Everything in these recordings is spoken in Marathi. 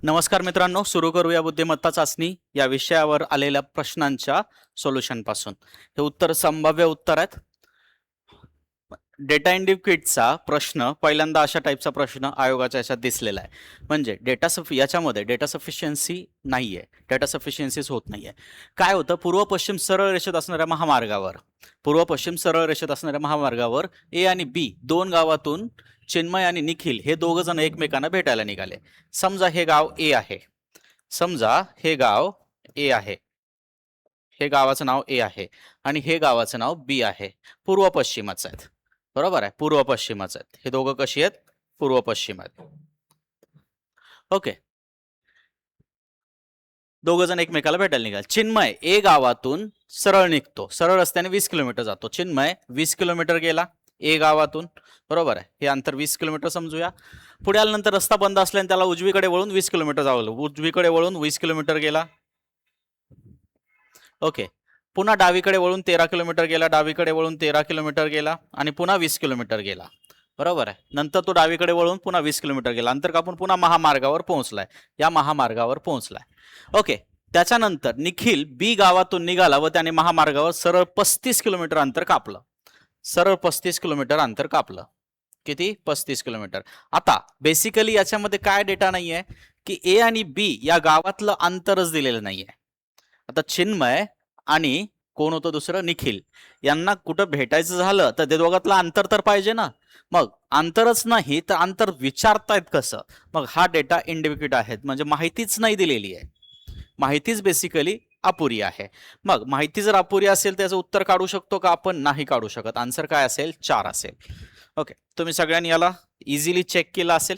नमस्कार मित्रांनो, सुरू करूया बुद्धिमत्ता चाचणी या विषयावर आलेल्या प्रश्नांच्या सोल्युशन पासून. हे उत्तर संभाव्य उत्तर आहेत. डेटा इंडिकेटचा प्रश्न पहिल्यांदा अशा टाईपचा प्रश्न आयोगाच्या याच्यात दिसलेला आहे. म्हणजे याच्यामध्ये डेटा सफिशियन्सी नाहीये, डेटा सफिशियन्सीच होत नाहीये. काय होतं, पूर्व पश्चिम सरळ रेषेत असणाऱ्या महामार्गावर ए आणि बी दोन गावातून चिन्मय आणि निखिल हे दोघ जण एकमेकांना भेटायला निघाले. समजा हे गाव ए आहे, हे गावाचं नाव ए आहे आणि हे गावाचं नाव बी आहे. पूर्व पश्चिमच आहेत, बरोबर आहे, पूर्व पश्चिमच आहेत. हे दोघं कशी आहेत? पूर्व पश्चिम आहेत. ओके, दोघ जण एकमेकाला भेटायला निघाले. चिन्मय ए गावातून सरळ निघतो, सरळ रस्त्याने 20 किलोमीटर जातो. चिन्मय 20 किलोमीटर गेला ए गावातून, बरोबर आहे. हे अंतर 20 किलोमीटर समजूया. पुढे आल्यानंतर रस्ता बंद असल्याने त्याला उजवीकडे वळून 20 किलोमीटर जावं. उजवीकडे वळून 20 किलोमीटर गेला. ओके, पुन्हा डावीकडे वळून 13 किलोमीटर गेला, डावीकडे वळून 13 किलोमीटर गेला आणि पुन्हा 20 किलोमीटर गेला, बरोबर आहे. नंतर तो डावीकडे वळून पुन्हा 20 किलोमीटर गेला. अंतर कापून पुन्हा महामार्गावर पोहोचलाय, या महामार्गावर पोहोचलाय. ओके, त्याच्यानंतर निखिल बी गावातून निघाला व त्याने महामार्गावर सरळ 35 किलोमीटर अंतर कापलं. किती? 35 किलोमीटर. आता बेसिकली याच्यामध्ये काय डेटा नाहीये की ए आणि बी या गावातलं अंतरच दिलेलं नाहीये. आता चिन्मय आणि कोण होतं दुसरं? निखिल. यांना कुठं भेटायचं झालं तर ते दोघातलं अंतर तर पाहिजे ना. मग अंतरच नाही तर अंतर विचारतायत कसं? मग हा डेटा इंडिकेट आहेत, म्हणजे माहितीच नाही दिलेली आहे. माहितीच बेसिकली अपुरी आहे. मग माहिती जर अपुरी असेल त्याचं उत्तर काढू शकतो का आपण? नाही काढू शकत. आन्सर काय असेल? 4 असेल. ओके, तुम्ही सगळ्यांनी याला इझिली चेक केला असेल.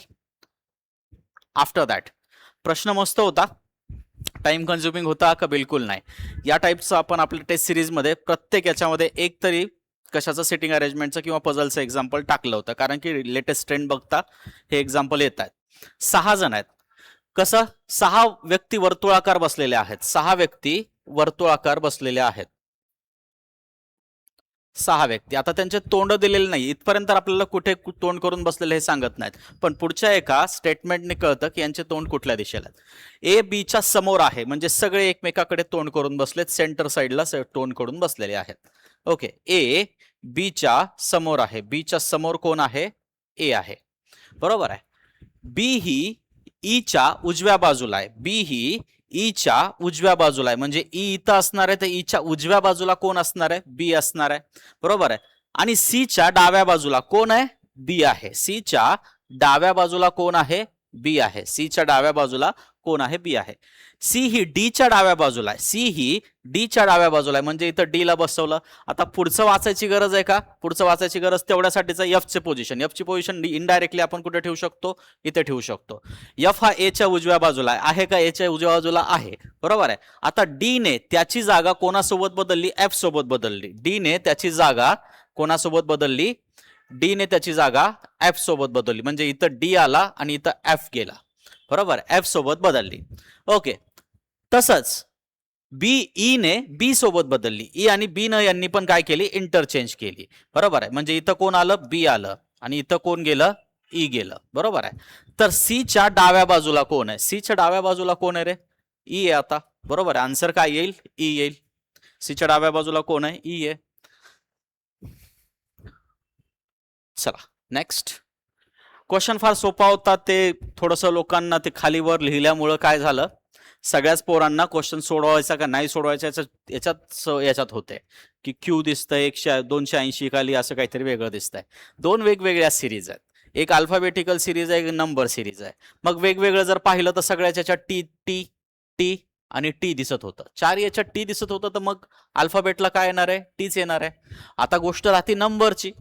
आफ्टर दॅट प्रश्न मस्त होता, टाइम कन्झ्युमिंग होता का? बिलकुल नाही. या टाईपचं आपण आपल्या टेस्ट सिरीजमध्ये प्रत्येक याच्यामध्ये एक तरी कशाचं सिटिंग अरेंजमेंटचं किंवा पझलचं एक्झाम्पल टाकलं होतं, कारण की लेटेस्ट ट्रेंड बघता हे एक्झाम्पल येत आहेत. 6 जण आहेत. कसं? 6 व्यक्ती वर्तुळाकार बसलेल्या आहेत. 6 व्यक्ती वर्तुळाकार बसलेल्या आहेत. 6 व्यक्ती. आता त्यांचे तोंड दिलेले नाही, इथपर्यंत आपल्याला कुठे तोंड करून बसलेले हे सांगत नाहीत, पण पुढच्या एका स्टेटमेंटने कळतं की यांचे तोंड कुठल्या दिशेला आहेत. ए बीच्या समोर आहे, म्हणजे सगळे एकमेकाकडे तोंड करून बसलेत, सेंटर साईडला तोंड करून बसलेले आहेत. ओके, ए बीच्या समोर आहे. बीच्या समोर कोण आहे? ए आहे, बरोबर आहे. बी ही ईच्या उजव्या बाजूला आहे. बी ही ईच्या उजव्या बाजूला आहे, म्हणजे ई इथं असणार आहे तर ईच्या उजव्या बाजूला कोण असणार आहे? बी असणार आहे, बरोबर आहे. आणि सीच्या डाव्या बाजूला कोण आहे? बी आहे. सीच्या डाव्या बाजूला कोण आहे? बी आहे. सीच्या डाव्या बाजूला कोण आहे? बी आहे. सी ही डीच्या डाव्या बाजूला आहे. सी ही डीच्या डाव्या बाजूला आहे, म्हणजे इथं डी ला बसवलं. आता पुढचं वाचायची गरज आहे का? पुढचं वाचायची गरज तेवढ्यासाठीच एफ ची पोझिशन. एफ ची पोझिशन इनडायरेक्टली आपण कुठे ठेवू शकतो? इथे ठेवू शकतो. एफ हा ए च्या उजव्या बाजूला आहे का? ए च्या उजव्या बाजूला आहे, बरोबर आहे. आता डी ने त्याची जागा कोणासोबत बदलली? एफ सोबत बदलली. डी ने त्याची जागा कोणासोबत बदलली? डी ने त्याची जागा एफ सोबत बदलली, म्हणजे इथं डी आला आणि इथं एफ गेला, बरोबर. एफ सोबत बदलली. ओके, तसंच बी ई ने बी सोबत बदलली. ई आणि बी न यांनी पण काय केली? इंटरचेंज केली, बरोबर आहे. म्हणजे इथं कोण आलं? बी आलं आणि इथं कोण गेलं? ई गेलं, बरोबर आहे. तर सी च्या डाव्या बाजूला कोण आहे? सी च्या डाव्या बाजूला कोण आहे रे? ई आहे. आता बरोबर आहे, आन्सर काय येईल? ई येईल. सी च्या डाव्या बाजूला कोण आहे? ई आहे. चला नेक्स्ट क्वेश्चन. फार सोपा होता, ते थोडंसं लोकांना ते खालीवर लिहिल्यामुळं काय झालं, सगळ्याच पोरांना क्वेश्चन सोडवायचा का नाही सोडवायचा याच्यात होते की क्यू दिसतंय 280 खाली असं काहीतरी वेगळं दिसतंय. 2 वेगवेगळ्या सिरीज आहेत, एक अल्फाबेटिकल सिरीज आहे, एक नंबर सिरीज आहे. मग वेगवेगळं जर पाहिलं तर सगळ्याच याच्यात टी टी टी आणि टी दिसत होतं. 4 याच्यात टी दिसत होतं, तर मग अल्फाबेटला काय येणार आहे? टीच येणार आहे. आता गोष्ट राहते नंबरची.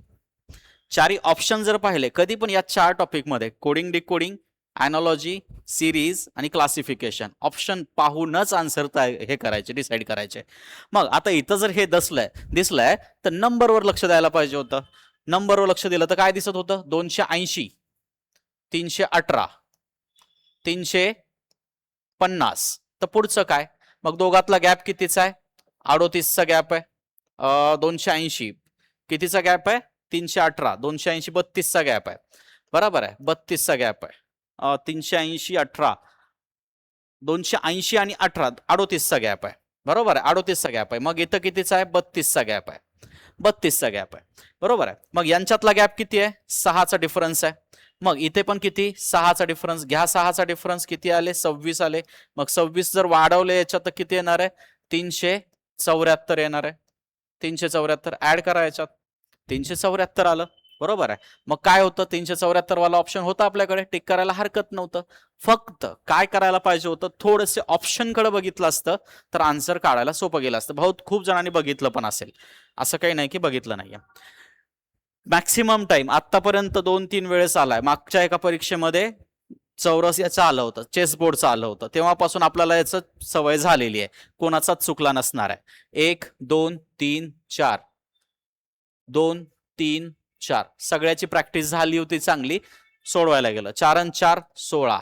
4 ऑप्शन जर पाहिले कधी पण या 4 टॉपिकमध्ये, कोडिंग, डिकोडिंग, ॲनॉलॉजी, सिरीज आणि क्लासिफिकेशन, ऑप्शन पाहूनच आन्सर हे करायचे, डिसाईड करायचे. मग आता इथं जर हे दिसलंय तर नंबरवर लक्ष द्यायला पाहिजे होतं. नंबरवर लक्ष दिलं तर काय दिसत होतं? 280, 318, 350. तर पुढचं काय? मग दोघातला गॅप कितीचा आहे? 38चा गॅप आहे. 280 कितीचा गॅप आहे? 318. 280 32चा गॅप आहे, बरोबर आहे. 32चा गॅप आहे. 380 18 280 आणि 18 38चा गॅप आहे, बरोबर आहे, 38चा गॅप आहे. मग इथं कितीचा आहे, 32चा गॅप आहे, 32चा गॅप आहे, बरोबर आहे. मग यांच्यातला गॅप किती आहे, 6चा डिफरन्स आहे. मग इथे पण किती, 6चा डिफरन्स घ्या, 6चा डिफरन्स किती आले, 26 आले. मग 26 जर वाढवले याच्यात तर किती येणार आहे, 374 येणार आहे. 374 ऍड करा याच्यात, 374 आलं, बरोबर आहे. मग काय होतं, 374 वाला ऑप्शन होता आपल्याकडे, टिक करायला हरकत नव्हतं. फक्त काय करायला पाहिजे होतं, थोडंसे ऑप्शन कडे बघितलं असतं तर आन्सर काढायला सोपं गेलं असतं. बहुत खूप जणांनी बघितलं पण असेल, असं काही नाही की बघितलं नाहीये. मॅक्सिमम टाइम आतापर्यंत 2-3 वेळेस आलाय. मागच्या एका परीक्षेमध्ये चौरस याचं आलं होतं, चेस बोर्डचं आलं होतं, तेव्हापासून आपल्याला याचं सवय झालेली आहे, कोणाचाच चुकला नसणार आहे. 1 2 3 4 2 3 4 सगळ्याची प्रॅक्टिस झाली होती चांगली, सोडवायला गेलं. 4 आणि 4 16,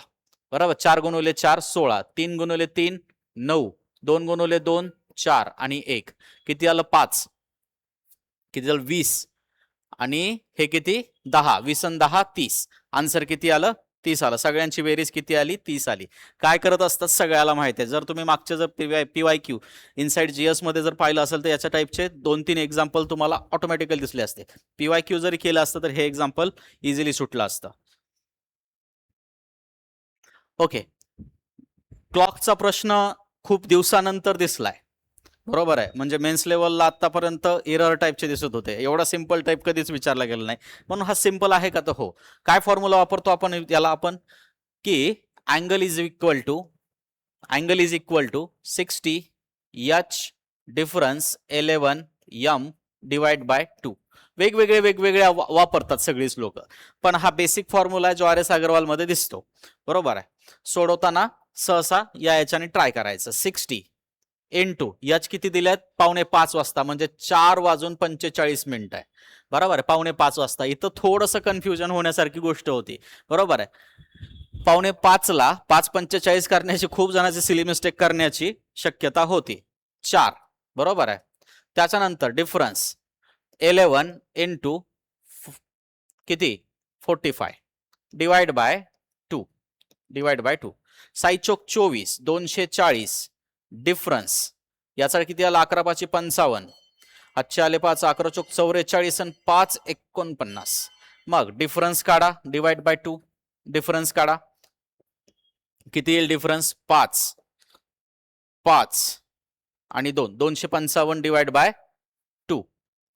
बरोबर. 4 गुणुले 4 16, 3 गुणुले 3 9, 2 गुणुले 2 4 आणि 1 किती आलं, 5, किती झालं 20, आणि हे किती 10, 20 आणि 10 30, आन्सर किती आलं, 30 आलं. सगळ्यांची बेरीज किती आली, 30 आली. काय करत असतात सगळ्याला माहिती आहे. जर तुम्ही मागच्या जर PYQ इनसाइड GS मध्ये जर पाहिलं असेल तर याच्या टाईपचे 2-3 एक्झाम्पल तुम्हाला ऑटोमॅटिकली दिसले असते. PYQ जरी केलं असतं तर हे एक्झाम्पल इझिली सुटलं असतं. ओके, क्लॉकचा प्रश्न खूप दिवसानंतर दिसलाय, बरोबर आहे. म्हणजे मेन्स लेवलला आतापर्यंत एरर टाईपचे दिसत होते, एवढा सिंपल टाईप कधीच विचारला गेला नाही. म्हणून हा सिंपल आहे का, तर हो. काय फॉर्म्युला वापरतो आपण याला, आपण की angle is equal to 60 H difference 11 M divide by 2. वेगवेगळे वापरतात सगळीच लोक, पण हा बेसिक फॉर्म्युला आहे जो RS अग्रवाल मध्ये दिसतो, बरोबर आहे. सोडवताना सहसा याच्याने ट्राय करायचं. 60 इंटू H किती दिल्यात, 4:45 वाजता, म्हणजे 4:45 आहे, बरोबर आहे. 4:45 वाजता इथं थोडंसं कन्फ्युजन होण्यासारखी गोष्ट होती, बरोबर आहे. 4:45 ला 5:45 करण्याची खूप जणांची सिली मिस्टेक करण्याची शक्यता होती. 4, बरोबर आहे. त्याच्यानंतर डिफरन्स 11 इंटू किती 45 डिवाइड बाय 2, 6 चोक 24, 240 डिफरन्स याचा किती आला, 11×5=55, आजचे आले 5, 11 चोक 44 आणि 5 49. मग डिफरन्स काढा, डिवाइड बाय 2, डिफरन्स काढा, किती येईल डिफरन्स, 5 आणि 2, 255 डिवाइड बाय 2,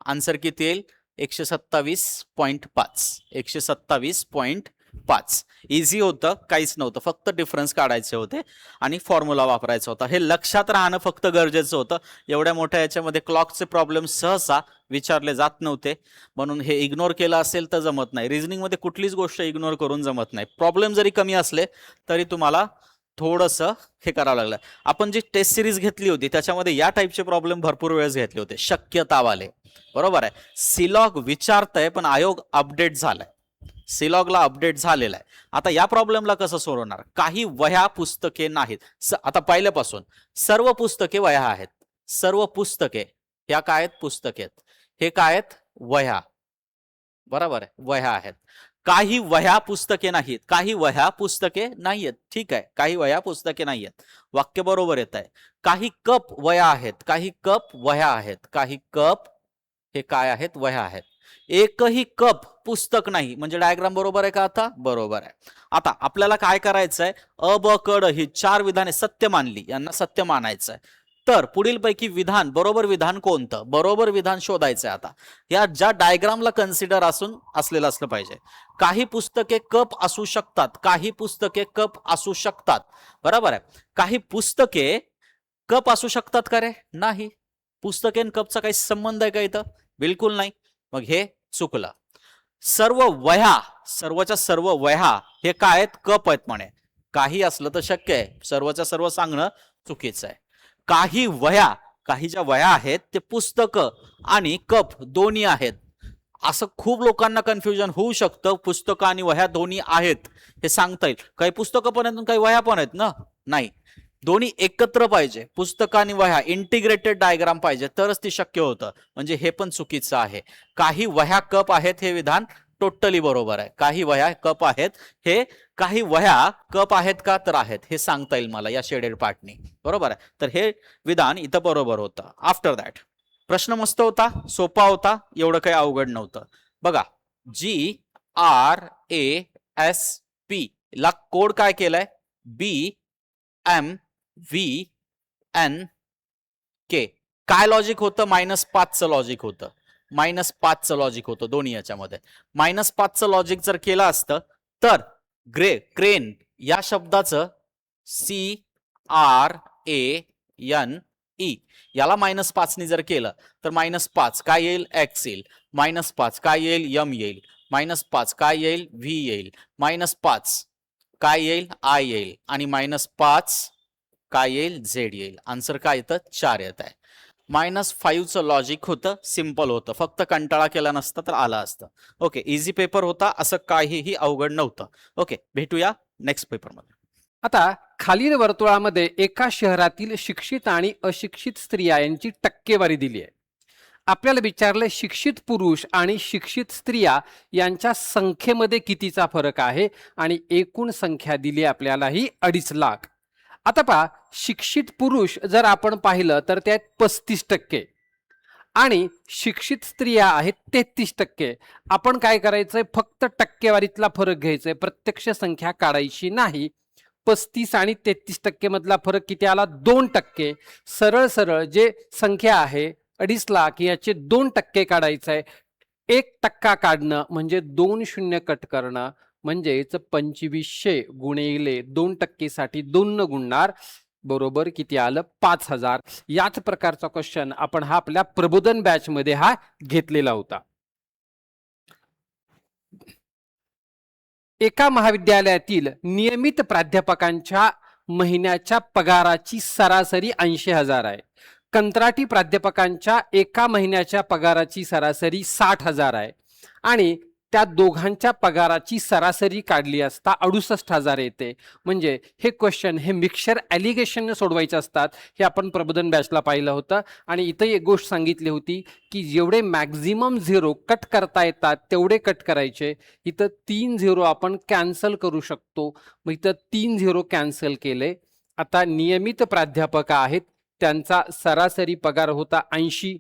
आन्सर किती येईल, 127.5, 127.5. इझी होतं, काहीच नव्हतं, फक्त डिफरन्स काढायचे होते आणि फॉर्म्युला वापरायचा होता. हे लक्षात राहणं फक्त गरजेचं होतं. एवढ्या मोठ्या याच्यामध्ये क्लॉकचे प्रॉब्लेम सहसा विचारले जात नव्हते, म्हणून हे इग्नोर केलं असेल तर जमत नाही. रिझनिंग मध्ये कुठलीच गोष्ट इग्नोर करून जमत नाही. प्रॉब्लेम जरी कमी असले तरी तुम्हाला थोडंसं हे करावं लागलं. आपण जी टेस्ट सिरीज घेतली होती त्याच्यामध्ये या टाईपचे प्रॉब्लेम भरपूर वेळेस घेतले होते, शक्यतावाले, बरोबर आहे. सिलॉग विचारतंय पण आयोग अपडेट झालाय, सिलॉगला अपडेट झालेला आहे. आता या प्रॉब्लेमला कसं सोडवणार, काही वह्या पुस्तके नाहीत. आता पहिल्यापासून सर्व पुस्तके वह्या आहेत, सर्व पुस्तके ह्या काय आहेत, पुस्तके आहेत. हे काय आहेत, वह्या, बरोबर आहे, वह्या आहेत. काही वह्या पुस्तके नाहीत, काही वह्या पुस्तके नाहीयेत, ठीक आहे, काही वह्या पुस्तके नाहीयेत, वाक्य बरोबर येत आहे. काही कप वह्या आहेत, काही कप वह्या आहेत, काही कप हे काय आहेत, वह्या आहेत. एकही कप पुस्तक नाही, म्हणजे डायग्राम बरोबर आहे का, आता बरोबर आहे. आता आपल्याला काय करायचंय, अ ब क ड ही 4 विधाने सत्य मानली, यांना सत्य मानायचंय. तर पुढील पैकी विधान, बरोबर विधान कोणतं, बरोबर विधान शोधायचंय. आता या ज्या डायग्रामला कन्सिडर असलेलं असलं पाहिजे. काही पुस्तके कप असू शकतात, काही पुस्तके कप असू शकतात, बरोबर आहे. काही पुस्तके कप असू शकतात का रे, नाही. पुस्तके आणि कपचा काही संबंध आहे का इथं, बिलकुल नाही. मग हे चुकलं. सर्व वह्या, सर्वच्या सर्व वह्या हे काय आहेत, कप आहेत म्हणे. काही असलं तर शक्य आहे, सर्वच्या सर्व सांगणं चुकीचं आहे. काही वह्या, काही ज्या वह्या आहेत ते पुस्तक आणि कप दोन्ही आहेत, असं खूप लोकांना कन्फ्युजन होऊ शकतं. पुस्तकं आणि वह्या दोन्ही आहेत हे सांगता येईल. काही पुस्तकं पण आहेत, काही वह्या पण आहेत ना, नाही. दोन्ही एकत्र पाहिजे, पुस्तक आणि वह्या इंटिग्रेटेड डायग्राम पाहिजे, तरच ती शक्य होतं. म्हणजे हे पण चुकीचं आहे. काही वह्या कप आहेत हे विधान टोटली बरोबर आहे. काही वह्या कप आहेत, हे काही वह्या कप आहेत का, तर आहेत, हे सांगता येईल मला या शेडेड पार्टनी. बरोबर आहे. तर हे विधान इथं बरोबर होतं. आफ्टर दॅट प्रश्न मस्त होता, सोपा होता, एवढं काही अवघड नव्हतं. बघा, GRASP ला कोड काय केलाय, BMVNK. काय लॉजिक होतं, -5चं लॉजिक होतं, -5चं लॉजिक होतं दोन्ही याच्यामध्ये. -5चं लॉजिक जर केलं असतं तर क्रेन या शब्दाचं CRANE याला -5 जर केलं तर -5 काय येईल, X येईल, -5 काय येईल, M येईल, -5 काय येईल, V येईल, -5 काय येईल, I येईल, आणि -5 काय येईल, Z येईल. आन्सर काय येतं, 4 येत आहे. -5चं लॉजिक होतं, सिंपल होतं, फक्त कंटाळा केला नसता तर आला असतं. ओके, इझी पेपर होता, असं काहीही अवघड नव्हतं. ओके, भेटूया नेक्स्ट पेपरमध्ये. आता खालील वर्तुळामध्ये एका शहरातील शिक्षित आणि अशिक्षित स्त्रिया यांची टक्केवारी दिली आहे. आपल्याला विचारले शिक्षित पुरुष आणि शिक्षित स्त्रिया यांच्या संख्येमध्ये कितीचा फरक आहे, आणि एकूण संख्या दिली आपल्याला ही 2.5 लाख. आता पहा, शिक्षित पुरुष जर आपण पाहिलं तर त्यात 35% आणि शिक्षित स्त्रिया आहेत 33%. आपण काय करायचंय, फक्त टक्केवारीतला फरक घ्यायचंय, प्रत्यक्ष संख्या काढायची नाही. 35 आणि 33% मधला फरक किती आला, 2%. सरळ सरळ जे संख्या आहे 2.5 लाख याचे 2% काढायचं आहे. 1% काढणं म्हणजे 2 शून्य कट करणं, म्हणजेच 2500 गुणिले 2% साठी 2 न गुणणार, बरोबर किती आलं, 5000. याच प्रकारचा क्वेश्चन आपण हा आपल्या प्रबोधन बॅच मध्ये हा घेतलेला होता. एका महाविद्यालयातील नियमित प्राध्यापकांच्या महिन्याच्या पगाराची सरासरी 80,000 आहे. कंत्राटी प्राध्यापकांच्या एका महिन्याच्या पगाराची सरासरी 60,000 आहे, आणि त्या दोघांच्या पगाराची सरासरी काढली असता 68,000 येते. म्हणजे हे क्वेश्चन हे मिक्सचर ॲलिगेशन सोडवायचे असतात, हे आपण प्रबोधन बॅचला पाहिलं होतं. आणि इथं एक गोष्ट सांगितली होती की जेवढे मॅक्झिमम 0 कट करता येतात तेवढे कट करायचे. इथं 3 0 आपण कॅन्सल करू शकतो, मग इथं 3 0 कॅन्सल केले. आता नियमित प्राध्यापक आहेत, त्यांचा सरासरी पगार होता 80.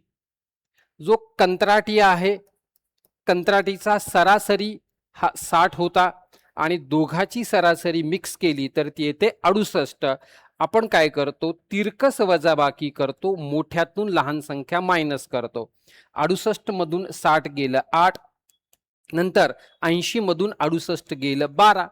जो कंत्राटी आहे, कंत्राटीचा सरासरी हा 60 होता, आणि दोघाची सरासरी मिक्स केली तर ती येते 68. आपण काय करतो, तिरकस वजाबाकी करतो, मोठ्यातून लहान संख्या मायनस करतो. 68 मधून 60 गेलं 8, नंतर 80 मधून 68 गेलं 12.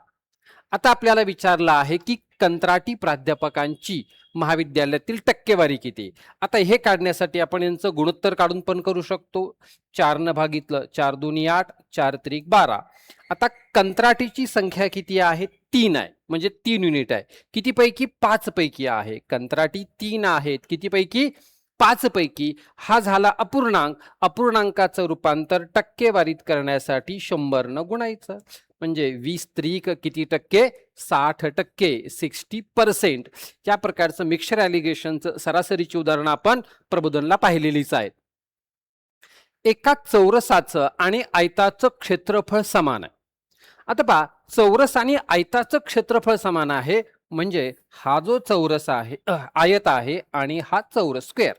आता आपल्याला विचारलं आहे की कंत्राटी प्राध्यापकांची महाविद्यालयातील टक्केवारी किती. आता हे काढण्यासाठी आपण यांचं गुणोत्तर काढून पण करू शकतो. 4 न भागितलं 4 दूनी 8, 4 त्रिक 12. आता कंत्राटीची संख्या किती आहे, 3 आहे, म्हणजे 3 युनिट आहे. किती पैकी, 5 पैकी आहे. कंत्राटी 3 आहेत, किती पैकी, 5 पैकी. हा झाला अपूर्णांक. अपूर्णांकाचं रूपांतर टक्केवारीत करण्यासाठी 100 न गुणायचं, म्हणजे 20 त्रिक किती टक्के, 60%, 60%. या प्रकारचं मिक्सचर ॲलिगेशनचं सरासरीची उदाहरणं आपण प्रबोधनला पाहिलेलीच आहेत. एका चौरसाचं आणि आयताचं क्षेत्रफळ समान आहे. आता पहा, चौरस आणि आयताचं क्षेत्रफळ समान आहे, म्हणजे हा जो चौरस आहे, आयत आहे, आणि हा चौरस स्क्वेअर,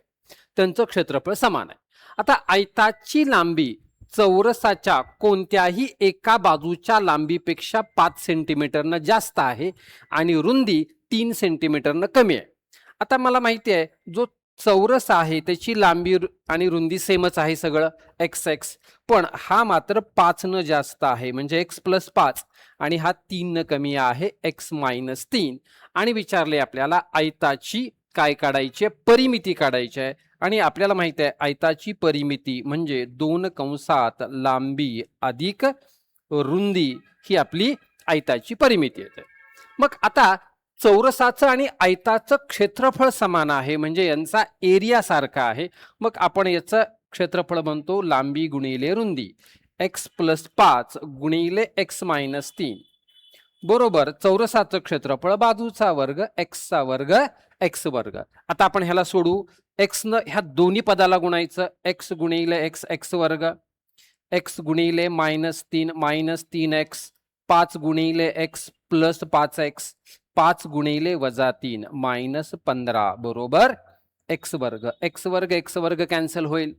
त्यांचं क्षेत्रफळ समान आहे. आता आयताची लांबी चौरसाच्या कोणत्याही एका बाजूच्या लांबीपेक्षा 5 सेंटीमीटरनं जास्त आहे, आणि रुंदी 3 सेंटीमीटरनं कमी आहे. आता मला माहिती आहे जो चौरस आहे त्याची लांबी आणि रुंदी सेमच आहे सगळं, x, पण हा मात्र 5 न जास्त आहे, म्हणजे x + 5, आणि हा 3 न कमी आहे, x - 3. आणि विचारले आपल्याला आयताची काय काढायची, परिमिती काढायची आहे. आणि आपल्याला माहिती आहे आयताची परिमिती म्हणजे 2 कंसात लांबी अधिक रुंदी ही आपली आयताची परिमिती येते. मग आता चौरसाचं आणि आयताचं क्षेत्रफळ समान आहे, म्हणजे यांचा एरिया सारखा आहे. मग आपण याचं क्षेत्रफळ म्हणतो लांबी गुणिले रुंदी, x + 5 गुणिले x - 3, बरोबर चौरसाचं क्षेत्रफळ बाजूचा वर्ग x चा वर्ग x वर्ग. आता आपण ह्याला सोडू, x न ह्या दोन्ही पदाला गुणायचं, x गुणिले x, x वर्ग, एक्स गुणिले -3 -3x, 5 गुणिले x प्लस 5x, 5 गुणिले -3 -15 बरोबर x वर्ग. x वर्ग x वर्ग कॅन्सल होईल.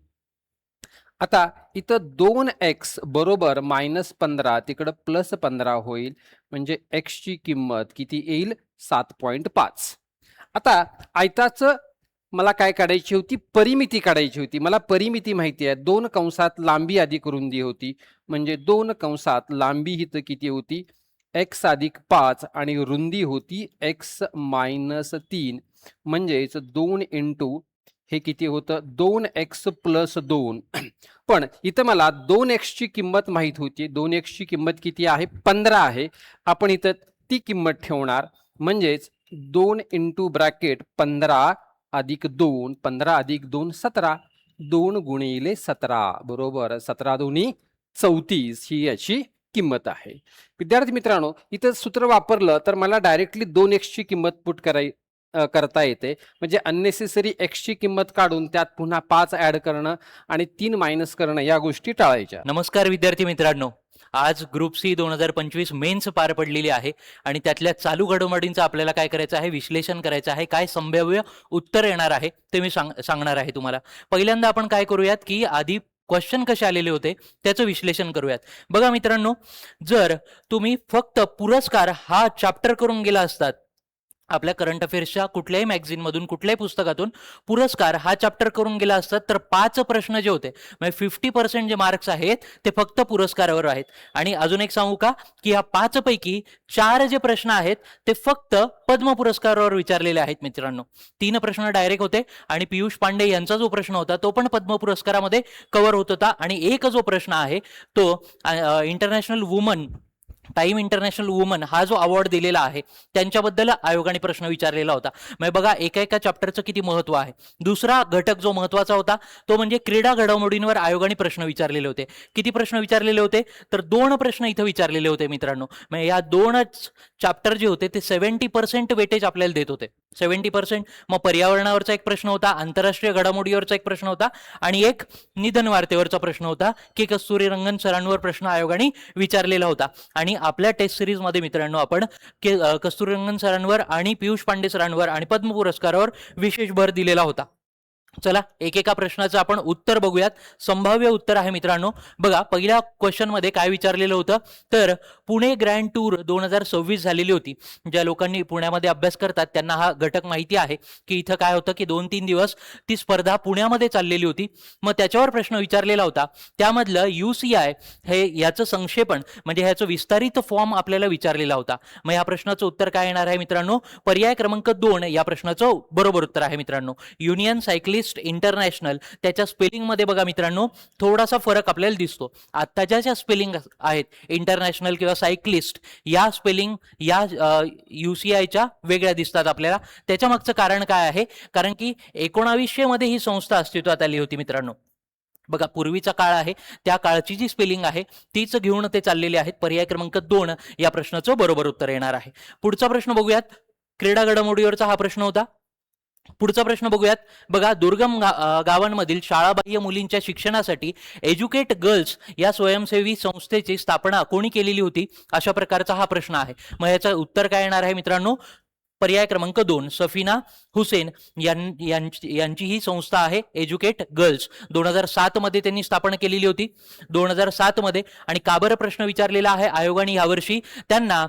आता इथं 2x बरोबर -15 तिकडं +15 होईल, म्हणजे x ची किंमत किती येईल? 7.5. आता आयताचं मला काय काढायची होती? परिमिती काढायची होती. मला परिमिती माहिती आहे. 2 कंसात लांबी अधिक रुंदी होती, म्हणजे 2 कंसात लांबी इथं किती होती? x अधिक 5 आणि रुंदी होती x -3, म्हणजेच 2 इंटू हे किती होतं? 2x + 2. पण इथं मला 2x ची किंमत माहित होती. 2x ची किंमत किती आहे? 15 आहे. आपण इथं ती किंमत ठेवणार, म्हणजेच 2 इंटू ब्रॅकेट 15 अधिक 2, 15 अधिक 2 17, 2 गुणिले 17 बरोबर 17 दोन्ही 34 ही याची किंमत आहे. विद्यार्थी मित्रांनो, इथं सूत्र वापरलं तर मला डायरेक्टली 2x ची किंमत पुट करता येते. म्हणजे अननेसेसरी x ची किंमत काढून त्यात पुन्हा 5 ऍड करणं आणि 3 मायनस करणं या गोष्टी टाळायच्या. नमस्कार विद्यार्थी मित्रांनो, आज ग्रुप सी 2025 मेन्स पार पडलेली आहे आणि त्यातल्या चालू घडामोडींचं आपल्याला काय करायचं आहे? विश्लेषण करायचं आहे. काय संभाव्य उत्तर येणार आहे ते मी सांगणार आहे तुम्हाला. पहिल्यांदा आपण काय करूयात की आधी क्वेश्चन कसे आलेले होते त्याचं विश्लेषण करूयात. बघा मित्रांनो, जर तुम्ही फक्त पुरस्कार हा चॅप्टर करून गेला असतात आपल्या करंट अफेअर्सच्या कुठल्याही मॅगझिनमधून कुठल्याही पुस्तकातून पुरस्कार हा चॅप्टर करून गेला असतात तर 5 प्रश्न जे होते म्हणजे 50% जे मार्क्स आहेत ते फक्त पुरस्कारावर आहेत. आणि अजून एक सांगू का की ह्या 5 पैकी 4 जे प्रश्न आहेत ते फक्त पद्म पुरस्कारावर विचारलेले आहेत मित्रांनो. 3 प्रश्न डायरेक्ट होते आणि पियुष पांडे यांचा जो प्रश्न होता तो पण पद्म पुरस्कारामध्ये कव्हर होत होता. आणि एक जो प्रश्न आहे तो international woman time international woman हा जो अवॉर्ड दिलेला आहे त्यांच्याबद्दल आयोगाने प्रश्न विचारलेला होता. म्हणजे बघा एका चॅप्टरचं किती महत्व आहे. दुसरा घटक जो महत्वाचा होता तो म्हणजे क्रीडा घडामोडींवर आयोगाने प्रश्न विचारलेले होते. किती प्रश्न विचारलेले होते? तर 2 प्रश्न इथं विचारलेले होते मित्रांनो. म्हणजे या 2च चॅप्टर जे होते ते 70% वेटेज आपल्याला देत होते. 70%. मग पर्यावरणावरचा एक प्रश्न होता, आंतरराष्ट्रीय घडामोडीवरचा एक प्रश्न होता आणि एक निधन वार्तेवरचा प्रश्न होता की कस्तुरीरंगन सरांवर प्रश्न आयोगाने विचारलेला होता. आणि आपल्या टेस्ट सिरीज मध्ये मित्रांनो आपण कस्तुरीरंगन सरांवर आणि पियुष पांडे सरांवर आणि पद्म पुरस्कारावर विशेष भर दिलेला होता. चला एकेका प्रश्नाचं आपण उत्तर बघूयात. संभाव्य उत्तर आहे मित्रांनो. बघा पहिल्या क्वेश्चन मध्ये काय विचारलेलं होतं तर पुणे ग्रँड टूर 2026 झालेली होती. ज्या लोकांनी पुण्यामध्ये अभ्यास करतात त्यांना हा घटक माहिती आहे की इथं काय होतं की 2-3 दिवस ती स्पर्धा पुण्यामध्ये चाललेली होती. मग त्याच्यावर प्रश्न विचारलेला होता. त्यामधलं UCI हे याचं संक्षेपण म्हणजे ह्याचं विस्तारित फॉर्म आपल्याला विचारलेला होता. मग या प्रश्नाचं उत्तर काय येणार आहे मित्रांनो? पर्याय क्रमांक 2 या प्रश्नाचं बरोबर उत्तर आहे मित्रांनो. युनियन सायकलिस्ट इंटरनॅशनल त्याच्या स्पेलिंग मध्ये बघा मित्रांनो थोडासा फरक आपल्याला दिसतो. आत्ताच्या ज्या स्पेलिंग आहेत इंटरनॅशनल किंवा सायक्लिस्ट या स्पेलिंग या UCIच्या वेगळ्या दिसतात आपल्याला. त्याच्या मागचं कारण काय आहे? कारण की 1900 मध्ये ही संस्था अस्तित्वात आली होती मित्रांनो. बघा पूर्वीचा काळ आहे त्या काळची जी स्पेलिंग आहे तीच घेऊन ते चाललेले आहेत. पर्याय क्रमांक 2 या प्रश्नाचं बरोबर उत्तर येणार आहे. पुढचा प्रश्न बघूयात. क्रीडा घडामोडीवरचा हा प्रश्न होता. पुढचा प्रश्न बघूयात. बघा दुर्गम गावांमधील शाळाबाह्य मुलींच्या शिक्षणासाठी एज्युकेट गर्ल्स या स्वयंसेवी संस्थेची स्थापना कोणी केलेली होती? अशा प्रकारचा हा प्रश्न आहे. मग याचं उत्तर काय येणार आहे मित्रांनो? पर्याय क्रमांक 2 सफीना हुसेन यांची ही संस्था आहे एज्युकेट गर्ल्स. 2007 मध्ये त्यांनी स्थापना केलेली होती. 2007 मध्ये. आणि का बरं प्रश्न विचारलेला आहे आयोगाने यावर्षी? त्यांना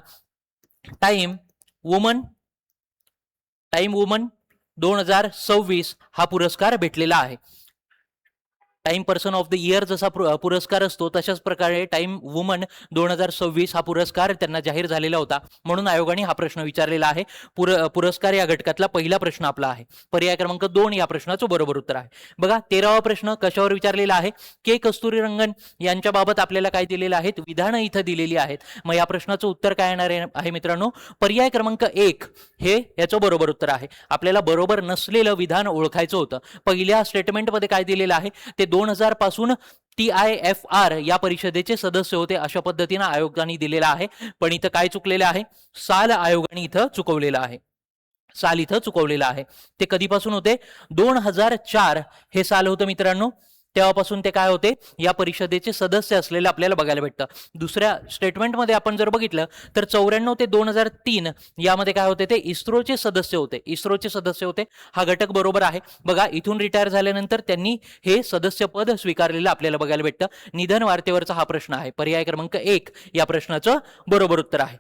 टाइम वुमन 2026 हा पुरस्कार भेटलेला आहे. Time person of the year जसा पुरस्कार असतो तशाच प्रकारे टाइम वुमन 2026 हा पुरस्कार त्यांना जाहीर झालेला होता. म्हणून आयोगाने हा प्रश्न विचारलेला आहे. पुरस्कार या घटकातला पहिला प्रश्न आपला आहे. पर्याय क्रमांक 2 या प्रश्नाचं बरोबर उत्तर आहे. बघा 13वा प्रश्न कशावर विचारलेला आहे? के कस्तुरीरंगन यांच्या बाबत आपल्याला काय दिलेलं आहे? विधानं इथं दिलेली आहेत. मग या प्रश्नाचं उत्तर काय येणार आहे मित्रांनो? पर्याय क्रमांक 1 हे याचं बरोबर उत्तर आहे. आपल्याला बरोबर नसलेलं विधान ओळखायचं होतं. पहिल्या स्टेटमेंटमध्ये काय दिलेलं आहे ते 2000 पासून TIFR या परिषदेचे सदस्य होते अशा पद्धतीने आयोगाने दिलेला आहे. पण इथं काय चुकलेलं आहे? साल आयोगाने इथं चुकवलेलं आहे. साल इथं चुकवलेलं आहे. ते कधीपासून होते? 2004 हे साल होतं मित्रांनो. तेव्हापासून ते काय होते, या परिषदेचे सदस्य असलेले आपल्याला बघायला भेटतं. दुसऱ्या स्टेटमेंटमध्ये आपण जर बघितलं तर 94 ते 2003 यामध्ये काय होते, ते इस्रोचे सदस्य होते. इस्रोचे सदस्य होते, हा घटक बरोबर आहे. बघा, इथून रिटायर झाल्यानंतर त्यांनी हे सदस्य पद स्वीकारलेलं आपल्याला बघायला भेटतं. निधन वार्तेवरचा हा प्रश्न आहे. पर्याय क्रमांक 1 या प्रश्नाचं बरोबर उत्तर आहे.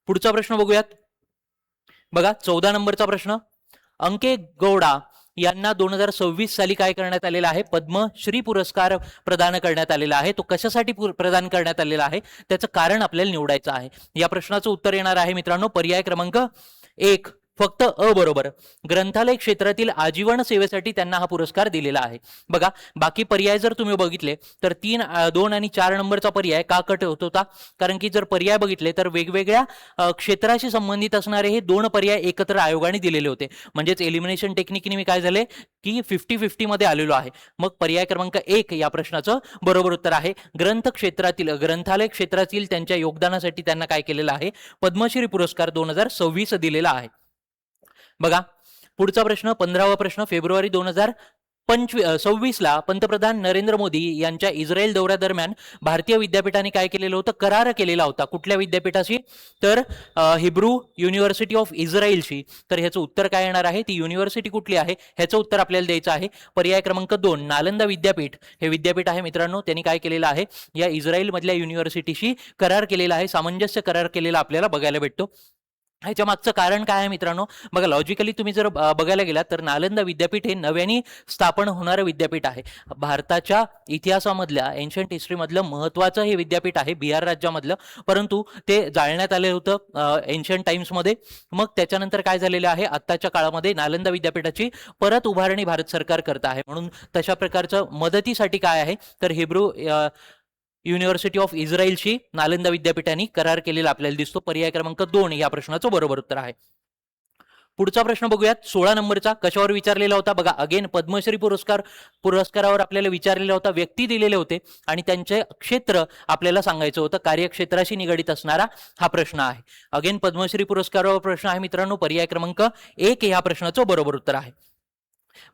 पुढचा प्रश्न बघूयात. बघा, 14 नंबरचा प्रश्न. अंके गौडा यांना 2026 साली काय करण्यात आलेला आहे, पद्मश्री पुरस्कार प्रदान करण्यात आलेला आहे. तो कशासाठी प्रदान करण्यात आलेला आहे, त्याचं कारण आपल्याला निवडायचं आहे. या प्रश्नाचं उत्तर येणार आहे मित्रांनो, पर्याय क्रमांक 1 फक्त अ बरोबर. ग्रंथालय क्षेत्रातील आजीवन सेवेसाठी त्यांना हा पुरस्कार दिलेला आहे. बघा, बाकी पर्याय जर तुम्ही बघितले तर 3, 2 आणि 4 नंबरचा पर्याय का कट होत होता, कारण की जर पर्याय बघितले तर वेगवेगळ्या क्षेत्राशी संबंधित असणारे हे 2 पर्याय एकत्र आयोगाने दिलेले होते. म्हणजेच एलिमिनेशन टेक्निकने मी काय झाले की 50-50 मध्ये आलेलो आहे. मग पर्याय क्रमांक 1 या प्रश्नाचं बरोबर उत्तर आहे. ग्रंथालय क्षेत्रातील त्यांच्या योगदानासाठी त्यांना काय केलेलं आहे, पद्मश्री पुरस्कार 2026 दिलेला आहे. बघा, पुढचा प्रश्न, 15वा प्रश्न. फेब्रुवारी 2026 ला पंतप्रधान नरेंद्र मोदी यांच्या इस्रायल दौऱ्यादरम्यान भारतीय विद्यापीठाने काय केलेलं होतं, करार केलेला होता. कुठल्या विद्यापीठाशी, तर हिब्रू युनिव्हर्सिटी ऑफ इस्रायलशी. तर ह्याचं उत्तर काय येणार आहे, ती युनिव्हर्सिटी कुठली आहे ह्याचं उत्तर आपल्याला द्यायचं आहे. पर्याय क्रमांक 2 नालंदा विद्यापीठ हे विद्यापीठ आहे मित्रांनो. त्यांनी काय केलेलं आहे, या इस्रायल मधल्या युनिव्हर्सिटीशी करार केलेला आहे, सामंजस्य करार केलेला आपल्याला बघायला भेटतो. ह्याच्या मागचं कारण काय आहे मित्रांनो, बघा, लॉजिकली तुम्ही जर बघायला गेलात तर नालंदा विद्यापीठ हे नव्याने स्थापन होणारं विद्यापीठ आहे. भारताच्या इतिहासामधल्या, एन्शंट हिस्ट्रीमधलं महत्त्वाचं हे विद्यापीठ आहे बिहार राज्यामधलं. परंतु ते जाळण्यात आलं होतं एन्शंट टाइम्समध्ये. मग त्याच्यानंतर काय झालेलं आहे, आत्ताच्या काळामध्ये नालंदा विद्यापीठाची परत उभारणी भारत सरकार करत आहे. म्हणून तशा प्रकारचं मदतीसाठी काय आहे, तर हिब्रू युनिव्हर्सिटी ऑफ इस्रायलशी नालंदा विद्यापीठाने करार केलेला आपल्याला दिसतो. पर्याय क्रमांक 2 या प्रश्नाचं बरोबर उत्तर आहे. पुढचा प्रश्न बघूयात, 16 नंबरचा. कशावर विचारलेला होता, बघा, अगेन पद्मश्री पुरस्कारावर आपल्याला विचारलेला होता. व्यक्ती दिलेले होते आणि त्यांचे क्षेत्र आपल्याला सांगायचं होतं. कार्यक्षेत्राशी निगडीत असणारा हा प्रश्न आहे. अगेन पद्मश्री पुरस्कारावर प्रश्न आहे मित्रांनो. पर्याय क्रमांक 1 या प्रश्नाचं बरोबर उत्तर आहे.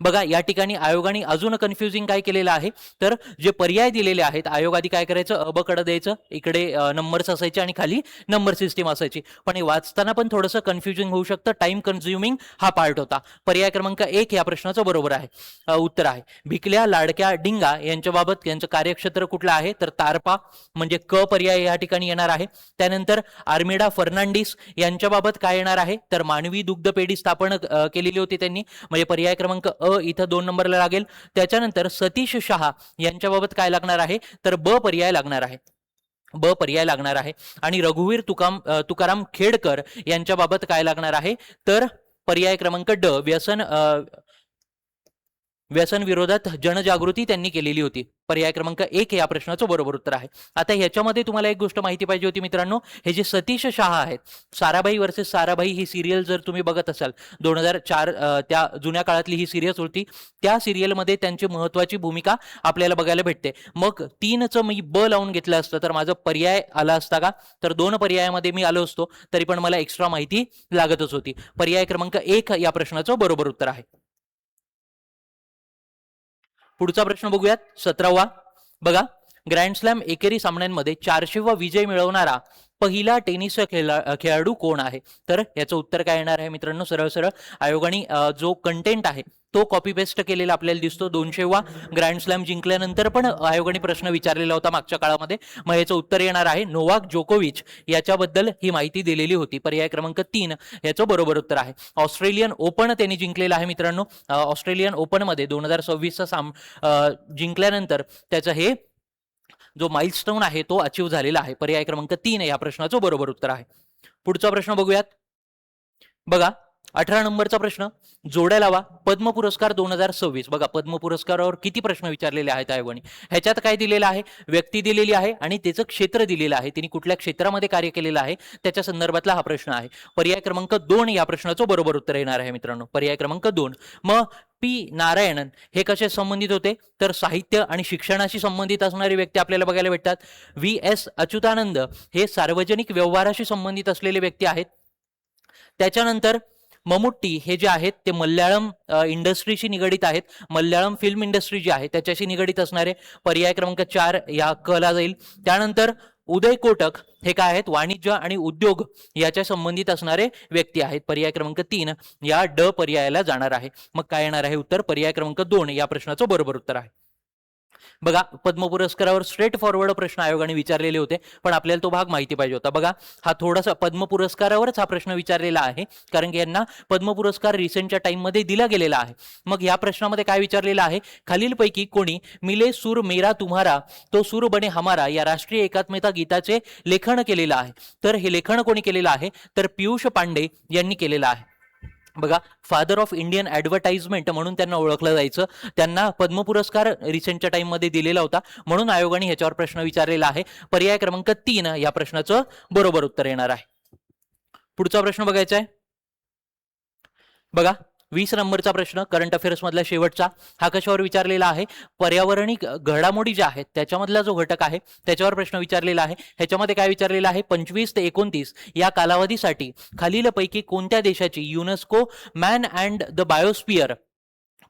बघा, या ठिकाणी आयोगाने अजून कन्फ्युजिंग काय केलेलं आहे, तर जे पर्याय दिलेले आहेत, आयोग आधी काय करायचं, अबकडे द्यायचं, इकडे नंबर्स असायचे आणि खाली नंबर सिस्टीम असायची. पण हे वाचताना पण थोडंसं कन्फ्युजिंग होऊ शकतं. टाइम कन्झ्युमिंग हा पार्ट होता. पर्याय क्रमांक 1 या प्रश्नाचं बरोबर आहे उत्तर आहे. भिकल्या लाडक्या डिंगा यांच्याबाबत यांचं कार्यक्षेत्र कुठलं आहे, तर तारपा म्हणजे क पर्याय या ठिकाणी येणार आहे. त्यानंतर आर्मिडा फर्नांडिस यांच्याबाबत काय येणार आहे, तर मानवी दुग्ध पेढी स्थापन केलेली होती त्यांनी, म्हणजे पर्याय क्रमांक इथं 2 नंबरला लागेल. त्याच्यानंतर सतीश शहा यांच्याबाबत काय लागणार आहे, तर ब पर्याय लागणार आहे. ब पर्याय लागणार आहे. आणि रघुवीर तुकाराम खेडकर यांच्याबाबत काय लागणार आहे, तर पर्याय क्रमांक ड व्यसन विरोधात जनजागृती त्यांनी केलेली होती. पर्याय क्रमांक 1 या प्रश्नाचं बरोबर उत्तर आहे. आता ह्याच्यामध्ये तुम्हाला एक गोष्ट माहिती पाहिजे होती मित्रांनो, हे जे सतीश शहा आहेत, साराभाई वर्सेस साराभाई ही सिरियल जर तुम्ही बघत असाल 2004 त्या जुन्या काळातली ही सिरियल होती, त्या सिरियलमध्ये त्यांची महत्वाची भूमिका आपल्याला बघायला भेटते. मग 3चं मी ब लावून घेतलं असतं तर माझं पर्याय आला असता का, तर 2 पर्यायामध्ये मी आलो असतो तरी पण मला एक्स्ट्रा माहिती लागतच होती. पर्याय क्रमांक 1 या प्रश्नाचं बरोबर उत्तर आहे. पुढचा प्रश्न बघूयात, 17वा. बघा, ग्रँड स्लॅम एकेरी सामन्यांमध्ये 400वा विजय मिळवणारा पहिला टेनिस खेळाडू कोण आहे, तर याचं उत्तर काय येणार आहे मित्रांनो, सरळ सरळ आयोगाने जो कंटेंट आहे तो कॉपी पेस्ट केलेला आपल्याला दिसतो. 200वा ग्रँड स्लॅम जिंकल्यानंतर पण आयोगाने प्रश्न विचारलेला होता मागच्या काळामध्ये. मग याचं उत्तर येणार आहे नोवाक जोकोविच याच्याबद्दल ही माहिती दिलेली होती. पर्याय क्रमांक 3 याचं बरोबर उत्तर आहे. ऑस्ट्रेलियन ओपन त्यांनी जिंकलेलं आहे मित्रांनो. ऑस्ट्रेलियन ओपन मध्ये 2026चा जिंकल्यानंतर त्याचं हे जो माइलस्टोन आहे तो अचीव्ह झालेला आहे. पर्याय क्रमांक 3 या प्रश्नाचं बरोबर उत्तर आहे. पुढचा प्रश्न बघूयात. बघा, 18 नंबरचा प्रश्न, जोड्या लावा. पद्म पुरस्कार 2026. बघा, पद्म पुरस्कारावर किती प्रश्न विचारलेले आहेत आयोगाने. ह्याच्यात काय दिलेलं आहे, व्यक्ती दिलेली आहे आणि त्याचं क्षेत्र दिलेलं आहे, तिने कुठल्या क्षेत्रामध्ये कार्य केलेलं आहे त्याच्या संदर्भातला हा प्रश्न आहे. पर्याय क्रमांक 2 या प्रश्नाचं बरोबर उत्तर येणार आहे मित्रांनो. पर्याय क्रमांक 2. मग पी नारायणन हे कसे संबंधित होते, तर साहित्य आणि शिक्षणाशी संबंधित असणारी व्यक्ती आपल्याला बघायला भेटतात. VS अच्युतानंद हे सार्वजनिक व्यवहाराशी संबंधित असलेले व्यक्ती आहेत. त्याच्यानंतर ममुट्टी हे जे आहेत ते मल्याळम इंडस्ट्रीशी निगडीत आहेत. मल्याळम फिल्म इंडस्ट्री जी आहे त्याच्याशी निगडीत असणारे पर्याय क्रमांक 4 या क ला जाईल. त्यानंतर उदय कोटक हे काय आहेत, वाणिज्य आणि उद्योग याच्या संबंधित असणारे व्यक्ती आहेत. पर्याय क्रमांक 3 या ड पर्यायाला जाणार आहे. मग काय येणार आहे उत्तर? पर्याय क्रमांक 2 या प्रश्नाचं बरोबर उत्तर आहे. बघा, पद्म पुरस्कारावर स्ट्रेट फॉरवर्ड प्रश्न आयोगाने विचारलेले होते, पण आपल्याला तो भाग माहिती पाहिजे होता. बघा, हा थोडासा पद्म पुरस्कारावरच हा प्रश्न विचारलेला आहे, कारण की यांना पद्म पुरस्कार रिसेंटच्या टाइममध्ये दिला गेलेला आहे. मग या प्रश्नामध्ये काय विचारलेलं आहे, खालीलपैकी कोणी मिले सूर मेरा तुम्हारा तो सूर बने हमारा या राष्ट्रीय एकात्मता गीताचे लेखन केलेलं आहे. तर हे लेखन कोणी केलेलं आहे, तर पियुष पांडे यांनी केलेलं आहे. बघा, फादर ऑफ इंडियन ऍडव्हर्टाइजमेंट म्हणून त्यांना ओळखलं जायचं. त्यांना पद्म पुरस्कार रिसेंटच्या टाइम मध्ये दिलेला होता, म्हणून आयोगाने ह्याच्यावर प्रश्न विचारलेला आहे. पर्याय क्रमांक 3 या प्रश्नाचं बरोबर उत्तर येणार आहे. पुढचा प्रश्न बघायचा आहे. बघा, 20 नंबरचा प्रश्न करंट अफेअर्स मधला शेवटचा. हा कशावर विचारलेला आहे, पर्यावरणिक घडामोडी ज्या आहेत त्याच्यामधला जो घटक आहे त्याच्यावर प्रश्न विचारलेला आहे. ह्याच्यामध्ये काय विचारलेलं आहे, 25 ते 29 या कालावधीसाठी खालीलपैकी कोणत्या देशाची UNESCO man and the biosphere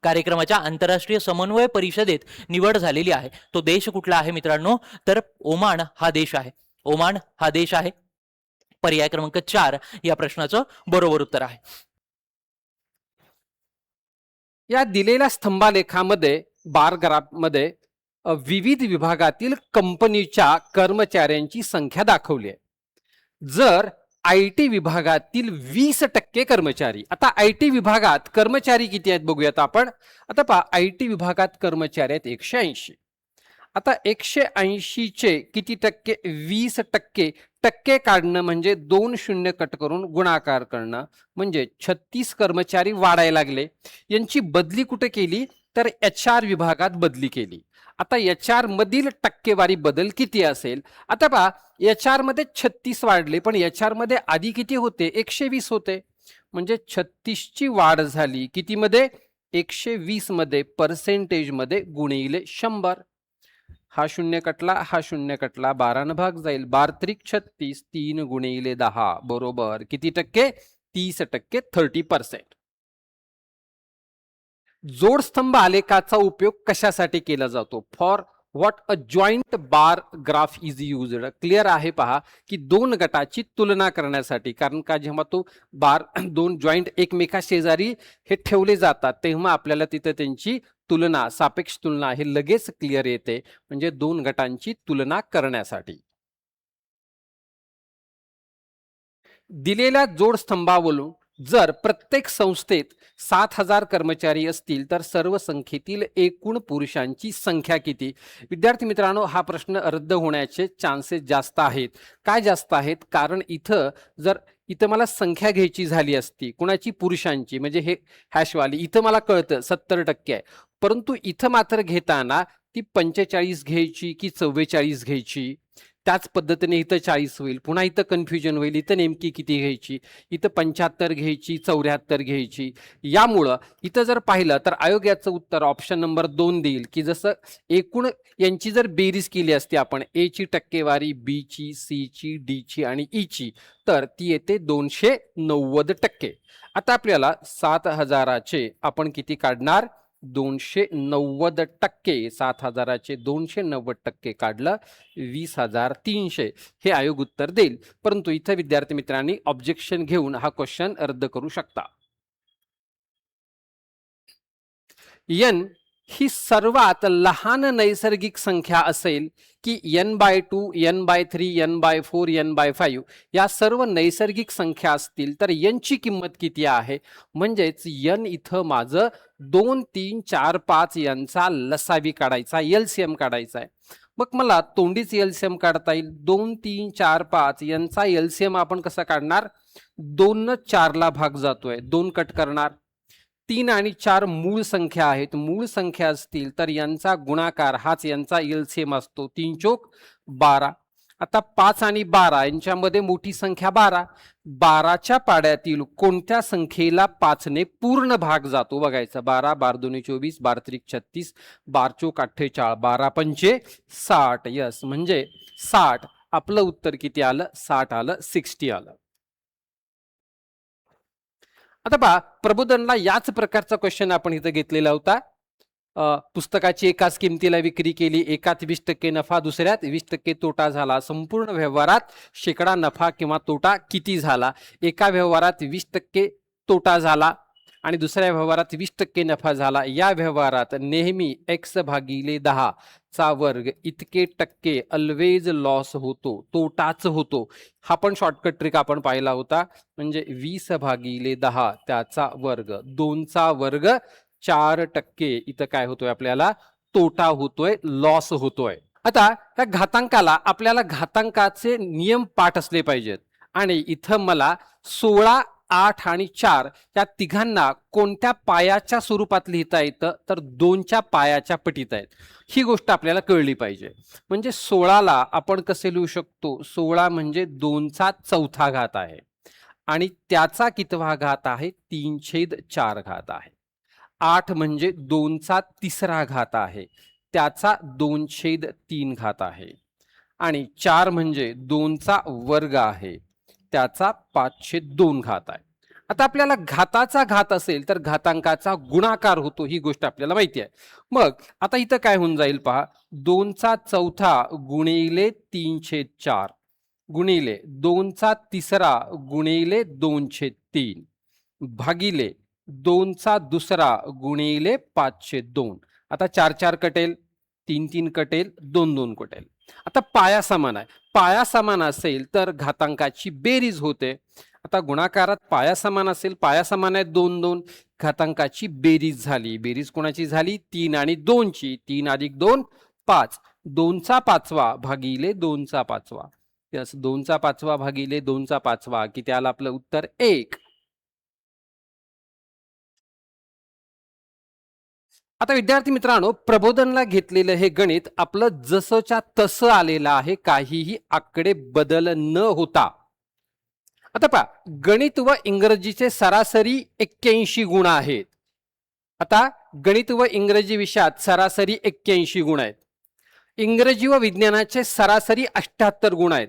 कार्यक्रमाच्या आंतरराष्ट्रीय समन्वय परिषदेत निवड झालेली आहे. तो देश कुठला आहे मित्रांनो, तर ओमान हा देश आहे. ओमान हा देश आहे. पर्याय क्रमांक 4 या प्रश्नाचं बरोबर उत्तर आहे. या दिलेल्या स्तंभालेखामध्ये बार ग्राफमध्ये विविध विभागातील कंपनीच्या कर्मचाऱ्यांची संख्या दाखवली आहे. जर IT विभागातील 20% कर्मचारी, आता IT विभागात कर्मचारी किती आहेत बघूयात आपण. आता पहा, IT विभागात कर्मचारी आहेत 180. आता 180चे किती टक्के, 20%. टक्के काढणं म्हणजे 2 शून्य कट करून गुणाकार करणं, म्हणजे 36 कर्मचारी वाढायला लागले. यांची बदली कुठे केली, तर HR विभागात बदली केली. आता HR मधील टक्केवारी बदल किती असेल. आता पहा, HR मध्ये 36 वाढले, पण HR मध्ये आधी किती होते, 120 होते. म्हणजे 36ची वाढ झाली कितीमध्ये, 120 मध्ये, पर्सेंटेज मध्ये गुणिले 100. हा शून्य कटला, हा शून्य कटला, 12 न भाग जाईल. 12 त्रिक 36, 3 गुणिले 10 बरोबर किती टक्के, 30%, 30%. जोडस्तंभ आलेखाचा उपयोग कशासाठी केला जातो, for what a joint bar graph is used. Clear आहे पहा, की दोन गटाची तुलना करण्यासाठी. कारण का जेव्हा तो बार दोन जॉईंट एकमेका शेजारी हे ठेवले जातात तेव्हा आपल्याला तिथे त्यांची तुलना, सापेक्ष तुलना हे लगेच क्लिअर येते, म्हणजे दोन गटांची तुलना करण्यासाठी. दिलेल्या जोडस्तंभावरून जर प्रत्येक संस्थेत 7000 कर्मचारी असतील तर सर्व संख्येतील एकूण पुरुषांची संख्या किती. विद्यार्थी मित्रांनो, हा प्रश्न रद्द होण्याचे चान्सेस जास्त आहेत. काय जास्त आहेत, कारण इथं मला संख्या घ्यायची झाली असती कुणाची, पुरुषांची, म्हणजे हे हॅशवाली इथं मला कळतं 70% आहे, परंतु इथं मात्र घेताना ती 45 घ्यायची की 44 घ्यायची. त्याच पद्धतीने इथं 40 होईल, पुन्हा इथं कन्फ्युजन होईल, इथं नेमकी किती घ्यायची, इथं 75 घ्यायची, 74 घ्यायची. यामुळं इथं जर पाहिलं तर आयोग याचं उत्तर ऑप्शन नंबर 2 देईल, की जसं एकूण यांची जर बेरीज केली असती आपण, ए ची टक्केवारी, बी ची, सी ची, डी ची आणि ई ची, तर ती येते 290%. आता आपल्याला 7000चे आपण किती काढणार, 290%. 7000चे 290% काढलं 20300 हे आयोग उत्तर देईल. परंतु इथे विद्यार्थी मित्रांनी ऑब्जेक्शन घेऊन हा क्वेश्चन रद्द करू शकता. n ही सर्वात लहान नैसर्गिक संख्या असेल की n/2, n/3, n/4, n/5 या सर्व नैसर्गिक संख्या असतील तर n ची किंमत किती आहे. म्हणजेच n इथं माझं 2, 3, 4, 5 यांचा लसावी काढायचा, LCM काढायचा आहे. मग मला तोंडीच LCM काढता येईल. 2, 3, 4, 5 यांचा LCM आपण कसा काढणार, 2 न 4 ला भाग जातोय, 2 कट करणार. 3 आणि 4 मूळ संख्या आहेत, मूळ संख्या असतील तर यांचा गुणाकार हाच यांचा LCM असतो, 3 चोक 12. आता 5 आणि 12 यांच्यामध्ये मोठी संख्या 12. 12च्या पाड्यातील कोणत्या संख्येला 5 ने पूर्ण भाग जातो बघायचं. 12, 12 2 24, 12 त्रिक 36, 12 चोक 48, 12 पंचे 60. यस, म्हणजे 60. आपलं उत्तर किती आलं, 60 आलं, 60 आलं. आता पहा, प्रबोधनला याच प्रकारचा क्वेश्चन आपण इथं घेतलेला होता. पुस्तकाची एकाच किमतीला विक्री केली, एकात 20% नफा, दुसऱ्यात 20% तोटा झाला. संपूर्ण व्यवहारात शेकडा नफा किंवा तोटा किती झाला? एका व्यवहारात 20% तोटा झाला आणि दुसऱ्या व्यवहारात 20% नफा झाला. या व्यवहारात नेहमी x/10 चा वर्ग इतके टक्के ऑलवेज लॉस होतो, तोटाच होतो. हा पण शॉर्टकट ट्रिक आपण पाहिला होता. म्हणजे 20/10 त्याचा वर्ग, 2 चा वर्ग 4%. इथं काय होतोय? आपल्याला तोटा होतोय, लॉस होतोय. आता त्या घातांकाला आपल्याला घातांकाचे नियम पाठ असले पाहिजेत आणि इथं मला 16, 8 आणि 4 या तिघांना कोणत्या पायाच्या स्वरूपात लिहिता येतं? तर 2च्या पायाच्या पटीत आहेत. ही गोष्ट आपल्याला कळली पाहिजे. म्हणजे 16ला आपण कसे लिहू शकतो? 16 म्हणजे 2चा चौथा घात आहे आणि त्याचा कितवा घात आहे? 3/4 घात आहे. 8 म्हणजे 2चा तिसरा घात आहे, त्याचा 2/3 घात आहे आणि 4 म्हणजे 2चा वर्ग आहे, त्याचा 5/2 घात आहे. आता आपल्याला घाताचा घात असेल तर घातांकाचा गुणाकार होतो, ही गोष्ट आपल्याला माहिती आहे. मग आता इथं काय होऊन जाईल पहा, 2चा चौथा गुणिले 3/4 गुणिले 2चा तिसरा गुणिले 2/3 भागिले 2चा दुसरा गुणिले 5/2. आता 4/4 कटेल, 3/3 कटेल, 2/2 कटेल. आता पाया समान आहे. पाया समान असेल तर घातांकाची बेरीज होते. आता गुणाकारात पाया समान असेल, पाया समान आहे 2/2, घातांकाची बेरीज झाली. बेरीज कोणाची झाली? 3 आणि 2 ची. 3 अधिक 2 5. 2चा पाचवा भागिले 2चा पाचवा. 2चा पाचवा भागिले 2चा पाचवा किती आलं आपलं उत्तर? 1. आता विद्यार्थी मित्रांनो, प्रबोधनला घेतलेलं हे गणित आपलं जसंच्या तसं आलेलं आहे, काहीही आकडे बदल न होता. आता पहा, गणित व इंग्रजीचे सरासरी 81 गुण आहेत. आता गणित व इंग्रजी विषयात सरासरी 81 गुण आहेत. इंग्रजी व विज्ञानाचे सरासरी 78 गुण आहेत.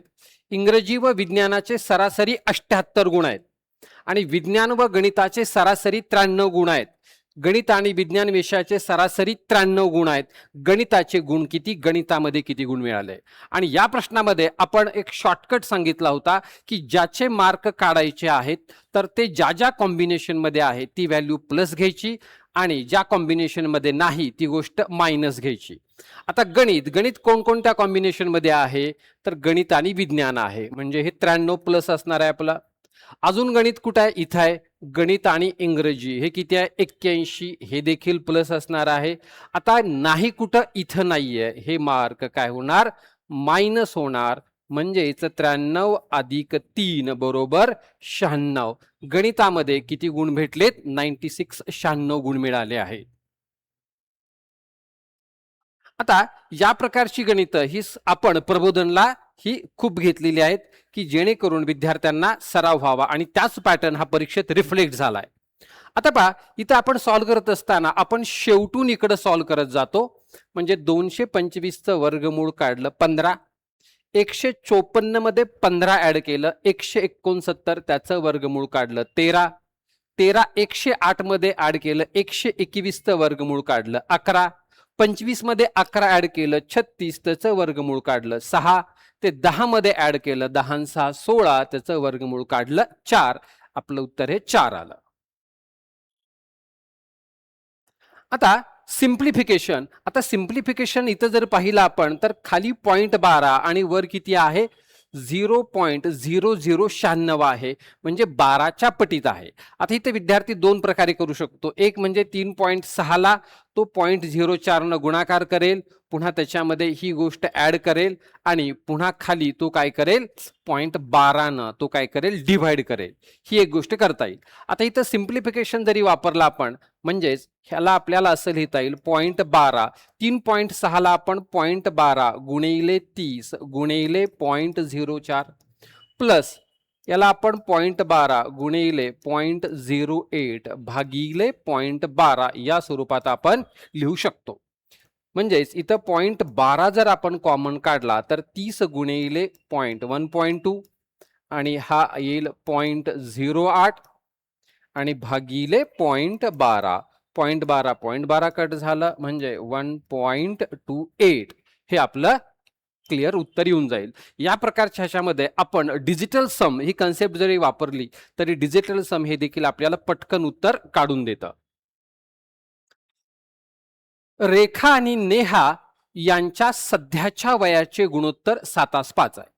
इंग्रजी व विज्ञानाचे सरासरी 78 गुण आहेत आणि विज्ञान व गणिताचे सरासरी 93 गुण आहेत. गणित आणि विज्ञान विषयाचे सरासरी 93 गुण आहेत. गणिताचे गुण किती? गणितामध्ये किती गुण मिळाले? आणि या प्रश्नामध्ये आपण एक शॉर्टकट सांगितला होता की ज्याचे मार्क काढायचे आहेत तर ते ज्या ज्या कॉम्बिनेशन मध्ये आहे ती व्हॅल्यू प्लस घ्यायची आणि ज्या कॉम्बिनेशन मध्ये नाही ती गोष्ट मायनस घ्यायची. आता गणित कोणकोणत्या कॉम्बिनेशन मध्ये आहे? तर गणित आणि विज्ञान आहे, म्हणजे हे 93 प्लस असणार आहे आपला. अजून गणित कुठं आहे? इथं आहे. गणित आणि इंग्रजी हे किती आहे? 81, हे देखील प्लस असणार आहे. आता नाही कुठं? इथं नाहीये, हे मार्क काय होणार? मायनस होणार. म्हणजेच 93 अधिक 3 बरोबर 96. गणितामध्ये किती गुण भेटलेत? 96, 96 गुण मिळाले आहेत. आता या प्रकारची गणित ही आपण प्रबोधनला ही खूप घेतलेली आहेत की जेणेकरून विद्यार्थ्यांना सराव व्हावा आणि त्याच पॅटर्न हा परीक्षेत रिफ्लेक्ट झालाय. आता पहा, इथं आपण सॉल्व्ह करत असताना आपण शेवटून इकडे सॉल्व्ह करत जातो. म्हणजे 225चं वर्गमूळ काढलं 15, 154 मध्ये 15 ऍड केलं 169, त्याचं वर्गमूळ काढलं 13, 108 मध्ये ऍड केलं 121चं वर्गमूळ काढलं 11, 25 मध्ये 11 ऍड केलं 36, त्याचं वर्गमूळ काढलं 6, ते 10 मध्ये ऍड केलं 10 आणि 6 16, त्याचं वर्गमूळ काढलं 4. आपलं उत्तर हे 4 आलं. आता सिम्प्लिफिकेशन. आता सिम्प्लिफिकेशन इथं जर पाहिलं आपण तर खाली 0.12 आणि वर किती आहे? 0.0096 आहे, म्हणजे 12च्या पटीत आहे. आता इथे विद्यार्थी दोन प्रकारे करू शकतो. एक म्हणजे 3.6 ला तो 0.04 न गुणाकार करेल, पुन्हा त्याच्यामध्ये ही गोष्ट ऍड करेल आणि पुन्हा खाली तो काय करेल? 0.12 न तो काय करेल? डिव्हाइड करेल. ही एक गोष्ट करता येईल. आता इथं सिम्प्लिफिकेशन जरी वापरला आपण, म्हणजेच ह्याला आपल्याला असं लिहिता येईल 0.12. 3.6 ला आपण 0.12 गुणिले 30 गुणिले 0.04 प्लस याला आपण 0.12 गुणिले 0.08 भागिले 0.12 या स्वरूपात आपण लिहू शकतो. म्हणजेच इथं 0.12 जर आपण कॉमन काढला तर 30 गुणिले 1.2 आणि हा येईल 0.08 आणि भागिले 0.12. 0.12 कट झालं म्हणजे 1.28 हे आपलं क्लिअर उत्तर येऊन जाईल. या प्रकारच्या ह्याच्यामध्ये आपण डिजिटल सम ही कन्सेप्ट जरी वापरली तरी डिजिटल सम हे देखील आपल्याला पटकन उत्तर काढून देतं. रेखा आणि नेहा यांच्या सध्याच्या वयाचे गुणोत्तर 7:5 आहे.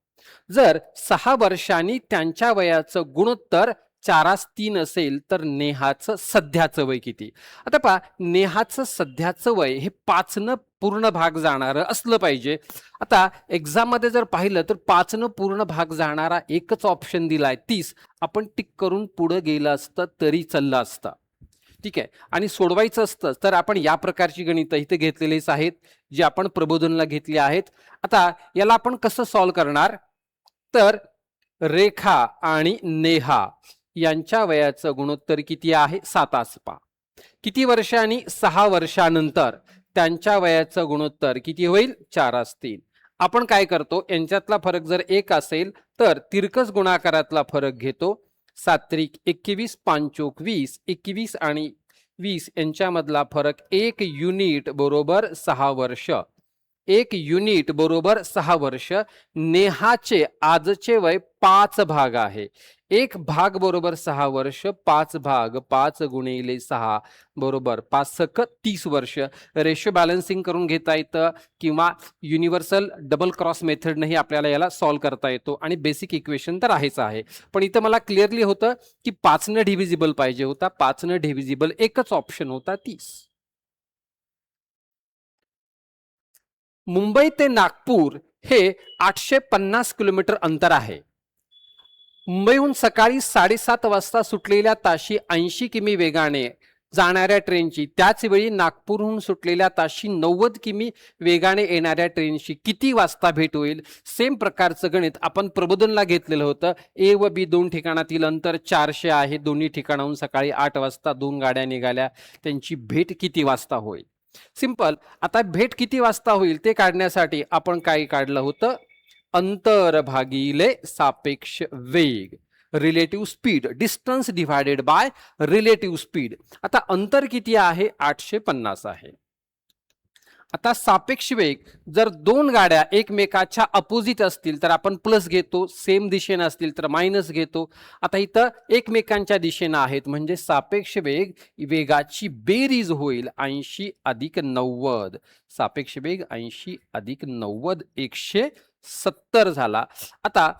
जर 6 वर्षांनी त्यांच्या वयाचं गुणोत्तर 4:3 असेल तर नेहाचं सध्याचं वय किती? आता पहा, नेहाचं सध्याचं वय हे 5 पूर्ण भाग जाणारं असलं पाहिजे. आता एक्झाम मध्ये जर पाहिलं तर 5 पूर्ण भाग जाणारा एकच ऑप्शन दिलाय 30. आपण टिक करून पुढे गेलं असतं तरी चाललं असतं. ठीक आहे. आणि सोडवायचं असतं तर आपण या प्रकारची गणितं इथे घेतलेलीच आहेत जी आपण प्रबोधनला घेतली आहेत. आता याला आपण कसं सॉल्व्ह करणार? तर रेखा आणि नेहा यांच्या वयाचं गुणोत्तर किती आहे? 7:5. किती वर्षांनी? 6 वर्षानंतर त्यांच्या वयाचं गुणोत्तर किती होईल? 4:3. आपण काय करतो, यांच्यातला फरक जर 1 असेल तर तिरकस गुणाकारातला फरक घेतो. 7 21, 5 20, 21 आणि 20 यांच्यामधला फरक 1 युनिट बरोबर 6 वर्ष. 1 युनिट बरोबर 6 वर्ष. नेहाचे आजचे वय 5 भाग आहे. 1 भाग बरोबर 6 वर्ष. 5 भाग 5 गुणिले 6 बरोबर 5 30 वर्ष. रेशो बॅलन्सिंग करून घेता येतं किंवा युनिव्हर्सल डबल क्रॉस मेथडनेही आपल्याला याला सॉल्व्ह करता येतो आणि बेसिक इक्वेशन तर आहेच आहे. पण इथं मला क्लिअरली होतं की 5 डिव्हिजिबल पाहिजे होता. 5 डिव्हिजिबल एकच ऑप्शन होता 30. मुंबई ते नागपूर हे 850 किलोमीटर अंतर आहे. मुंबईहून सकाळी 7:30 वाजता सुटलेल्या ताशी 80 किमी वेगाने जाणाऱ्या ट्रेनची त्याच वेळी नागपूरहून सुटलेल्या ताशी 90 किमी वेगाने येणाऱ्या ट्रेनशी किती वाजता भेट होईल? सेम प्रकारचं गणित आपण प्रबोधनला घेतलेलं होतं. ए व बी दोन ठिकाणातील अंतर 400 आहे. दोन्ही ठिकाणाहून सकाळी 8 वाजता 2 गाड्या निघाल्या. त्यांची भेट किती वाजता होईल? सिंपल. आता भेट किती वाजता होईल ते काढण्यासाठी आपण काय काढलं होतं? अंतर भागिले सापेक्ष वेग, relative speed, distance divided by relative speed. आता अंतर किती आहे? 850 आहे. आता सापेक्ष वेग, जर 2 गाड्या एकमेकाच्या अपोजिट असतील तर आपण प्लस घेतो, सेम दिशेने असतील तर मायनस घेतो. आता इथं एकमेकांच्या दिशेने आहेत म्हणजे सापेक्ष वेगाची बेरीज होईल 80 अधिक 90. सापेक्ष वेग 80 अधिक 90 170 झाला. आता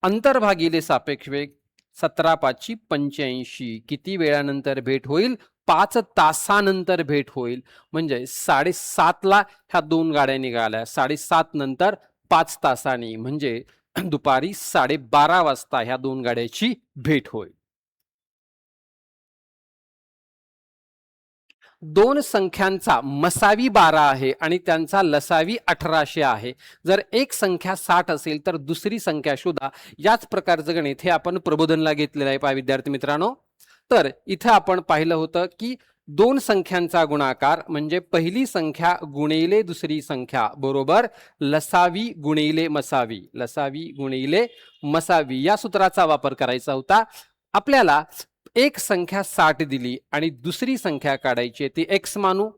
अंतर भागिले सापेक्ष वेग 17 85. किती वेळानंतर भेट होईल? 5 तासानंतर भेट होईल. म्हणजे 7:30 ह्या 2 गाड्या निघाल्या. 7:30 नंतर 5 तासांनी म्हणजे दुपारी 12:30 वाजता ह्या 2 गाड्याची भेट होईल. 2 संख्यांचा मसावी 12 आहे आणि त्यांचा लसावी 1800 आहे. जर एक संख्या 60 असेल तर दुसरी संख्या शोधा. याच प्रकारचं गणित हे आपण प्रबोधनला घेतलेलं आहे पहा विद्यार्थी मित्रांनो. तर इथे आपण पाहिलं होतं की 2 संख्यांचा गुणाकार म्हणजे पहिली संख्या गुणिले दुसरी संख्या बरोबर लसावी गुणिले मसावी. लसावी गुणिले मसावी या सूत्राचा वापर करायचा होता. आपल्याला एक संख्या 60 दिली आणि दुसरी संख्या काढायची ती x मानू.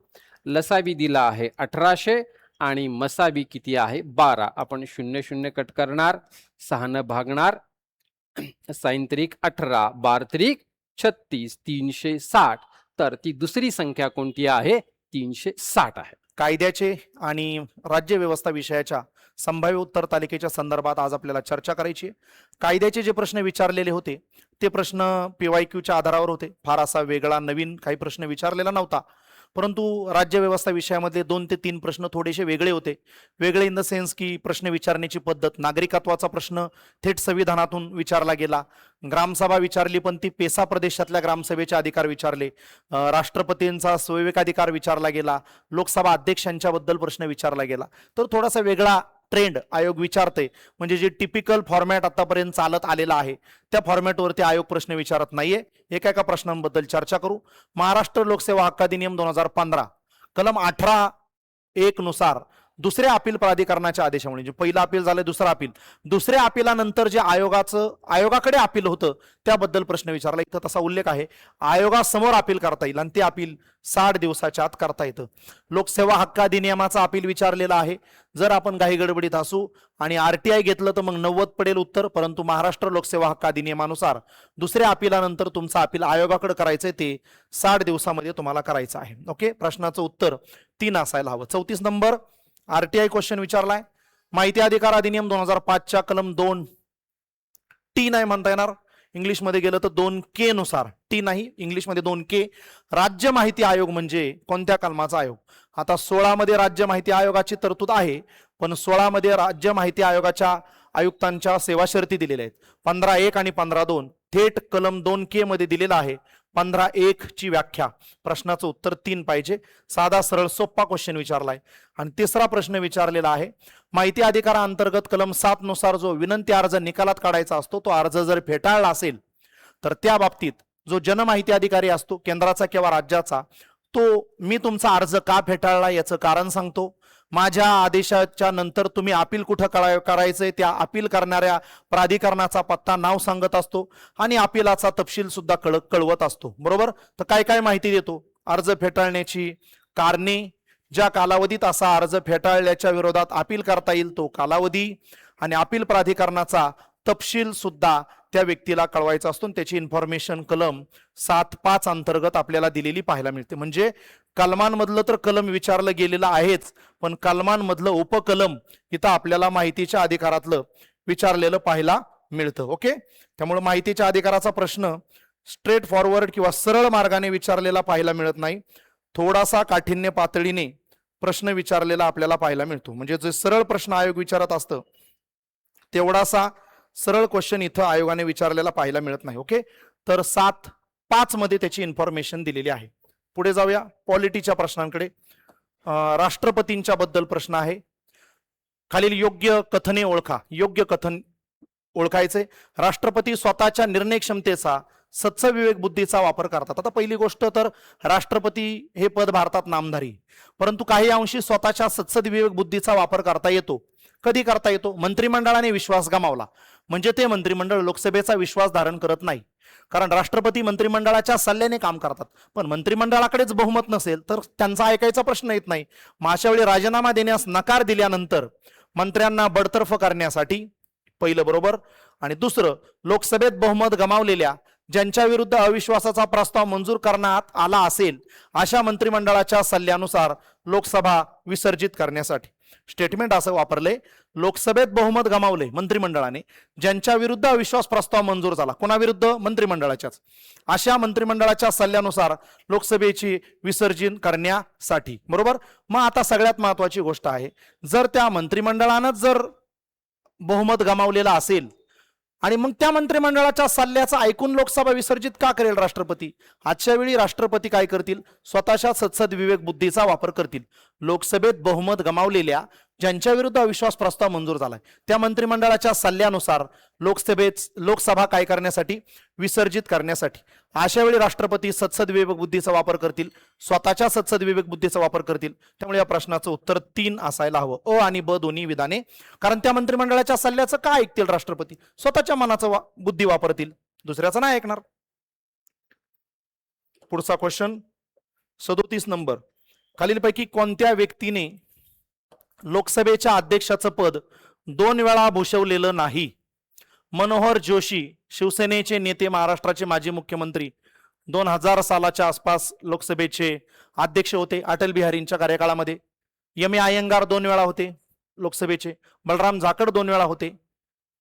लसावी दिला आहे 1800 आणि मसावी किती आहे? 12. आपण 0 0 कट करणार, 6 न भागणार. 6 त्रिक 18, 12 त्रिक 36, 360. तर ती दुसरी संख्या कोणती आहे? 360 आहे. कायद्याचे आणि राज्यव्यवस्था विषयाच्या संभाव्य उत्तर तालिकेच्या संदर्भात आज आपल्याला चर्चा करायची आहे. कायद्याचे जे प्रश्न विचारलेले होते ते प्रश्न PYQच्या आधारावर होते. फार असा वेगळा नवीन काही प्रश्न विचारलेला नव्हता. परंतु राज्यव्यवस्था विषयामध्ये 2 ते 3 प्रश्न थोडेसे वेगळे होते. वेगळे इन द सेन्स की प्रश्न विचारण्याची पद्धत, नागरिकत्वाचा प्रश्न थेट संविधानातून विचारला गेला. ग्रामसभा विचारली पण ती पेसा प्रदेशातल्या ग्रामसभेचे अधिकार विचारले. राष्ट्रपतींचा स्वविवेकाधिकार विचारला गेला. लोकसभा अध्यक्षांच्याबद्दल प्रश्न विचारला गेला. तर थोडासा वेगळा ट्रेंड आयोग विचारते. म्हणजे जे टिपिकल फॉर्मॅट आतापर्यंत चालत आलेला आहे त्या फॉर्मॅटवरती आयोग प्रश्न विचारत नाहीये. एका प्रश्नांबद्दल चर्चा करू. महाराष्ट्र लोकसेवा हक्क अधिनियम 2015 कलम 18(1) नुसार दुसऱ्या अपील प्राधिकरणाच्या आदेशामुळे, म्हणजे पहिलं अपील झालं, दुसरं अपील, दुसऱ्या अपिलानंतर जे आयोगाकडे अपील होतं त्याबद्दल प्रश्न विचारला. इथं तसा उल्लेख आहे, आयोगासमोर अपील करता येईल आणि ते अपील 60 दिवसाच्या आत करता येतं. लोकसेवा हक्क अधिनियमाचा अपील विचारलेला आहे. जर आपण घाई गडबडीत असू आणि RTI घेतलं तर मग 90 पडेल उत्तर, परंतु महाराष्ट्र लोकसेवा हक्क अधिनियमानुसार दुसऱ्या अपिलानंतर तुमचं अपील आयोगाकडे करायचंय, ते 60 दिवसामध्ये तुम्हाला करायचं आहे. ओके, प्रश्नाचं उत्तर 3 असायला हवं. 34 नंबर RTI क्वेश्चन विचारलाय. माहिती अधिकार अधिनियम 2005च्या कलम 2T नाही म्हणता येणार, इंग्लिशमध्ये गेलं तर 2K नुसार, टी नाही, इंग्लिशमध्ये 2K. राज्य माहिती आयोग म्हणजे कोणत्या कलमाचा आयोग? आता 16 मध्ये राज्य माहिती आयोगाची तरतूद आहे, पण 16 मध्ये राज्य माहिती आयोगाच्या आयुक्तांच्या सेवा शर्ती दिलेल्या आहेत. 15.1 आणि 15.2 थेट कलम 2K मध्ये दिलेला आहे. 15.1 ची व्याख्या. प्रश्नाचं उत्तर 3 पाहिजे. साधा सरळ सोपा क्वेश्चन विचारलाय. आणि तिसरा प्रश्न विचारलेला आहे, माहिती अधिकाराअंतर्गत कलम 7 नुसार जो विनंती अर्ज निकालात काढायचा असतो, तो अर्ज जर फेटाळला असेल तर त्या बाबतीत जो जनमाहिती अधिकारी असतो केंद्राचा किंवा राज्याचा, तो मी तुमचा अर्ज का फेटाळला याचं कारण सांगतो. माझ्या आदेशाच्या नंतर तुम्ही अपील कुठं करायचंय त्या अपील करणाऱ्या प्राधिकरणाचा पत्ता, नाव सांगत असतो आणि अपिलाचा तपशील सुद्धा कळवत असतो. बरोबर. तर काय काय माहिती देतो? अर्ज फेटाळण्याची कारणे, ज्या कालावधीत असा अर्ज फेटाळल्याच्या विरोधात अपील करता येईल तो कालावधी, आणि अपील प्राधिकरणाचा तपशील सुद्धा त्या व्यक्तीला कळवायचा असतो. त्याची इन्फॉर्मेशन कलम 7.5 अंतर्गत आपल्याला दिलेली पाहायला मिळते. म्हणजे कलमांमधलं तर कलम विचारलं गेलेलं आहेच, पण कलमांमधलं उपकलम इथं आपल्याला माहितीच्या अधिकारातलं विचारलेलं पाहायला मिळतं. ओके, त्यामुळे माहितीच्या अधिकाराचा प्रश्न स्ट्रेट फॉरवर्ड किंवा सरळ मार्गाने विचारलेला पाहायला मिळत नाही, थोडासा काठिण्य पातळीने प्रश्न विचारलेला आपल्याला पाहायला मिळतो. म्हणजे जे सरळ प्रश्न आयोग विचारत असतं तेवढासा सरळ क्वेश्चन इथं आयोगाने विचारलेला पाहायला मिळत नाही. ओके, तर 7.5 मध्ये त्याची इन्फॉर्मेशन दिलेली आहे. पुढे जाऊया पॉलिटीच्या प्रश्नांकडे. राष्ट्रपतींच्या बद्दल प्रश्न आहे. खालील योग्य कथने ओळखा. योग्य कथन ओळखायचे. राष्ट्रपती स्वतःच्या निर्णय क्षमतेचा सत्सविवेक बुद्धीचा वापर करतात. आता पहिली गोष्ट तर राष्ट्रपती हे पद भारतात नामधारी, परंतु काही अंशी स्वतःच्या सत्सविवेक बुद्धीचा वापर करता येतो. कधी करता येतो? मंत्रिमंडळाने विश्वास गमावला म्हणजे ते मंत्रिमंडळ लोकसभेचा विश्वास धारण करत नाही, कारण राष्ट्रपती मंत्रिमंडळाच्या सल्ल्याने काम करतात. पण मंत्रिमंडळाकडेच बहुमत नसेल तर त्यांचा ऐकायचा प्रश्न येत नाही. मग अशा वेळी राजीनामा देण्यास नकार दिल्यानंतर मंत्र्यांना बडतर्फ करण्यासाठी पहिलं बरोबर, आणि दुसरं लोकसभेत बहुमत गमावलेल्या ज्यांच्या विरुद्ध अविश्वासाचा प्रस्ताव मंजूर करण्यात आला असेल अशा मंत्रिमंडळाच्या सल्ल्यानुसार लोकसभा विसर्जित करण्यासाठी. स्टेटमेंट असं वापरले, लोकसभेत बहुमत गमावले मंत्रिमंडळाने, ज्यांच्या विरुद्ध अविश्वास प्रस्ताव मंजूर झाला, कोणाविरुद्ध? मंत्रिमंडळाच्याच. अशा मंत्रिमंडळाच्या सल्ल्यानुसार लोकसभेची विसर्जन करण्यासाठी. बरोबर. मग आता सगळ्यात महत्वाची गोष्ट आहे, जर त्या मंत्रिमंडळानं जर बहुमत गमावलेला असेल आणि मग त्या मंत्रिमंडळाच्या सल्ल्याचं ऐकून लोकसभा विसर्जित का करेल राष्ट्रपती? आजच्या वेळी राष्ट्रपती काय करतील? स्वतःच्या सत्सद विवेक बुद्धीचा वापर करतील. लोकसभेत बहुमत गमावलेल्या ज्यांच्या विरुद्ध अविश्वास प्रस्ताव मंजूर झालाय त्या मंत्रिमंडळाच्या सल्ल्यानुसार लोकसभा काय करण्यासाठी? विसर्जित करण्यासाठी. अशा वेळी राष्ट्रपती सत्सद विवेक बुद्धीचा वापर करतील, स्वतःच्या सत्सद विवेक बुद्धीचा वापर करतील. त्यामुळे या प्रश्नाचं उत्तर 3 असायला हवं, अ आणि ब दोन्ही विधाने. कारण त्या मंत्रिमंडळाच्या सल्ल्याचं काय ऐकतील राष्ट्रपती? स्वतःच्या मनाचं बुद्धी वापरतील, दुसऱ्याचं नाही ऐकणार. पुढचा क्वेश्चन 37 नंबर. खालीलपैकी कोणत्या व्यक्तीने लोकसभेच्या अध्यक्षाचं पद 2 वेळा भूषवलेलं नाही? मनोहर जोशी, शिवसेनेचे नेते, महाराष्ट्राचे माजी मुख्यमंत्री, 2000 सालाच्या आसपास लोकसभेचे अध्यक्ष होते अटल बिहारींच्या कार्यकाळामध्ये. M.A. अय्यंगार 2 वेळा होते लोकसभेचे. बलराम झाकड 2 वेळा होते.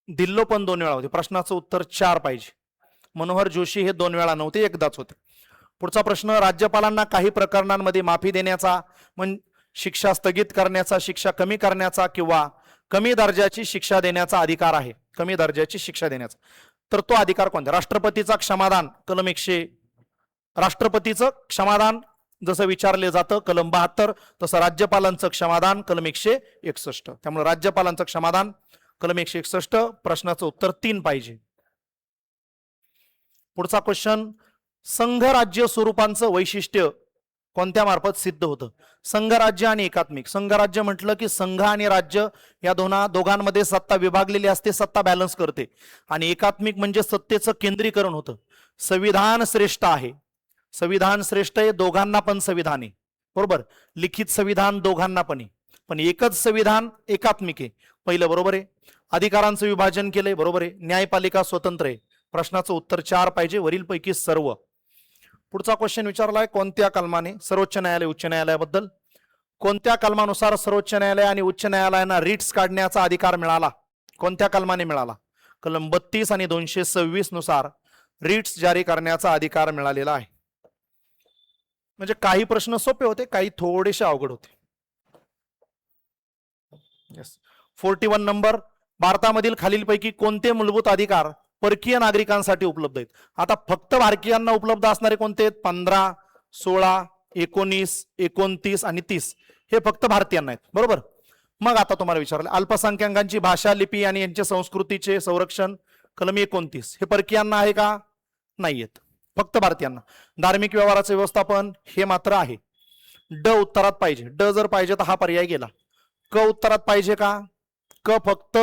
धिल्लो पण 2 वेळा होते. प्रश्नाचं उत्तर 4 पाहिजे. मनोहर जोशी हे 2 वेळा नव्हते, एकदाच होते. पुढचा प्रश्न, राज्यपालांना काही प्रकरणांमध्ये माफी देण्याचा, शिक्षा स्थगित करण्याचा, शिक्षा कमी करण्याचा किंवा कमी दर्जाची शिक्षा देण्याचा अधिकार आहे. कमी दर्जाची शिक्षा देण्याचा, तर तो अधिकार कोणता? राष्ट्रपतीचा क्षमादान कलम 100. राष्ट्रपतीचं क्षमादान जसं विचारले जातं कलम 72, तसं राज्यपालांचं क्षमादान कलम 161. त्यामुळे राज्यपालांचं क्षमादान कलम 161. प्रश्नाचं उत्तर 3 पाहिजे. पुढचा क्वेश्चन, संघ राज्य स्वरूपांचं वैशिष्ट्य कोणत्या मार्फत सिद्ध होतं? संघराज्य आणि एकात्मिक. संघराज्य म्हटलं की संघ आणि राज्य या दोघांमध्ये सत्ता विभागलेली असते, सत्ता बॅलन्स करते. आणि एकात्मिक म्हणजे सत्तेचं केंद्रीकरण होतं. संविधान श्रेष्ठ आहे, संविधान श्रेष्ठ आहे, दोघांना पण संविधान आहे, बरोबर. लिखित संविधान दोघांना पण आहे, पण एकच संविधान एकात्मिक आहे. पहिलं बरोबर आहे. अधिकारांचं विभाजन केलंय, बरोबर आहे. न्यायपालिका स्वतंत्र आहे. प्रश्नाचं उत्तर 4 पाहिजे, वरीलपैकी सर्व. पुढचा क्वेश्चन विचारलाय कोणत्या कलमाने सर्वोच्च न्यायालय उच्च न्यायालयाबद्दल, कोणत्या कलमानुसार सर्वोच्च न्यायालय आणि उच्च न्यायालयांना रिट्स काढण्याचा अधिकार मिळाला? कोणत्या कलमाने मिळाला? कलम 32 आणि 226 नुसार रिट्स जारी करण्याचा अधिकार मिळालेला आहे. म्हणजे काही प्रश्न सोपे होते, काही थोडेसे अवघड होते. 41 नंबर, भारतामधील खालीलपैकी कोणते मूलभूत अधिकार परकीय नागरिकांसाठी उपलब्ध आहेत? आता फक्त भारतीयांना उपलब्ध असणारे कोणते आहेत? 15, 16, 19, 29 आणि 30 हे फक्त भारतीयांना आहेत, बरोबर. मग आता तुम्हाला विचारलं अल्पसंख्याकांची भाषा, लिपी आणि यांच्या संस्कृतीचे संरक्षण, कलम 29 हे परकीयांना आहे का? नाहीयेत, फक्त भारतीयांना. धार्मिक व्यवहाराचे व्यवस्थापन हे मात्र आहे. ड उत्तरात पाहिजे. ड जर पाहिजे तर हा पर्याय गेला. क उत्तरात पाहिजे का? क फक्त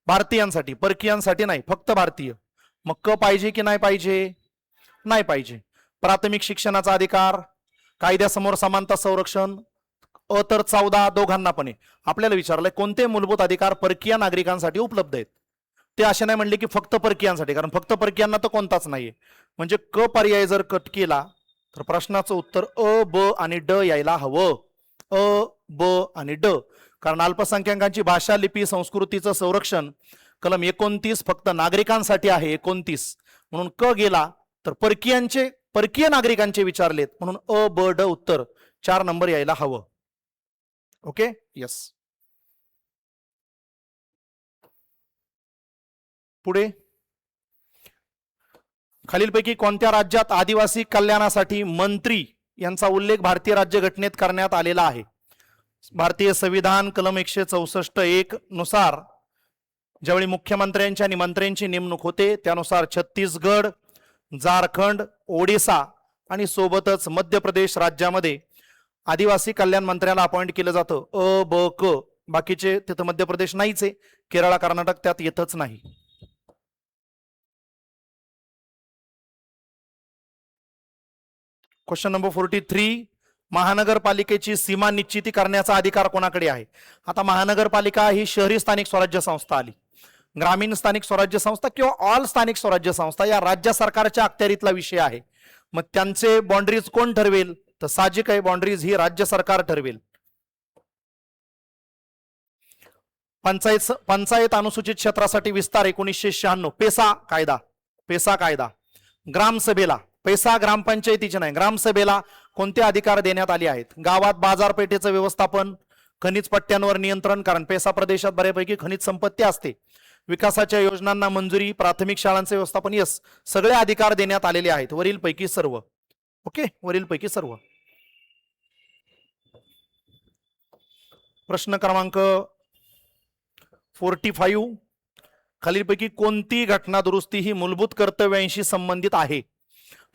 भारतीयांसाठी, परकीयांसाठी नाही, फक्त भारतीय. मग क पाहिजे की नाही पाहिजे? नाही पाहिजे. प्राथमिक शिक्षणाचा अधिकार, कायद्यासमोर समानता संरक्षण, अ तर 14 दोघांना पण आहे. आपल्याला विचारलंय कोणते मूलभूत अधिकार परकीय नागरिकांसाठी उपलब्ध आहेत? ते असे नाही म्हणले की फक्त परकीयांसाठी, कारण फक्त परकीयांना तर कोणताच नाहीये. म्हणजे क पर्याय जर कट केला तर प्रश्नाचं उत्तर अ, ब आणि ड यायला हवं. अ, ब आणि ड. कारण अल्पसंख्याकांची भाषा, लिपी, संस्कृतीचं संरक्षण कलम 29 फक्त नागरिकांसाठी आहे, 29 म्हणून क गेला. तर परकीय नागरिकांचे विचारलेत म्हणून अ, ब, ड उत्तर 4 नंबर यायला हवं. Okay, yes. पुढे, खालीलपैकी कोणत्या राज्यात आदिवासी कल्याणासाठी मंत्री यांचा उल्लेख भारतीय राज्यघटनेत करण्यात आलेला आहे? भारतीय संविधान कलम 164(1) नुसार ज्यावेळी मुख्यमंत्र्यांची आणि मंत्र्यांची नेमणूक होते त्यानुसार छत्तीसगड, झारखंड, ओडिसा आणि सोबतच मध्य प्रदेश राज्यामध्ये आदिवासी कल्याण मंत्र्याला अपॉइंट केलं जातं. अ, ब, क. बाकीचे तिथं मध्य प्रदेश नाहीच आहे, केरळ, कर्नाटक त्यात येतच नाही. क्वेश्चन नंबर 43, महानगरपालिकेची सीमा निश्चिती करण्याचा अधिकार कोणाकडे आहे? आता महानगरपालिका ही शहरी स्थानिक स्वराज्य संस्था आली. ग्रामीण स्थानिक स्वराज्य संस्था किंवा ऑल स्थानिक स्वराज्य संस्था या राज्य सरकारच्या अखत्यारीतला विषय आहे. मग त्यांचे बाउंड्रीज कोण ठरवेल? तर साहजिक आहे, बाउंड्रीज ही राज्य सरकार ठरवेल. पंचायत अनुसूचित क्षेत्रासाठी विस्तार 1996 पेसा कायदा. ग्रामसभेला, पैसा ग्रामपंचायतीचे नाही, ग्रामसभेला कोणते अधिकार देण्यात आले आहेत? गावात बाजारपेठेचं व्यवस्थापन, खनिज पट्ट्यांवर नियंत्रण, कारण पेसा प्रदेशात बऱ्यापैकी खनिज संपत्ती असते, विकासाच्या योजनांना मंजुरी, प्राथमिक शाळांचे व्यवस्थापन. यस, सगळे अधिकार देण्यात आलेले आहेत, वरीलपैकी सर्व. ओके, वरीलपैकी सर्व. प्रश्न क्रमांक 45, खालीलपैकी कोणती घटना दुरुस्ती ही मूलभूत कर्तव्यांशी संबंधित आहे?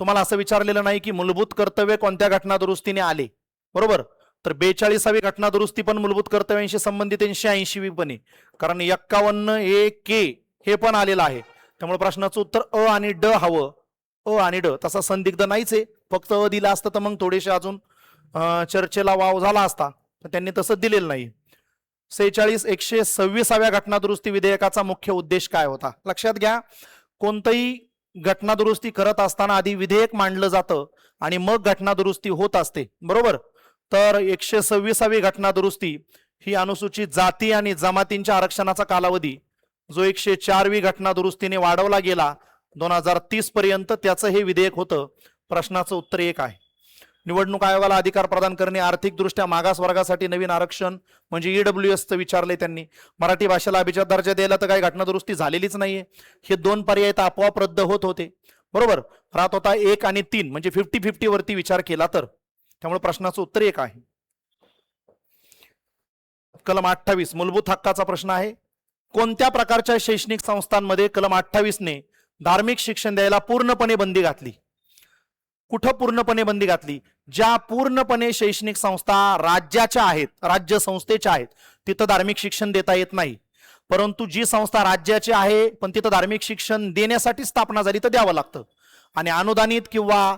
तुम्हाला असं विचारलेलं नाही की मूलभूत कर्तव्य कोणत्या घटना दुरुस्तीने आले, बरोबर. तर 42वी घटना दुरुस्ती पण मूलभूत कर्तव्यांशी संबंधित 80वी पण आहे, कारण 51(a)(k) हे पण आलेलं आहे. त्यामुळे प्रश्नाचं उत्तर अ आणि ड हवं. अ आणि ड. तसा संदिग्ध नाहीच आहे, फक्त अ दिला असतं तर मग थोडेसे अजून चर्चेला वाव झाला असता, तर त्यांनी तसं दिलेलं नाही. 126व्या घटना दुरुस्ती विधेयकाचा मुख्य उद्देश काय होता? लक्षात घ्या, कोणतंही घटना दुरुस्ती करत असताना आधी विधेयक मांडलं जातं आणि मग घटना दुरुस्ती होत असते, बरोबर. तर 126वी घटना दुरुस्ती ही अनुसूचित जाती आणि जमातींच्या आरक्षणाचा कालावधी जो 104वी घटना दुरुस्तीने वाढवला गेला 2030 पर्यंत, त्याचं हे विधेयक होतं. प्रश्नाचं उत्तर 1 आहे. निवडणूक आयोगाला अधिकार प्रदान करणे, आर्थिकदृष्ट्या मागास वर्गासाठी नवीन आरक्षण म्हणजे ईडब्ल्यूएसचं विचारलंय त्यांनी. मराठी भाषेला अभिजात दर्जा द्यायला तर काही घटना दुरुस्ती झालेलीच नाहीये. हे 2 पर्याय तर आपोआप रद्द होत होते, बरोबर. राहत होता 1 आणि 3 म्हणजे 50-50 वरती विचार केला तर. त्यामुळे प्रश्नाचं उत्तर 1 आहे. कलम 28 मूलभूत हक्काचा प्रश्न आहे. कोणत्या प्रकारच्या शैक्षणिक संस्थांमध्ये कलम 28 ने धार्मिक शिक्षण द्यायला पूर्णपणे बंदी घातली? कुठं पूर्णपणे बंदी घातली? ज्या पूर्णपणे शैक्षणिक संस्था राज्याच्या आहेत, राज्य संस्थेच्या आहेत, तिथं धार्मिक शिक्षण देता येत नाही. परंतु जी संस्था राज्याची आहे पण तिथं धार्मिक शिक्षण देण्यासाठी स्थापना झाली तर द्यावं लागतं. आणि अनुदानित किंवा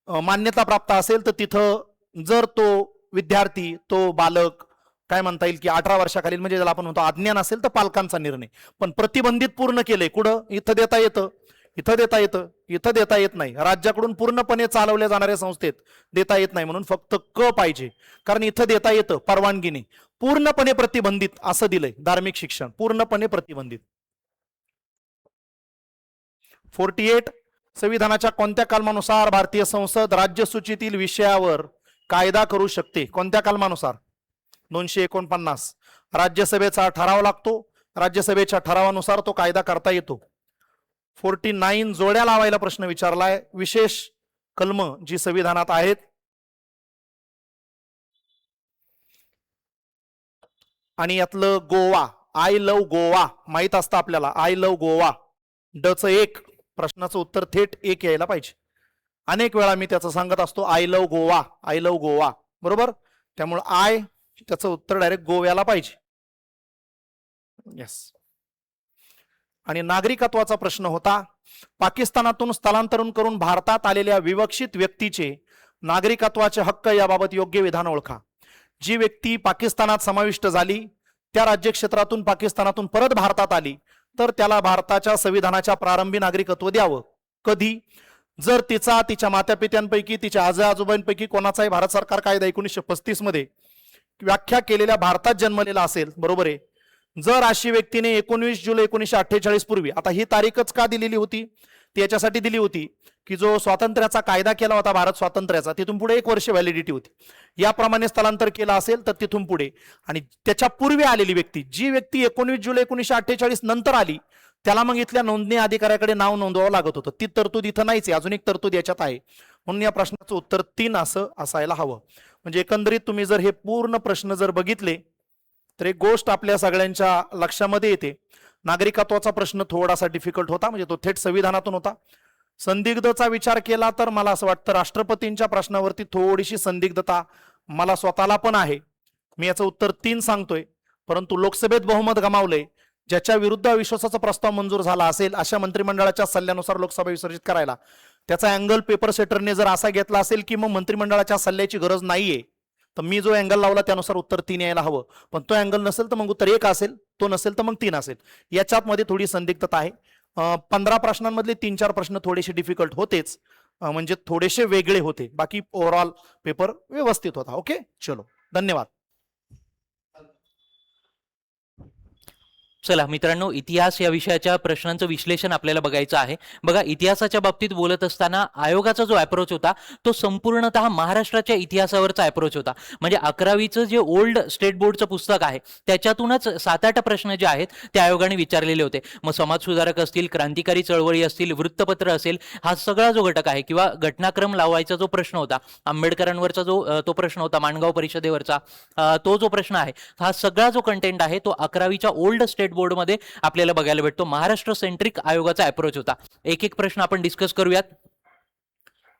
मान्यता प्राप्त असेल तर तिथं जर तो विद्यार्थी, तो बालक, काय म्हणता येईल की 18 वर्षाखालील, म्हणजे ज्याला आपण म्हणतो अज्ञान असेल तर पालकांचा निर्णय. पण प्रतिबंधित पूर्ण केलंय कुठं? इथं देता येतं, इथं देता येतं, इथं देता येत नाही. राज्याकडून पूर्णपणे चालवल्या जाणाऱ्या संस्थेत देता येत नाही, म्हणून फक्त क पाहिजे. कारण इथं देता येतं परवानगीने. पूर्णपणे प्रतिबंधित असं दिलंय धार्मिक शिक्षण, पूर्णपणे प्रतिबंधित. 48 संविधानाच्या कोणत्या कलमानुसार भारतीय संसद राज्यसूचीतील विषयावर कायदा करू शकते? कोणत्या कलमानुसार? 249. राज्यसभेचा ठराव लागतो, राज्यसभेच्या ठरावानुसार तो कायदा करता येतो. 49 जोड्या लावायला प्रश्न विचारलाय. विशेष कलम जी संविधानात आहेत. आणि यातलं गोवा, आय लव गोवा माहित असतं आपल्याला, आय लव गोवा. डचं 1, प्रश्नाचं उत्तर थेट 1 यायला पाहिजे. अनेक वेळा मी त्याचं सांगत असतो, I love Goa, I love Goa, बरोबर. त्यामुळे आय, त्याचं उत्तर डायरेक्ट गोव्याला पाहिजे. येस. आणि नागरिकत्वाचा प्रश्न होता, पाकिस्तानातून स्थलांतरण करून भारतात आलेल्या विवक्षित व्यक्तीचे नागरिकत्वाचे हक्क याबाबत योग्य विधान ओळखा. जी व्यक्ती पाकिस्तानात समाविष्ट झाली, त्या राज्यक्षेत्रातून पाकिस्तानातून परत भारतात आली, तर त्याला भारताच्या संविधानाच्या प्रारंभी नागरिकत्व द्यावं. कधी? जर तिच्या मातापित्यांपैकी, तिच्या आजोबांपैकी कोणाचाही भारत सरकार कायदा 1935 मध्ये व्याख्या केलेल्या भारतात जन्मलेला असेल, बरोबर आहे. जर अशी व्यक्तीने 19 जुलै 1948 पूर्वी, आता ही तारीखच का दिलेली होती? ती याच्यासाठी दिली होती की जो स्वातंत्र्याचा कायदा केला होता भारत स्वातंत्र्याचा, तिथून पुढे 1 वर्ष व्हॅलिडिटी होती. याप्रमाणे स्थलांतर केलं असेल तर तिथून पुढे. आणि त्याच्या पूर्वी आलेली व्यक्ती, जी व्यक्ती 19 जुलै 1948 नंतर आली, त्याला मग इथल्या नोंदणी अधिकाऱ्याकडे नाव नोंदवावं लागत होतं. ती तरतूद इथं नाहीच आहे, अजून एक तरतूद याच्यात आहे. म्हणून या प्रश्नाचं उत्तर 3 असं असायला हवं. म्हणजे एकंदरीत तुम्ही जर हे पूर्ण प्रश्न जर बघितले तर एक गोष्ट आपल्या सगळ्यांच्या लक्षामध्ये येते. नागरिकत्वाचा प्रश्न थोडासा डिफिकल्ट होता, म्हणजे तो थेट संविधानातून होता. संदिग्धचा विचार केला तर मला असं वाटतं राष्ट्रपतींच्या प्रश्नावरती थोडीशी संदिग्धता मला स्वतःला पण आहे. मी याचं उत्तर 3 सांगतोय. परंतु लोकसभेत बहुमत गमावलंय, ज्याच्या विरुद्ध अविश्वासाचा प्रस्ताव मंजूर झाला असेल अशा मंत्रिमंडळाच्या सल्ल्यानुसार लोकसभा विसर्जित करायला, त्याचा अँगल पेपर सेटरने जर असा घेतला असेल की मग मंत्रिमंडळाच्या सल्ल्याची गरज नाहीये, तर मी जो अँगल लावला त्यानुसार उत्तर 3 यायला हवं. पण तो अँगल नसेल तर मग उत्तर 1 असेल, तो नसेल तर मग 3 असेल. याच्यात मध्ये थोडी संदिग्धता आहे. 15 प्रश्नांमधले 3-4 प्रश्न थोडेसे डिफिकल्ट होतेच, म्हणजे थोडेसे वेगळे होते. बाकी ओव्हरऑल पेपर व्यवस्थित होता. ओके, चलो, धन्यवाद. चला मित्रांनो, इतिहास या विषयाच्या प्रश्नांचं विश्लेषण आपल्याला बघायचं आहे. बघा, इतिहासाच्या बाबतीत बोलत असताना आयोगाचा जो अप्रोच होता तो संपूर्णतः महाराष्ट्राच्या इतिहासावरचा अप्रोच होता. म्हणजे 11वीचं जे ओल्ड स्टेट बोर्डचं पुस्तक आहे त्याच्यातूनच 7-8 प्रश्न जे आहेत ते आयोगाने विचारलेले होते. मग समाजसुधारक असतील, क्रांतिकारी चळवळी असतील, वृत्तपत्र असेल, हा सगळा जो घटक आहे, किंवा घटनाक्रम लावायचा जो प्रश्न होता, आंबेडकरांवरचा जो तो प्रश्न होता, माणगाव परिषदेवरचा तो जो प्रश्न आहे, हा सगळा जो कंटेंट आहे तो 11वीच्या ओल्ड स्टेट बोर्ड मध्ये आपल्याला बघायला भेटतो. महाराष्ट्र सेंट्रिक आयोगाचा अप्रोच होता. एक एक प्रश्न आपण डिस्कस करूयात.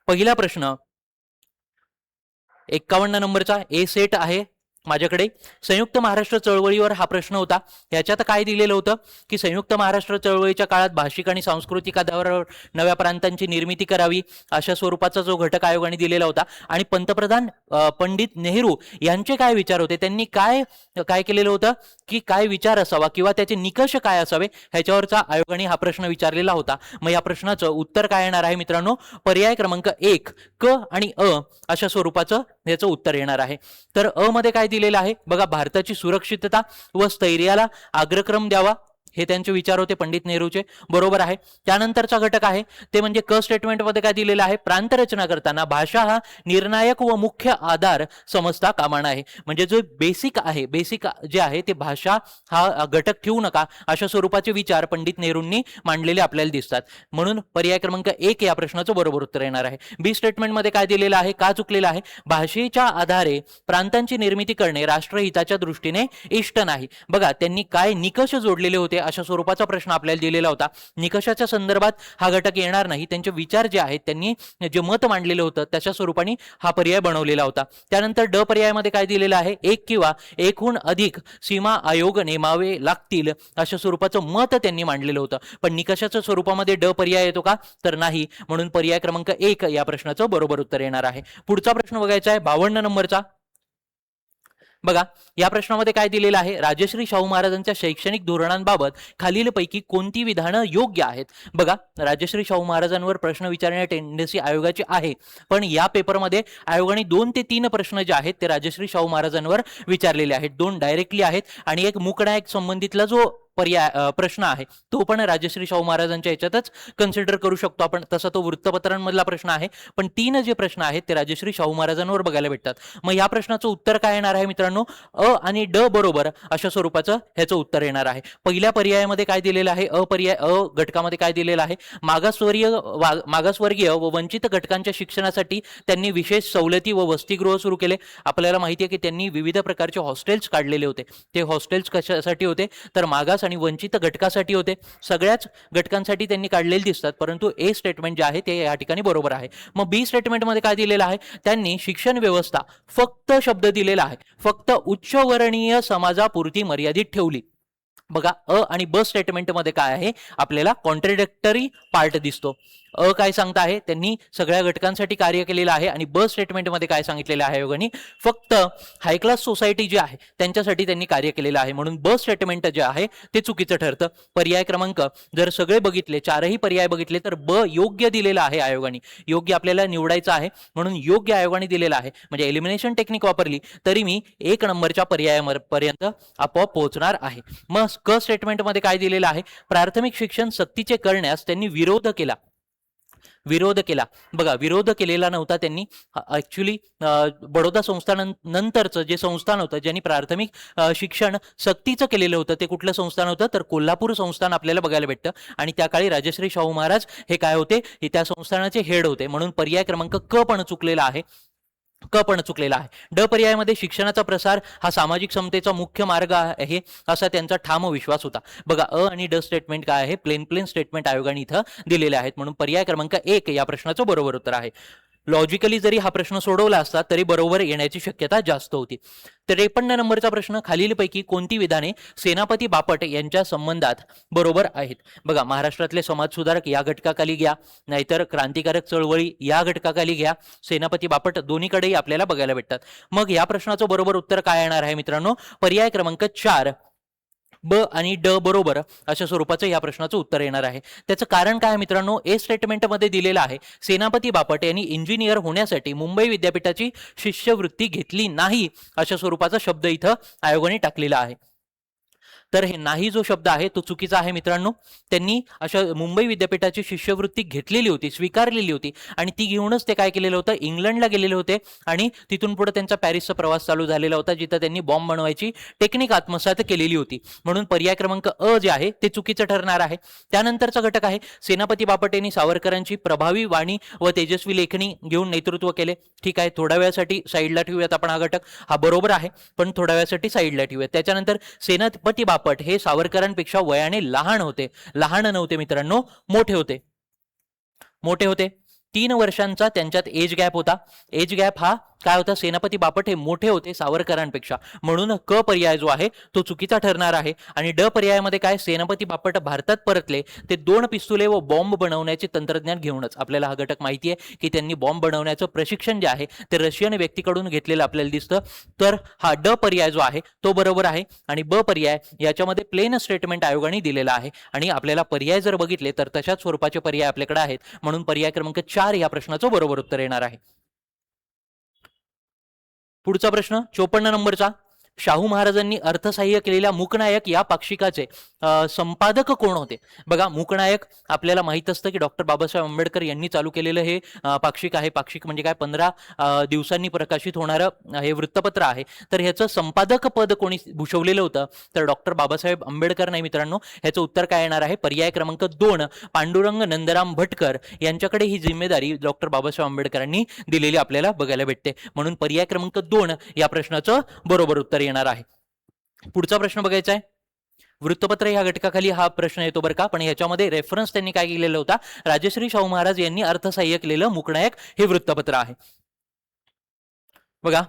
पहिला प्रश्न 51 नंबरचा ए सेट आहे माझ्याकडे. संयुक्त महाराष्ट्र चळवळीवर हा प्रश्न होता. याच्यात काय दिलेलं होतं की संयुक्त महाराष्ट्र चळवळीच्या काळात भाषिक आणि सांस्कृतिक आधारावर नव्या प्रांतांची निर्मिती करावी, अशा स्वरूपाचा जो घटक आयोगाने दिलेला होता. आणि पंतप्रधान पंडित नेहरू यांचे काय विचार होते, त्यांनी काय काय केलेलं होतं की काय विचार असावा किंवा त्याचे निकष काय असावे, ह्याच्यावरचा आयोगाने हा प्रश्न विचारलेला होता. मग या प्रश्नाचं उत्तर काय येणार आहे मित्रांनो? पर्याय क्रमांक 1 क आणि अ अशा स्वरूपाचं याचं उत्तर येणार आहे. तर अ मध्ये काय दिलेलं आहे बघा, भारताची सुरक्षितता व स्थैर्याला अग्रक्रम द्यावा, हे त्यांचे विचार होते पंडित नेहरूचे. बरोबर आहे. त्यानंतरचा घटक आहे ते म्हणजे क स्टेटमेंटमध्ये काय दिलेलं आहे, प्रांतरचना करताना भाषा हा निर्णायक व मुख्य आधार समजता कामा नये. म्हणजे जो बेसिक आहे, बेसिक जे आहे ते भाषा हा घटक ठेवू नका, अशा स्वरूपाचे विचार पंडित नेहरूंनी मांडलेले आपल्याला दिसतात. म्हणून पर्याय क्रमांक 1 या प्रश्नाचं बरोबर उत्तर येणार आहे. बी स्टेटमेंटमध्ये काय दिलेलं आहे, का चुकलेलं आहे, भाषेच्या आधारे प्रांतांची निर्मिती करणे राष्ट्रहिताच्या दृष्टीने इष्ट नाही. बघा, त्यांनी काय निकष जोडलेले होते होते अशा स्वरूपाचा प्रश्न आपल्याला दिलेला होता. निकषाच्या संदर्भात हा घटक येणार नाही, त्यांचे विचार जे आहेत त्यांनी जे मत मांडलेलं होतं त्याच्या स्वरूपाने हा पर्याय बनवलेला होता. त्यानंतर ड पर्यायामध्ये काय दिलेलं आहे, एक किंवा एकहून अधिक सीमा आयोग नेमावे लागतील अशा स्वरूपाचं मत त्यांनी मांडलेलं होतं. पण निकषाच्या स्वरूपामध्ये ड पर्याय येतो का, तर नाही. म्हणून पर्याय क्रमांक 1 या प्रश्नाचं बरोबर उत्तर येणार आहे. पुढचा प्रश्न बघायचा आहे 52 नंबरचा. बघा या प्रश्नामध्ये काय दिलेलं आहे, राजश्री शाहू महाराजांच्या शैक्षणिक धोरणांबाबत खालीलपैकी कोणती विधानं योग्य आहेत. बघा राजश्री शाहू महाराजांवर प्रश्न विचारण्याची टेंडन्सी आयोगाची आहे, पण या पेपरमध्ये आयोगाने 2 ते 3 प्रश्न जे आहेत ते राजश्री शाहू महाराजांवर विचारलेले आहेत. 2 डायरेक्टली आहेत आणि एक मूकनायक संबंधितला जो प्रश्न आहे तो पण राजश्री शाहू महाराजांच्या याच्यातच कन्सिडर करू शकतो आपण, तसा तो वृत्तपत्रांमधला प्रश्न आहे. पण 3 जे प्रश्न आहेत ते राजश्री शाहू महाराजांवर बघायला भेटतात. मग या प्रश्नाचं उत्तर काय येणार आहे मित्रांनो, अ आणि ड बरोबर अशा स्वरूपाचं ह्याचं उत्तर येणार आहे. पहिल्या पर्यायामध्ये काय दिलेलं आहे, अ घटकामध्ये काय दिलेलं आहे, मागासवर्गीय व वंचित घटकांच्या शिक्षणासाठी त्यांनी विशेष सवलती व वसतिगृह सुरू केले. आपल्याला माहिती आहे की त्यांनी विविध प्रकारचे हॉस्टेल्स काढलेले होते. ते हॉस्टेल्स कशासाठी होते, तर मागास आणि वंचित घटकासाठी होते. सगळ्याच घटकांसाठी त्यांनी काढलेले दिसतात, परंतु ए स्टेटमेंट जे आहे ते या ठिकाणी बरोबर आहे. मग बी स्टेटमेंटमध्ये काय दिलेलं आहे, त्यांनी शिक्षण व्यवस्था फक्त शब्द दिलेला आहे, फक्त उच्चवर्णीय समाजापुरती मर्यादित ठेवली. बघा अ आणि ब स्टेटमेंटमध्ये काय आहे, आपल्याला कॉन्ट्रडिक्टरी पार्ट दिसतो. अ काय सांगता आहे, त्यांनी सगळ्या घटकांसाठी कार्य केलेलं आहे आणि ब स्टेटमेंटमध्ये काय सांगितलेलं आहे आयोगाने, फक्त हाय क्लास सोसायटी जी आहे त्यांच्यासाठी त्यांनी कार्य केलेलं आहे. म्हणून ब स्टेटमेंट जे आहे ते चुकीचं ठरतं. पर्याय क्रमांक जर सगळे बघितले, 4ही पर्याय बघितले तर ब योग्य दिलेला आहे आयोगाने. योग्य आपल्याला निवडायचं आहे म्हणून योग्य आयोगाने दिलेलं आहे. म्हणजे एलिमिनेशन टेक्निक वापरली तरी मी 1 नंबरच्या पर्यायापर्यंत आपोआप पोहोचणार आहे. मग क स्टेटमेंटमध्ये काय दिलेलं आहे, प्राथमिक शिक्षण सक्तीचे करण्यास त्यांनी विरोध केला. बघा विरोध केलेला नव्हता त्यांनी. ऍक्च्युली बडोदा संस्थानानंतरचं जे संस्थान होतं ज्यांनी प्राथमिक शिक्षण सक्तीचं केलेलं होतं ते कुठलं संस्थान होतं, तर कोल्हापूर संस्थान आपल्याला बघायला भेटतं. आणि त्या काळी राजश्री शाहू महाराज हे काय होते, हे त्या संस्थानाचे हेड होते. म्हणून पर्याय क्रमांक क पण चुकलेला आहे. ड पर्यायामध्ये शिक्षणाचा प्रसार हा सामाजिक समतेचा मुख्य मार्ग आहे असा त्यांचा ठाम विश्वास होता. बघा अ आणि ड स्टेटमेंट काय आहे, प्लेन स्टेटमेंट आयोगाने इथं दिलेले आहेत. म्हणून पर्याय क्रमांक 1 या प्रश्नाचं बरोबर उत्तर आहे. लॉजिकली जरी हा प्रश्न सोडवला असता तरी बरोबर येण्याची शक्यता जास्त होती. 53 नंबरचा प्रश्न, खालीलपैकी कोणती विधाने सेनापती बापट यांच्या संबंधात बरोबर आहेत. बघा महाराष्ट्रातले समाजसुधारक या घटकाखाली घ्या, नाहीतर क्रांतिकारक चळवळी या घटकाखाली घ्या, सेनापती बापट दोन्हीकडेही आपल्याला बघायला भेटतात. मग या प्रश्नाचं बरोबर उत्तर काय येणार आहे मित्रांनो, पर्याय क्रमांक 4 ब आणि ड बरोबर अशा स्वरूपाचं या प्रश्नाचं उत्तर येणार आहे. त्याचं कारण काय मित्रांनो, ए स्टेटमेंटमध्ये दिलेलं आहे सेनापती बापट यांनी इंजिनियर होण्यासाठी मुंबई विद्यापीठाची शिष्यवृत्ती घेतली नाही अशा स्वरूपाचा शब्द इथं आयोगाने टाकलेला आहे. तर हे नाही जो शब्द आहे तो चुकीचा आहे मित्रांनो. त्यांनी अशा मुंबई विद्यापीठाची शिष्यवृत्ती घेतलेली होती, स्वीकारलेली होती आणि ती घेऊनच ते काय केलेलं होतं, इंग्लंडला गेलेले होते आणि तिथून पुढे त्यांचा पॅरिसचा प्रवास चालू झालेला होता जिथं त्यांनी बॉम्ब बनवायची टेक्निक आत्मसात केलेली होती. म्हणून पर्याय क्रमांक अ जे आहे ते चुकीचं ठरणार आहे. त्यानंतरचा घटक आहे सेनापती बापट यांनी सावरकरांची प्रभावी वाणी व तेजस्वी लेखणी घेऊन नेतृत्व केले. ठीक आहे, थोड्या वेळासाठी साईडला ठेवूयात आपण हा घटक, हा बरोबर आहे पण थोड्या वेळासाठी साईडला ठेवूयात. त्याच्यानंतर सेनापती बापट हे सावरकरांपेक्षा वयाने लहान नव्हते मित्रांनो, मोठे होते. 3 वर्षांचा त्यांच्यात एज गॅप होता. एज गॅप हा काय होता, सेनापती बापट हे मोठे होते सावरकरांपेक्षा, म्हणून क पर्याय जो आहे तो चुकीचा ठरणार आहे. आणि ड पर्यायामध्ये काय, सेनापती बापट भारतात परतले ते 2 पिस्तुले व बॉम्ब बनवण्याचे तंत्रज्ञान घेऊनच. आपल्याला हा घटक माहिती आहे की त्यांनी बॉम्ब बनवण्याचं प्रशिक्षण जे आहे ते रशियन व्यक्तीकडून घेतलेलं आपल्याला दिसतं. तर हा ड पर्याय जो आहे तो बरोबर आहे. आणि ब पर्याय याच्यामध्ये प्लेन स्टेटमेंट आयोगाने दिलेला आहे आणि आपल्याला पर्याय जर बघितले तर तशाच स्वरूपाचे पर्याय आपल्याकडे आहेत. म्हणून पर्याय क्रमांक 4 या प्रश्नाचं बरोबर उत्तर येणार आहे. पुढचा प्रश्न 54 नंबरचा, शाहू महाराजांनी अर्थसहाय्य केलेल्या मूकनायक या पाक्षिकाचे संपादक कोण होते. बघा मूकनायक आपल्याला माहित असतं की डॉक्टर बाबासाहेब आंबेडकर यांनी चालू केलेलं हे पाक्षिक आहे. पाक्षिक म्हणजे काय, 15 दिवसांनी प्रकाशित होणारं हे वृत्तपत्र आहे. तर ह्याचं संपादक पद कोणी भूषवलेलं होतं, तर डॉक्टर बाबासाहेब आंबेडकर नाही मित्रांनो. ह्याचं उत्तर काय येणार आहे, पर्याय क्रमांक 2 पांडुरंग नंदराम भटकर यांच्याकडे ही जिम्मेदारी डॉक्टर बाबासाहेब आंबेडकरांनी दिलेली आपल्याला बघायला भेटते. म्हणून पर्याय क्रमांक 2 या प्रश्नाचं बरोबर उत्तर येणार आहे. पुढचा प्रश्न बघायचा आहे वृत्तपत्र ह्या घटकाखाली हा प्रश्न येतो बरं का, पण ह्याच्यामध्ये रेफरन्स त्यांनी काय केलेला होता, राजश्री शाहू महाराज यांनी अर्थसहाय्य केलेलं मूकनायक हे वृत्तपत्र आहे. बघा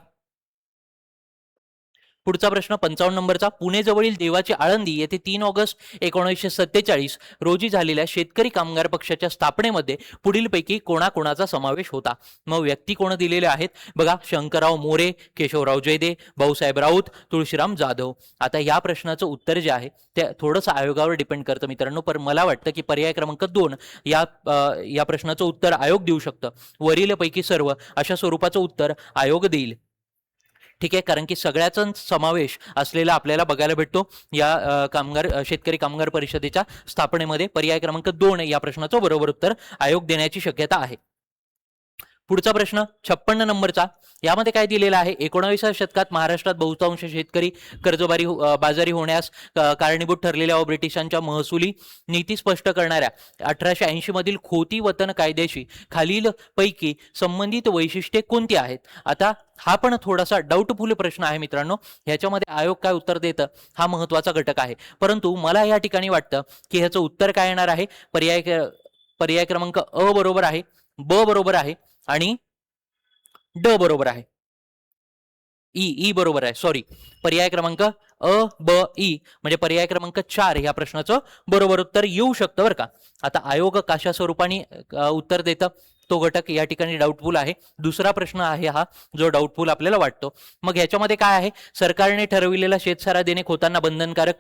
पुढचा प्रश्न 55 नंबरचा. पुणे जवळील देवाची आळंदी येथे 3 ऑगस्ट 1947 रोजी झालेल्या शेतकरी कामगार पक्षाच्या स्थापनेमध्ये पुढीलपैकी कोणाकोणाचा समावेश होता. मग व्यक्ती कोण दिलेले आहेत बघा, शंकरराव मोरे, केशवराव जयदे, भाऊसाहेब राऊत, तुळशीराम जाधव. आता या प्रश्नाचं उत्तर जे आहे ते थोडंसं आयोगावर डिपेंड करतं मित्रांनो, पण मला वाटतं की पर्याय क्रमांक 2 या प्रश्नाचं उत्तर आयोग देऊ शकतं. वरीलपैकी सर्व अशा स्वरूपाचं उत्तर आयोग देईल. ठीक आहे, कारण की सगळ्याचा समावेश असलेला आपल्याला बघायला भेटतो या शेतकरी कामगार परिषदेच्या स्थापनेमध्ये. पर्याय क्रमांक 2 या प्रश्नाचं बरोबर उत्तर आयोग देण्याची शक्यता आहे. पुढचा प्रश्न 56 नंबरचा. यामध्ये काय दिलेलं आहे, 19व्या शतकात महाराष्ट्रात बहुतांश शेतकरी बाजारी होण्यास कारणीभूत ठरलेल्या व ब्रिटिशांच्या महसुली नीती स्पष्ट करणाऱ्या 1880 मधील खोती वतन कायद्याशी खालील पैकी संबंधित वैशिष्ट्ये कोणती आहेत. आता हा पण थोडासा डाऊटफुल प्रश्न आहे मित्रांनो, ह्याच्यामध्ये आयोग काय उत्तर देतं हा महत्वाचा घटक आहे, परंतु मला या ठिकाणी वाटतं की ह्याचं उत्तर काय येणार आहे. पर्याय क्रमांक अ बरोबर आहे, ब बरोबर आहे आणि ड बरोबर आहे. ई बरोबर आहे, सॉरी. पर्याय क्रमांक अ ब ई म्हणजे पर्याय क्रमांक 4 या प्रश्नाचं बरोबर उत्तर येऊ शकतं बरं का. आता आयोग कशा स्वरूपाने उत्तर देतं तो घटक या ठिकाणी डाऊटफुल आहे. दुसरा प्रश्न आहे हा जो डाऊटफुल आपल्याला वाटतो. मग ह्याच्यामध्ये काय आहे, सरकारने ठरविलेला शेतसारा देणे खोतांना बंधनकारक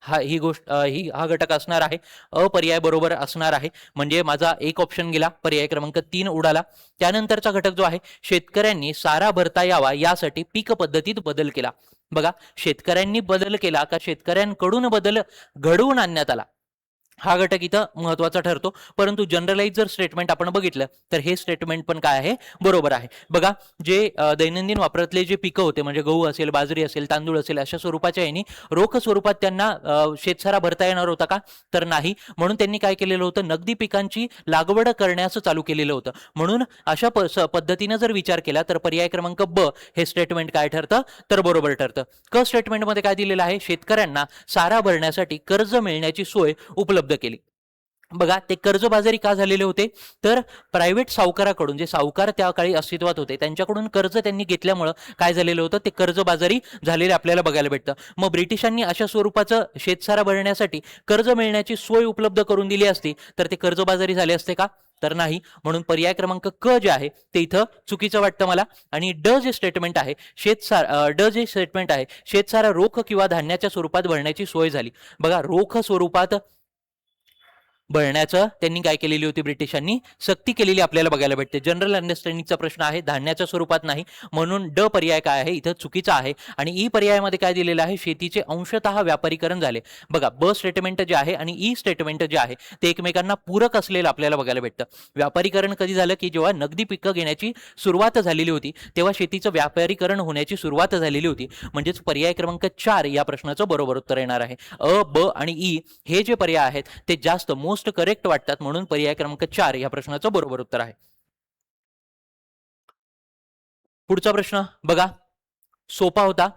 हा घटक असणार आहे. अपर्याय बरोबर असणार आहे, म्हणजे माझा एक ऑप्शन गेला, पर्याय क्रमांक 3 उडाला. त्यानंतरचा घटक जो आहे, शेतकऱ्यांनी सारा भरता यावा यासाठी पीक पद्धतीत बदल केला. बघा, शेतकऱ्यांनी बदल केला का शेतकऱ्यांकडून बदल घडवून आणण्यात आला, हा घटक इथं महत्वाचा ठरतो. परंतु जनरलाइज जर स्टेटमेंट आपण बघितलं तर हे स्टेटमेंट पण काय आहे, बरोबर आहे. बघा, जे दैनंदिन वापरातले जे पिकं होते म्हणजे गहू असेल, बाजरी असेल, तांदूळ असेल, अशा स्वरूपाच्या यांनी रोख स्वरूपात त्यांना शेतसारा भरता येणार होता का, तर नाही. म्हणून त्यांनी काय केलेलं होतं, नगदी पिकांची लागवड करण्याचं चालू केलेलं होतं. म्हणून अशा पद्धतीने जर विचार केला तर पर्याय क्रमांक ब हे स्टेटमेंट काय ठरतं, तर बरोबर ठरतं. क स्टेटमेंटमध्ये काय दिलेलं आहे, शेतकऱ्यांना सारा भरण्यासाठी कर्ज मिळण्याची सोय उपलब्ध केली. बघा, ते कर्जबाजारी का झालेले होते, तर प्रायव्हेट सावकाराकडून, जे सावकार त्या काळी अस्तित्वात होते त्यांच्याकडून कर्ज त्यांनी घेतल्यामुळं काय झालेलं होतं, ते कर्जबाजारी झालेले आपल्याला बघायला भेटतं. मग ब्रिटिशांनी अशा स्वरूपाचं शेतसारा भरण्यासाठी कर्ज मिळण्याची सोय उपलब्ध करून दिली असती तर ते कर्जबाजारी झाले असते का, तर नाही. म्हणून पर्याय क्रमांक क जे आहे ते इथं चुकीचं वाटतं मला. आणि ड जे स्टेटमेंट आहे, शेतसारा रोख किंवा धान्याच्या स्वरूपात भरण्याची सोय झाली. बघा, रोख स्वरूपात भरण्याचं त्यांनी काय केलेली होती, ब्रिटिशांनी सक्ती केलेली आपल्याला बघायला भेटते. जनरल अंडरस्टँडिंगचा प्रश्न आहे, धान्याच्या स्वरूपात नाही. म्हणून ड पर्याय काय आहे, इथं चुकीचा आहे. आणि ई पर्यायामध्ये काय दिलेलं आहे, शेतीचे अंशतः व्यापारीकरण झाले. बघा, ब स्टेटमेंट जे आहे आणि ई स्टेटमेंट जे आहे ते एकमेकांना पूरक असलेलं आपल्याला बघायला भेटतं. व्यापारीकरण कधी झालं, की जेव्हा नगदी पिकं घेण्याची सुरुवात झालेली होती तेव्हा शेतीचं व्यापारीकरण होण्याची सुरुवात झालेली होती. म्हणजेच पर्याय क्रमांक 4 या प्रश्नाचं बरोबर उत्तर येणार आहे. अ, ब आणि ई हे जे पर्याय आहेत ते जास्त मोस्ट करेक्ट वाटतात, म्हणून पर्याय क्रमांक 4 या प्रश्नाचं बरोबर उत्तर आहे. पुढचा प्रश्न बघा, सोपा होता.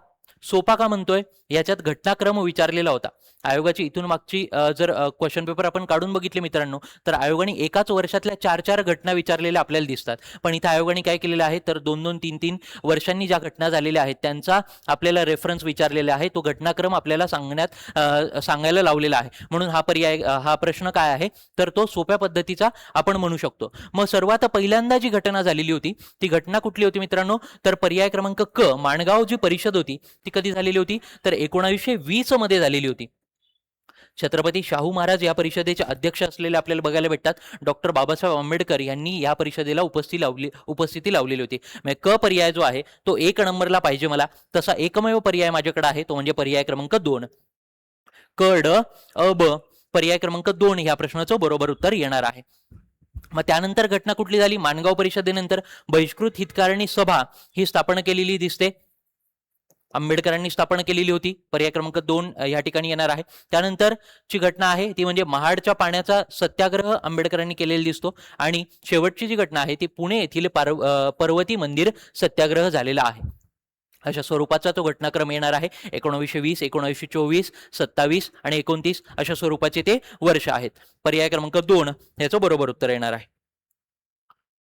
सोपा का म्हणतोय, याच्यात घटनाक्रम विचारलेला होता. आयोगाची इथून मागची जर क्वेश्चन पेपर आपण काढून बघितले मित्रांनो तर आयोगाने एकाच वर्षातल्या 4 घटना विचारलेल्या आपल्याला दिसतात. पण इथं आयोगाने काय केलेलं आहे, तर 2-2, 3-3 वर्षांनी ज्या घटना झालेल्या आहेत त्यांचा आपल्याला रेफरन्स विचारलेला आहे, तो घटनाक्रम आपल्याला सांगायला लावलेला आहे. म्हणून हा प्रश्न काय आहे, तर तो सोप्या पद्धतीचा आपण म्हणू शकतो. मग सर्वात पहिल्यांदा जी घटना झालेली होती ती घटना कुठली होती मित्रांनो, तर पर्याय क्रमांक क, माणगाव जी परिषद होती ती कधी झालेली होती, तर 1920 मध्ये झालेली होती. छत्रपती शाहू महाराज या परिषदेचे अध्यक्ष असलेले आपल्याला बघायला भेटतात. डॉक्टर बाबासाहेब आंबेडकर यांनी या परिषदेला उपस्थिती लावलेली होती. म्हणजे क पर्याय जो आहे तो 1 नंबरला पाहिजे मला. तसा एकमेव पर्याय माझ्याकडे आहे, तो म्हणजे पर्याय क्रमांक 2. क, ड, अ, ब पर्याय क्रमांक 2 या प्रश्नाचं बरोबर उत्तर येणार आहे. मग त्यानंतर घटना कुठली झाली, माणगाव परिषदेनंतर बहिष्कृत हितकारिणी सभा ही स्थापन केलेली दिसते. आंबेडकरांनी स्थापन केलेली होती. पर्याय क्रमांक 2 या ठिकाणी येणार आहे. त्यानंतरची घटना आहे ती म्हणजे महाडच्या पाण्याचा सत्याग्रह आंबेडकरांनी केलेला दिसतो. आणि शेवटची जी घटना आहे ती पुणे येथील पर्वती मंदिर सत्याग्रह झालेला आहे. अशा स्वरूपाचा तो घटनाक्रम येणार आहे. 1920, 1924, 27 आणि 29 अशा स्वरूपाचे ते वर्ष आहेत. पर्याय क्रमांक 2 याचं बरोबर उत्तर येणार आहे.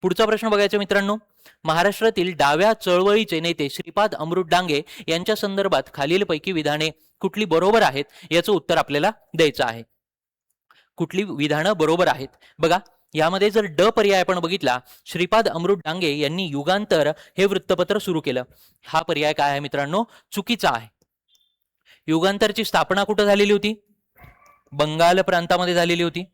पुढचा प्रश्न बघायचा मित्रांनो, महाराष्ट्रातील डाव्या चळवळीचे नेते श्रीपाद अमृत डांगे यांच्या संदर्भात खालीलपैकी विधाने कुठली बरोबर आहेत याचं उत्तर आपल्याला द्यायचं आहे. कुठली विधानं बरोबर आहेत बघा. यामध्ये जर ड पर्याय आपण बघितला, श्रीपाद अमृत डांगे यांनी युगांतर हे वृत्तपत्र सुरू केलं, हा पर्याय काय आहे मित्रांनो, चुकीचा आहे. युगांतरची स्थापना कुठं झालेली होती? बंगाल प्रांतामध्ये झालेली होती.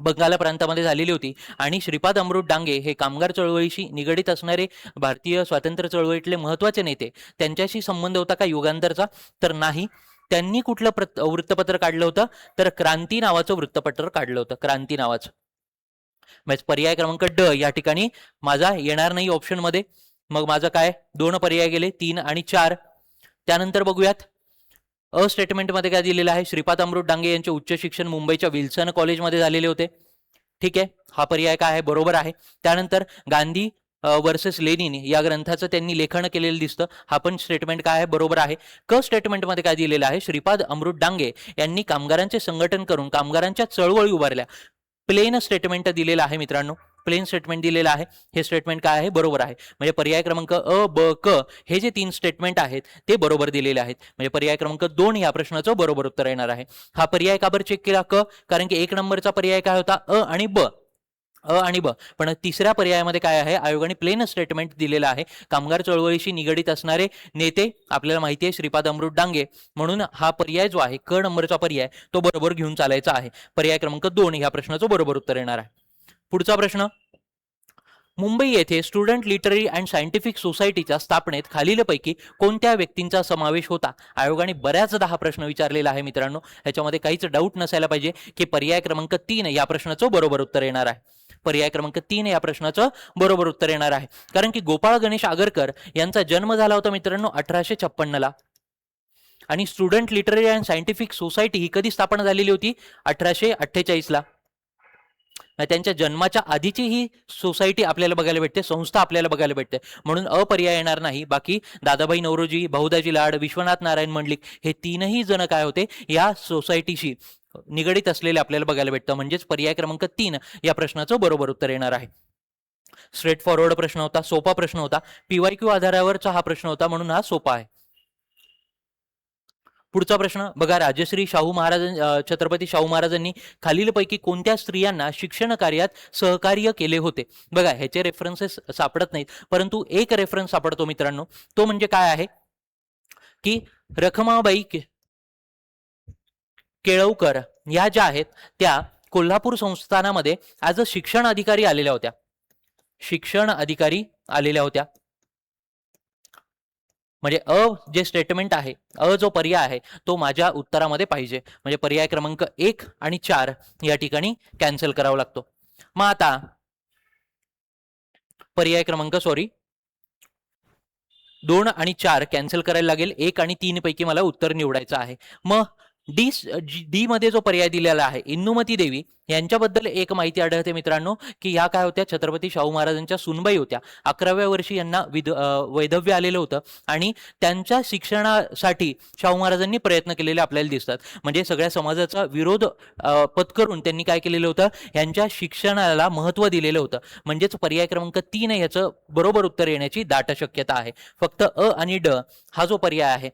बंगाल प्रांतामध्ये झालेली होती. आणि श्रीपाद अमृत डांगे हे कामगार चळवळीशी निगडीत असणारे भारतीय स्वातंत्र्य चळवळीतले महत्वाचे नेते, त्यांच्याशी संबंध होता का युगांतरचा? तर नाही. त्यांनी कुठलं वृत्तपत्र काढलं होतं? तर क्रांती नावाचं वृत्तपत्र काढलं होतं, क्रांती नावाचं. म्हणजे पर्याय क्रमांक ड या ठिकाणी माझा येणार नाही ऑप्शन मध्ये. मग माझं काय, 2 पर्याय गेले, 3 आणि 4. त्यानंतर बघूयात अ स्टेटमेंट मध्ये काय दिलेलं आहे. श्रीपाद अमृत डांगे यांचे उच्च शिक्षण मुंबईच्या विल्सन कॉलेजमध्ये झालेले होते. ठीक आहे, हा पर्याय काय आहे, बरोबर आहे. त्यानंतर गांधी वर्सेस लेनिन या ग्रंथाचं त्यांनी लेखन केलेलं दिसतं, हा पण स्टेटमेंट काय आहे, बरोबर आहे. क स्टेटमेंटमध्ये काय दिलेलं आहे, श्रीपाद अमृत डांगे यांनी कामगारांचे संघटन करून कामगारांच्या चळवळी उभारल्या. प्लेन स्टेटमेंट दिलेलं आहे मित्रांनो, प्लेन स्टेटमेंट दिलेलं आहे. हे स्टेटमेंट काय आहे, बरोबर आहे. म्हणजे पर्याय क्रमांक अ ब क हे जे 3 स्टेटमेंट आहेत ते बरोबर दिलेले आहेत. म्हणजे पर्याय क्रमांक 2 या प्रश्नाचं बरोबर उत्तर येणार आहे. हा पर्याय का बरं चेक केला, क? कारण की 1 नंबरचा पर्याय काय होता, अ आणि ब, अ आणि ब. पण तिसऱ्या पर्यायामध्ये काय आहे, आयोगाने प्लेन स्टेटमेंट दिलेलं आहे. कामगार चळवळीशी निगडीत असणारे नेते आपल्याला माहिती आहे श्रीपाद अमृत डांगे, म्हणून हा पर्याय जो आहे क नंबरचा पर्याय तो बरोबर घेऊन चालायचा आहे. पर्याय क्रमांक 2 या प्रश्नाचं बरोबर उत्तर येणार आहे. पुढचा प्रश्न, मुंबई येथे स्टुडंट लिटररी अँड सायंटिफिक सोसायटीच्या स्थापनेत खालीलपैकी कोणत्या व्यक्तींचा समावेश होता? आयोगाने बऱ्याचदा हा प्रश्न विचारलेला आहे मित्रांनो, ह्याच्यामध्ये काहीच डाऊट नसायला पाहिजे की पर्याय क्रमांक 3 या प्रश्नाचं बरोबर उत्तर येणार आहे. पर्याय क्रमांक 3 या प्रश्नाचं बरोबर उत्तर येणार आहे. कारण की गोपाळ गणेश आगरकर यांचा जन्म झाला होता मित्रांनो 1856 ला. आणि student literary and scientific society ही कधी स्थापना झालेली होती? 1848 ला. त्यांच्या जन्माच्या आधीची ही सोसायटी आपल्याला बघायला भेटते, संस्था आपल्याला बघायला भेटते. म्हणून अपर्याय येणार नाही. बाकी दादाभाई नौरोजी, भाऊदाजी लाड, विश्वनाथ नारायण मंडलिक हे 3ही जण काय होते, या सोसायटीशी निगडीत असलेले आपल्याला बघायला भेटतं. म्हणजेच पर्याय क्रमांक 3 या प्रश्नाचं बरोबर उत्तर येणार आहे. स्ट्रेट फॉरवर्ड प्रश्न होता, सोपा प्रश्न होता, PYQ आधारावरचा हा प्रश्न होता, म्हणून हा सोपा आहे. पुढचा प्रश्न बघा, राजश्री शाहू महाराज, छत्रपती शाहू महाराजांनी खालीलपैकी कोणत्या स्त्रियांना शिक्षण कार्यात सहकार्य केले होते? बघा, ह्याचे रेफरन्सेस सापडत नाहीत, परंतु एक रेफरन्स सापडतो मित्रांनो, तो म्हणजे काय आहे की रखमाबाई केळवकर या ज्या आहेत त्या कोल्हापूर संस्थानामध्ये ॲज अ शिक्षण अधिकारी आलेल्या होत्या. शिक्षण अधिकारी आलेल्या होत्या. म्हणजे अ जे स्टेटमेंट आहे, अ जो पर्याय आहे तो माझ्या उत्तरामध्ये पाहिजे. म्हणजे पर्याय क्रमांक 1 आणि 4 या ठिकाणी कॅन्सल करावा लागतो. मग आता पर्याय क्रमांक 2 आणि 4 कॅन्सल करायला लागेल. 1 आणि 3 पैकी मला उत्तर निवडायचं आहे. मग डी मध्ये जो पर्याय दिलेला आहे, इंदुमती देवी यांच्याबद्दल एक माहिती आढळते मित्रांनो, की ह्या काय होत्या, छत्रपती शाहू महाराजांच्या सुनबाई होत्या. 11व्या वर्षी यांना वैधव्य आलेलं होतं आणि त्यांच्या शिक्षणासाठी शाहू महाराजांनी प्रयत्न केलेले आपल्याला दिसतात. म्हणजे सगळ्या समाजाचा विरोध पत्करून त्यांनी काय केलेलं होतं, यांच्या शिक्षणाला महत्त्व दिलेलं होतं. म्हणजेच पर्याय क्रमांक 3 याचं बरोबर उत्तर येण्याची दाट शक्यता आहे. फक्त अ आणि ड हा जो पर्याय आहे,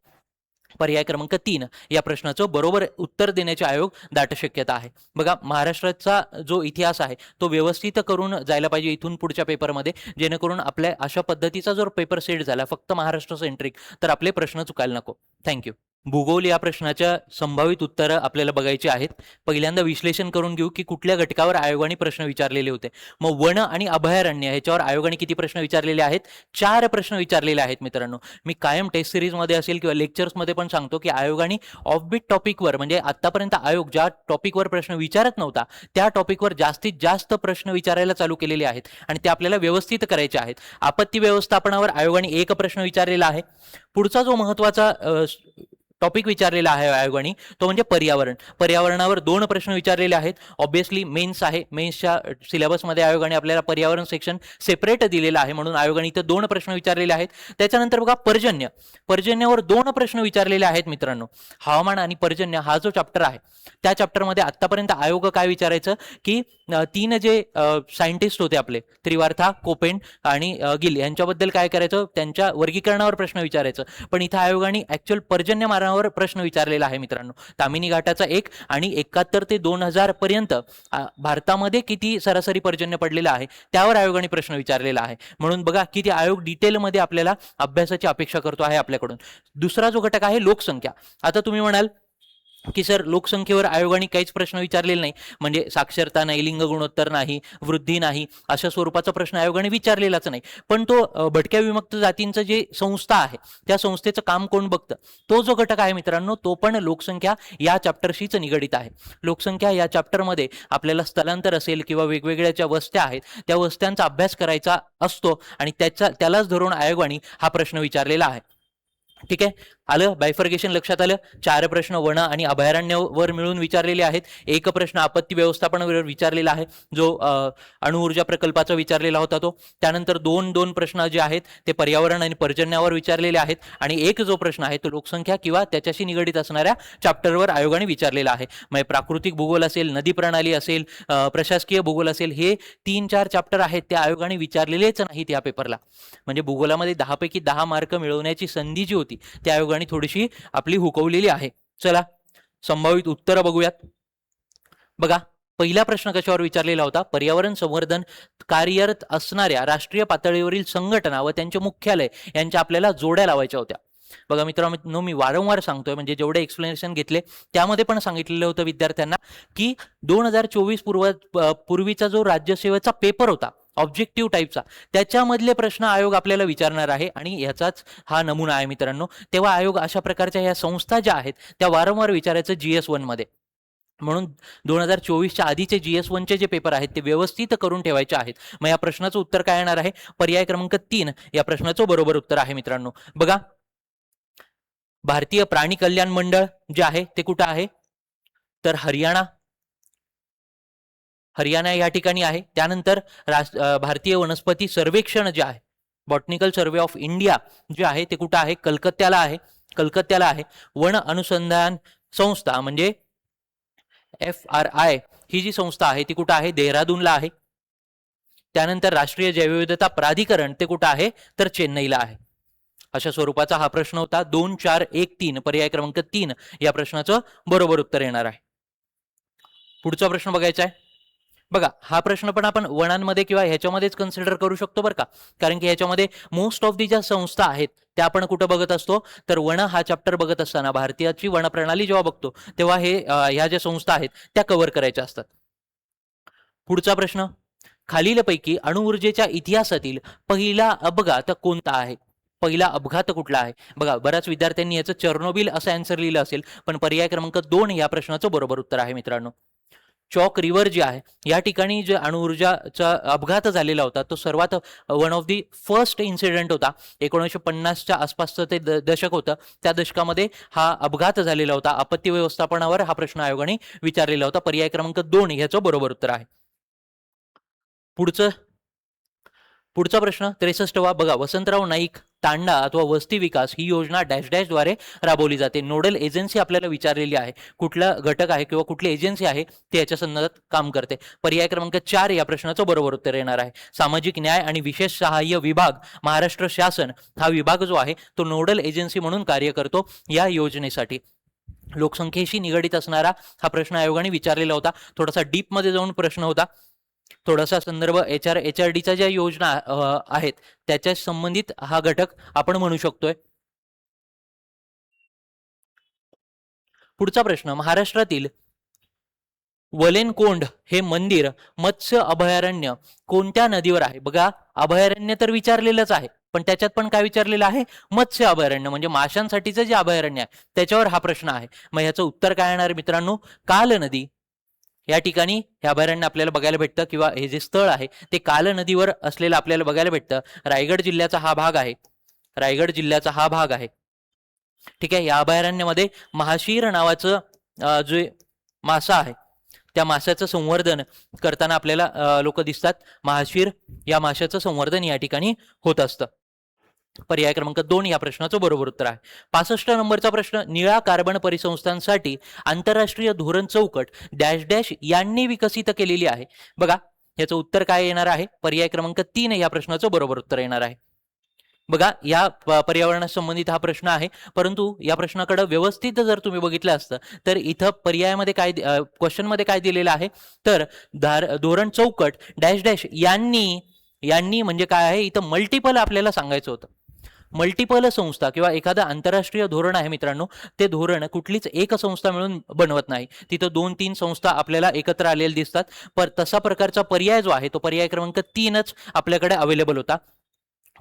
पर्याय क्रमांक 3 या प्रश्नाचं बरोबर उत्तर देण्याचे आयोग दाट शक्यता आहे. बघा, महाराष्ट्राचा जो इतिहास आहे तो व्यवस्थित करून जायला पाहिजे इथून पुढच्या पेपरमध्ये, जेणेकरून आपल्या अशा पद्धतीचा जर पेपर सेट झाला फक्त महाराष्ट्र सेंट्रिक, तर आपले प्रश्न चुकायला नको. थँक्यू. भूगोल या प्रश्नाच्या संभावित उत्तरं आपल्याला बघायची आहेत. पहिल्यांदा विश्लेषण करून घेऊ की कुठल्या घटकावर आयोगाने प्रश्न विचारलेले होते. मग वन आणि अभयारण्य ह्याच्यावर आयोगाने किती प्रश्न विचारलेले आहेत? 4 प्रश्न विचारलेले आहेत मित्रांनो. मी कायम टेस्ट सिरीजमध्ये असेल किंवा लेक्चर्समध्ये पण सांगतो की आयोगाने ऑफबीट टॉपिकवर, म्हणजे आतापर्यंत आयोग ज्या टॉपिकवर प्रश्न विचारत नव्हता त्या टॉपिकवर जास्तीत जास्त प्रश्न विचारायला चालू केलेले आहेत आणि ते आपल्याला व्यवस्थित करायचे आहेत. आपत्ती व्यवस्थापनावर आयोगाने 1 प्रश्न विचारलेला आहे. पुढचा जो महत्त्वाचा टॉपिक विचारलेला आहे आयोगाने, तो म्हणजे पर्यावरण. पर्यावरणावर 2 प्रश्न विचारलेले आहेत. ऑब्व्हियसली मेन्स आहे, मेन्सच्या सिलेबसमध्ये आयोगाने आपल्याला पर्यावरण सेक्शन सेपरेट दिलेलं आहे, म्हणून आयोगाने इथं 2 प्रश्न विचारलेले आहेत. त्याच्यानंतर बघा पर्जन्य, पर्जन्यावर 2 प्रश्न विचारलेले आहेत मित्रांनो. हवामान आणि पर्जन्य हा जो चॅप्टर आहे त्या चॅप्टरमध्ये आतापर्यंत आयोग काय विचारायचं की 3 जे सायंटिस्ट होते आपले, त्रिवार्था, कोपेन आणि गिल, यांच्याबद्दल काय करायचं, त्यांच्या वर्गीकरणावर प्रश्न विचारायचं. पण इथं आयोगाने ऍक्च्युअल पर्जन्यमानावर प्रश्न विचारलेला आहे मित्रांनो. तामिनी घाटाचा 1 आणि 71 ते 2000 पर्यंत भारतामध्ये किती सरासरी पर्जन्य पडलेलं आहे त्यावर आयोगाने प्रश्न विचारलेला आहे. म्हणून बघा किती आयोग डिटेलमध्ये आपल्याला अभ्यासाची अपेक्षा करतो आहे आपल्याकडून. दुसरा जो घटक आहे लोकसंख्या. आता तुम्ही म्हणाल की सर लोकसंख्येवर आयोगाने काहीच प्रश्न विचारलेले नाही, म्हणजे साक्षरता नाही, लिंग गुणोत्तर नाही, वृद्धी नाही, अशा स्वरूपाचा प्रश्न आयोगाने विचारलेलाच नाही. पण तो भटक्या विमुक्त जातींचं जे संस्था आहे त्या संस्थेचं काम कोण बघतं, तो जो घटक आहे मित्रांनो, तो पण लोकसंख्या या चॅप्टरशीच निगडित आहे. लोकसंख्या या चॅप्टरमध्ये आपल्याला स्थलांतर असेल किंवा वेगवेगळ्या ज्या वस्त्या आहेत त्या वस्त्यांचा अभ्यास करायचा असतो आणि त्यालाच धरून आयोगाने हा प्रश्न विचारलेला आहे. ठीक आहे, आलं बायफर्गेशन लक्षात आलं. 4 प्रश्न वन आणि अभयारण्यावर मिळून विचारलेले आहेत. 1 प्रश्न आपत्ती व्यवस्थापनावर विचारलेला आहे, जो अणुऊर्जा प्रकल्पाचा विचारलेला होता तो. त्यानंतर 2 प्रश्न जे आहेत ते पर्यावरण आणि पर्जन्यावर विचारलेले आहेत आणि 1 जो प्रश्न आहे तो लोकसंख्या किंवा त्याच्याशी निगडित असणाऱ्या चॅप्टरवर आयोगाने विचारलेला आहे. म्हणजे प्राकृतिक भूगोल असेल, नदी प्रणाली असेल, प्रशासकीय भूगोल असेल, हे 3-4 चॅप्टर आहेत ते आयोगाने विचारलेलेच नाहीत या पेपरला. म्हणजे भूगोलामध्ये 10 पैकी 10 मार्क मिळवण्याची संधी जी होती त्या आयोगाने थोडीशी आपली हुकवलेली आहे. चला संभावित उत्तर बघूयात. बघा पहिला प्रश्न कशावर विचारलेला होता, पर्यावरण संवर्धन कार्यरत असणाऱ्या राष्ट्रीय पातळीवरील संघटना व त्यांचे मुख्यालय यांच्या आपल्याला जोड्या लावायच्या होत्या. बघा मित्रांनो, मी वारंवार सांगतोय, म्हणजे जेवढे एक्सप्लेनेशन घेतले त्यामध्ये पण सांगितलेलं होतं विद्यार्थ्यांना की 2024 पूर्वीचा जो राज्यसेवेचा पेपर होता ऑब्जेक्टिव्ह टाईपचा, त्याच्यामधले प्रश्न आयोग आपल्याला विचारणार आहे आणि याचाच हा नमुना आहे मित्रांनो. तेव्हा आयोग अशा प्रकारच्या ह्या संस्था ज्या आहेत त्या वारंवार विचारायचं GS1 मध्ये. म्हणून 2024च्या आधीचे GS1चे जे पेपर आहेत ते व्यवस्थित करून ठेवायचे आहेत. मग या प्रश्नाचं उत्तर काय येणार आहे, पर्याय क्रमांक 3 या प्रश्नाचं बरोबर उत्तर आहे मित्रांनो. बघा भारतीय प्राणी कल्याण मंडळ जे आहे ते कुठं आहे, तर हरियाणा या ठिकाणी आहे. त्यानंतर भारतीय वनस्पती सर्वेक्षण जे आहे, बॉटनिकल सर्वे ऑफ इंडिया जे आहे ते कुठं आहे, कलकत्त्याला आहे. वन अनुसंधान संस्था म्हणजे FRI ही जी संस्था आहे ती कुठं आहे, देहरादूनला आहे. त्यानंतर राष्ट्रीय जैवविविधता प्राधिकरण ते कुठं आहे, तर चेन्नईला आहे. अशा स्वरूपाचा हा प्रश्न होता. 2, 4, 1, 3 पर्याय क्रमांक 3 या प्रश्नाचं बरोबर उत्तर येणार आहे. पुढचा प्रश्न बघायचा आहे. बघा हा प्रश्न पण आपण वनांमध्ये किंवा ह्याच्यामध्येच कन्सिडर करू शकतो बरं का, कारण की ह्याच्यामध्ये मोस्ट ऑफ दी ज्या संस्था आहेत त्या आपण कुठं बघत असतो, तर वन हा चॅप्टर बघत असताना भारतीयाची वन प्रणाली जेव्हा बघतो तेव्हा ह्या ज्या संस्था आहेत त्या कव्हर करायच्या असतात. पुढचा प्रश्न, खालीलपैकी अणुऊर्जेच्या इतिहासातील पहिला अपघात कोणता आहे, पहिला अपघात कुठला आहे. बघा बऱ्याच विद्यार्थ्यांनी याचं चर्नोबिल असं आन्सर लिहिलं असेल, पण पर्याय क्रमांक 2 या प्रश्नाचं बरोबर उत्तर आहे मित्रांनो. चॉक रिव्हर जी आहे या ठिकाणी जे अणुऊर्जाचा अपघात झालेला होता तो सर्वात one of the first incident होता. 1950च्या आसपासचं ते दशक होतं, त्या दशकामध्ये हा अपघात झालेला होता. आपत्ती व्यवस्थापनावर हा प्रश्न आयोगाने विचारलेला होता. पर्याय क्रमांक 2 ह्याचं बरोबर उत्तर आहे. पुढचा प्रश्न 63वा बघा, वसंतराव नाईक तांडा अथवा वस्ती विकास ही योजना डॅश डॅश द्वारे राबवली जाते. नोडल एजन्सी आपल्याला विचारलेली आहे, कुठला घटक आहे किंवा कुठली एजन्सी आहे ते याच्या संदर्भात काम करते. पर्याय क्रमांक 4 या प्रश्नाचं बरोबर उत्तर येणार आहे. सामाजिक न्याय आणि विशेष सहाय्य विभाग महाराष्ट्र शासन हा विभाग जो आहे तो नोडल एजन्सी म्हणून कार्य करतो या योजनेसाठी. लोकसंख्येशी निगडित असणारा हा प्रश्न आयोगाने विचारलेला होता. थोडासा डीप मध्ये जाऊन प्रश्न होता, थोडासा संदर्भ HRDच्या ज्या योजना आहेत त्याच्या संबंधित हा घटक आपण म्हणू शकतोय. पुढचा प्रश्न, महाराष्ट्रातील वलेनकोंड हे मंदिर मत्स्य अभयारण्य कोणत्या नदीवर आहे. बघा अभयारण्य तर विचारलेलंच आहे, पण त्याच्यात पण काय विचारलेलं आहे, मत्स्य अभयारण्य म्हणजे माशांसाठीचं जे अभयारण्य आहे त्याच्यावर हा प्रश्न आहे. मग ह्याचं उत्तर काय येणार मित्रांनो, काल नदी या ठिकाणी हे अभयारण्य आपल्याला बघायला भेटतं, किंवा हे जे स्थळ आहे ते काल नदीवर असलेलं आपल्याला बघायला भेटतं. रायगड जिल्ह्याचा हा भाग आहे. ठीक आहे. या अभयारण्यामध्ये महाशीर नावाचं जे मासा आहे त्या माशाचं संवर्धन करताना आपल्याला लोक दिसतात. महाशीर या माशाचं संवर्धन या ठिकाणी होत असतं. पर्याय क्रमांक 2 या प्रश्नाचं बरोबर उत्तर आहे. 65 नंबरचा प्रश्न, निळा कार्बन परिसंस्थांसाठी आंतरराष्ट्रीय धोरण चौकट डॅश डॅश यांनी विकसित केलेली आहे. बघा याचं उत्तर काय येणार आहे? पर्याय क्रमांक 3 या प्रश्नाचं बरोबर उत्तर येणार आहे. बघा या पर्यावरणासंबंधित हा प्रश्न आहे, परंतु या प्रश्नाकडे व्यवस्थित जर तुम्ही बघितलं असतं तर इथं पर्यायामध्ये काय क्वेश्चन मध्ये काय दिलेलं आहे तर धोरण चौकट डॅश डॅश यांनी म्हणजे काय आहे, इथं मल्टिपल आपल्याला सांगायचं होतं. मल्टिपल संस्था किंवा एखादं आंतरराष्ट्रीय धोरण आहे मित्रांनो, ते धोरण कुठलीच एक संस्था मिळून बनवत नाही. तिथं 2-3 संस्था आपल्याला एकत्र आलेल्या दिसतात. पण तसा प्रकारचा पर्याय जो आहे तो पर्याय क्रमांक 3च आपल्याकडे अवेलेबल होता.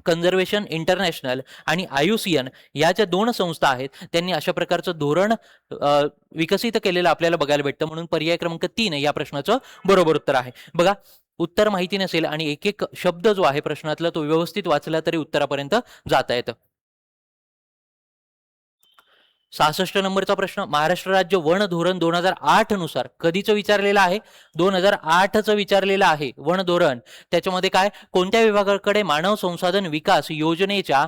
कन्झर्वेशन इंटरनॅशनल आणि IUCN या ज्या 2 संस्था आहेत त्यांनी अशा प्रकारचं धोरण विकसित केलेलं आपल्याला बघायला भेटतं. म्हणून पर्याय क्रमांक 3 या प्रश्नाचं बरोबर उत्तर आहे. बघा उत्तर माहिती नसेल आणि एक एक शब्द जो आहे प्रश्नातला तो व्यवस्थित वाचला तरी उत्तरापर्यंत जाता येतं. 66 नंबरचा प्रश्न, महाराष्ट्र राज्य वन धोरण 2008 नुसार कधीचं विचारलेलं आहे? 2008चं विचारलेलं आहे वन धोरण. त्याच्यामध्ये काय, कोणत्या विभागाकडे मानव संसाधन विकास योजनेच्या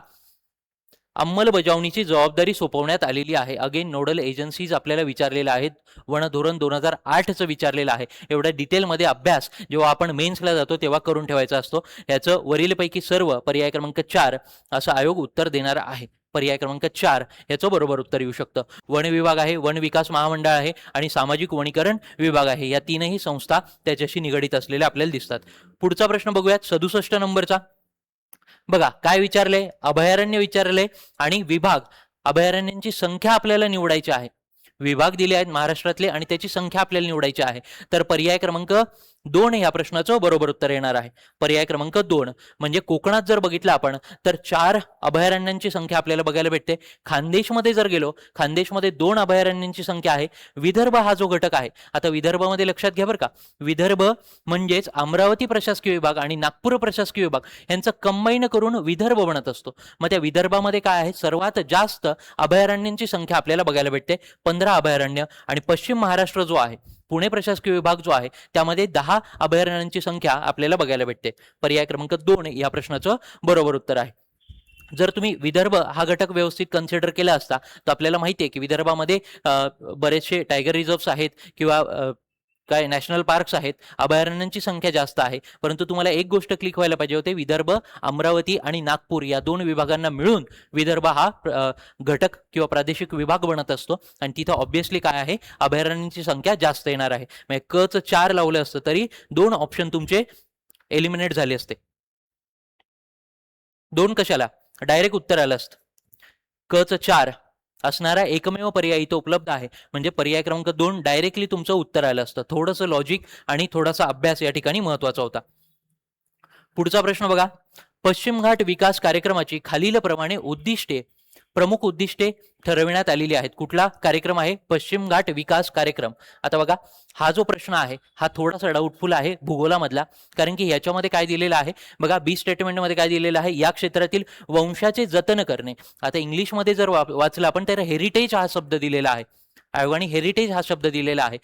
अंमलबजावणीची जबाबदारी सोपवण्यात आलेली आहे? अगेन नोडल एजन्सीज आपल्याला विचारलेल्या आहेत. वन धोरण 2008चं विचारलेलं आहे. एवढ्या डिटेलमध्ये अभ्यास जेव्हा आपण मेन्सला जातो तेव्हा करून ठेवायचा असतो. याचं वरीलपैकी सर्व पर्याय क्रमांक 4 असं आयोग उत्तर देणार आहे. पर्याय क्रमांक 4 याचं बरोबर उत्तर येऊ शकतं. वन विभाग आहे, वन विकास महामंडळ आहे आणि सामाजिक वनीकरण विभाग आहे. या तीनही संस्था त्याच्याशी निगडीत असलेल्या आपल्याला दिसतात. पुढचा प्रश्न बघूयात 67 नंबरचा. बघा काय विचारले, अभयारण्य विचारले आणि विभाग, अभयारण्यांची संख्या आपल्याला निवडायची आहे. विभाग दिले आहेत महाराष्ट्रातले आणि त्याची संख्या आपल्याला निवडायची आहे. तर पर्याय क्रमांक 2 या प्रश्नाचं बरोबर उत्तर येणार आहे. पर्याय क्रमांक 2 म्हणजे कोकणात जर बघितलं आपण तर 4 अभयारण्यांची संख्या आपल्याला बघायला भेटते. खानदेशमध्ये जर गेलो, खानदेशमध्ये 2 अभयारण्यांची संख्या आहे. विदर्भ हा जो घटक आहे, आता विदर्भामध्ये लक्षात घ्या बरं का, विदर्भ म्हणजेच अमरावती प्रशासकीय विभाग आणि नागपूर प्रशासकीय विभाग यांचं कंबाईन करून विदर्भ बनत असतो. मग त्या विदर्भामध्ये काय आहे, सर्वात जास्त अभयारण्यांची संख्या आपल्याला बघायला भेटते 15 अभयारण्य. आणि पश्चिम महाराष्ट्र जो आहे, पुणे प्रशासकीय विभाग जो आहे त्यामध्ये 10 अभयारण्यांची संख्या आपल्याला बघायला भेटते. पर्याय क्रमांक 2 या प्रश्नाचं बरोबर उत्तर आहे. जर तुम्ही विदर्भ हा घटक व्यवस्थित कन्सिडर केला असता तर आपल्याला माहिती आहे की विदर्भामध्ये बरेचसे टायगर रिझर्व्स आहेत किंवा काय नॅशनल पार्क्स आहेत, अभयारण्यांची संख्या जास्त आहे. परंतु तुम्हाला एक गोष्ट क्लिक व्हायला पाहिजे होते, विदर्भ, अमरावती आणि नागपूर या 2 विभागांना मिळून विदर्भ हा घटक किंवा प्रादेशिक विभाग बनत असतो आणि तिथं ऑब्व्हियसली काय आहे, अभयारण्यांची संख्या जास्त येणार आहे. म्हणजे कचं 4 लावलं असतं तरी 2 ऑप्शन तुमचे एलिमिनेट झाले असते. 2 कशाला, डायरेक्ट उत्तर आलं असतं. कचं 4 असणारा एकमेव पर्याय इथं उपलब्ध आहे, म्हणजे पर्याय क्रमांक 2 डायरेक्टली तुमचं उत्तर आलं असतं. थोडंसं लॉजिक आणि थोडासा अभ्यास या ठिकाणी महत्वाचा होता. पुढचा प्रश्न बघा, पश्चिम घाट विकास कार्यक्रमाची खालीलप्रमाणे उद्दिष्टे, प्रमुख उद्दिष्टे ठरविण्यात आलेली आहेत. कुठला कार्यक्रम आहे? पश्चिम घाट विकास कार्यक्रम. आता बघा हा जो प्रश्न आहे हा थोडासा डाऊटफुल आहे भूगोलामधला, कारण की याच्यामध्ये काय दिलेलं आहे बघा, बी स्टेटमेंटमध्ये काय दिलेलं आहे, या क्षेत्रातील वंशाचे जतन करणे. आता इंग्लिशमध्ये जर वाचलं आपण तर हेरिटेज हा शब्द दिलेला आहे, आयोगाने हेरिटेज हा शब्द दिलेला आहे.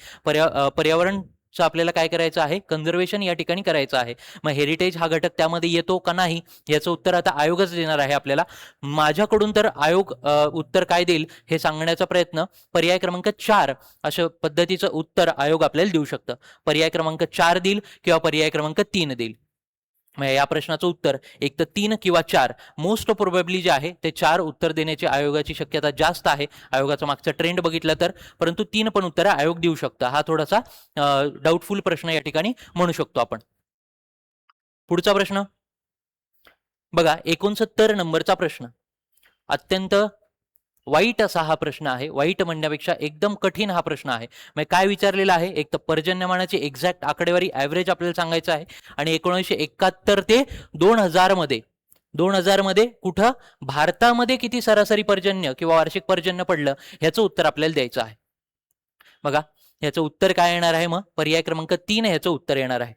पर्यावरण आपल्याला काय करायचं आहे, कन्झर्वेशन या ठिकाणी करायचं आहे. मग हेरिटेज हा घटक त्यामध्ये येतो का नाही याचं उत्तर आता आयोगच देणार आहे आपल्याला. माझ्याकडून तर आयोग उत्तर काय देईल हे सांगण्याचा प्रयत्न, पर्याय क्रमांक 4 अशा पद्धतीचं उत्तर आयोग आपल्याला देऊ शकतं. पर्याय क्रमांक 4 देईल किंवा पर्याय क्रमांक 3 देईल. या प्रश्नाचं उत्तर एक तर 3 किंवा 4, मोस्ट प्रोबेबली जे आहे ते 4 उत्तर देण्याची आयोगाची शक्यता जास्त आहे, आयोगाचा मागचा ट्रेंड बघितला तर. परंतु 3 पण उत्तर आयोग देऊ शकतं. हा थोडासा डाऊटफुल प्रश्न या ठिकाणी म्हणू शकतो आपण. पुढचा प्रश्न बघा 69 नंबरचा प्रश्न, अत्यंत वाईट असा हा प्रश्न आहे. वाईट म्हणण्यापेक्षा एकदम कठीण हा प्रश्न आहे. म्हणजे काय विचारलेलं आहे, एक तर पर्जन्यमानाची एक्झॅक्ट आकडेवारी ॲव्हरेज आपल्याला सांगायचं आहे आणि 1971 ते 2000 मध्ये कुठं भारतामध्ये किती सरासरी पर्जन्य किंवा वार्षिक पर्जन्य पडलं ह्याचं उत्तर आपल्याला द्यायचं आहे. बघा ह्याचं उत्तर काय येणार आहे, मग पर्याय क्रमांक 3 ह्याचं उत्तर येणार आहे.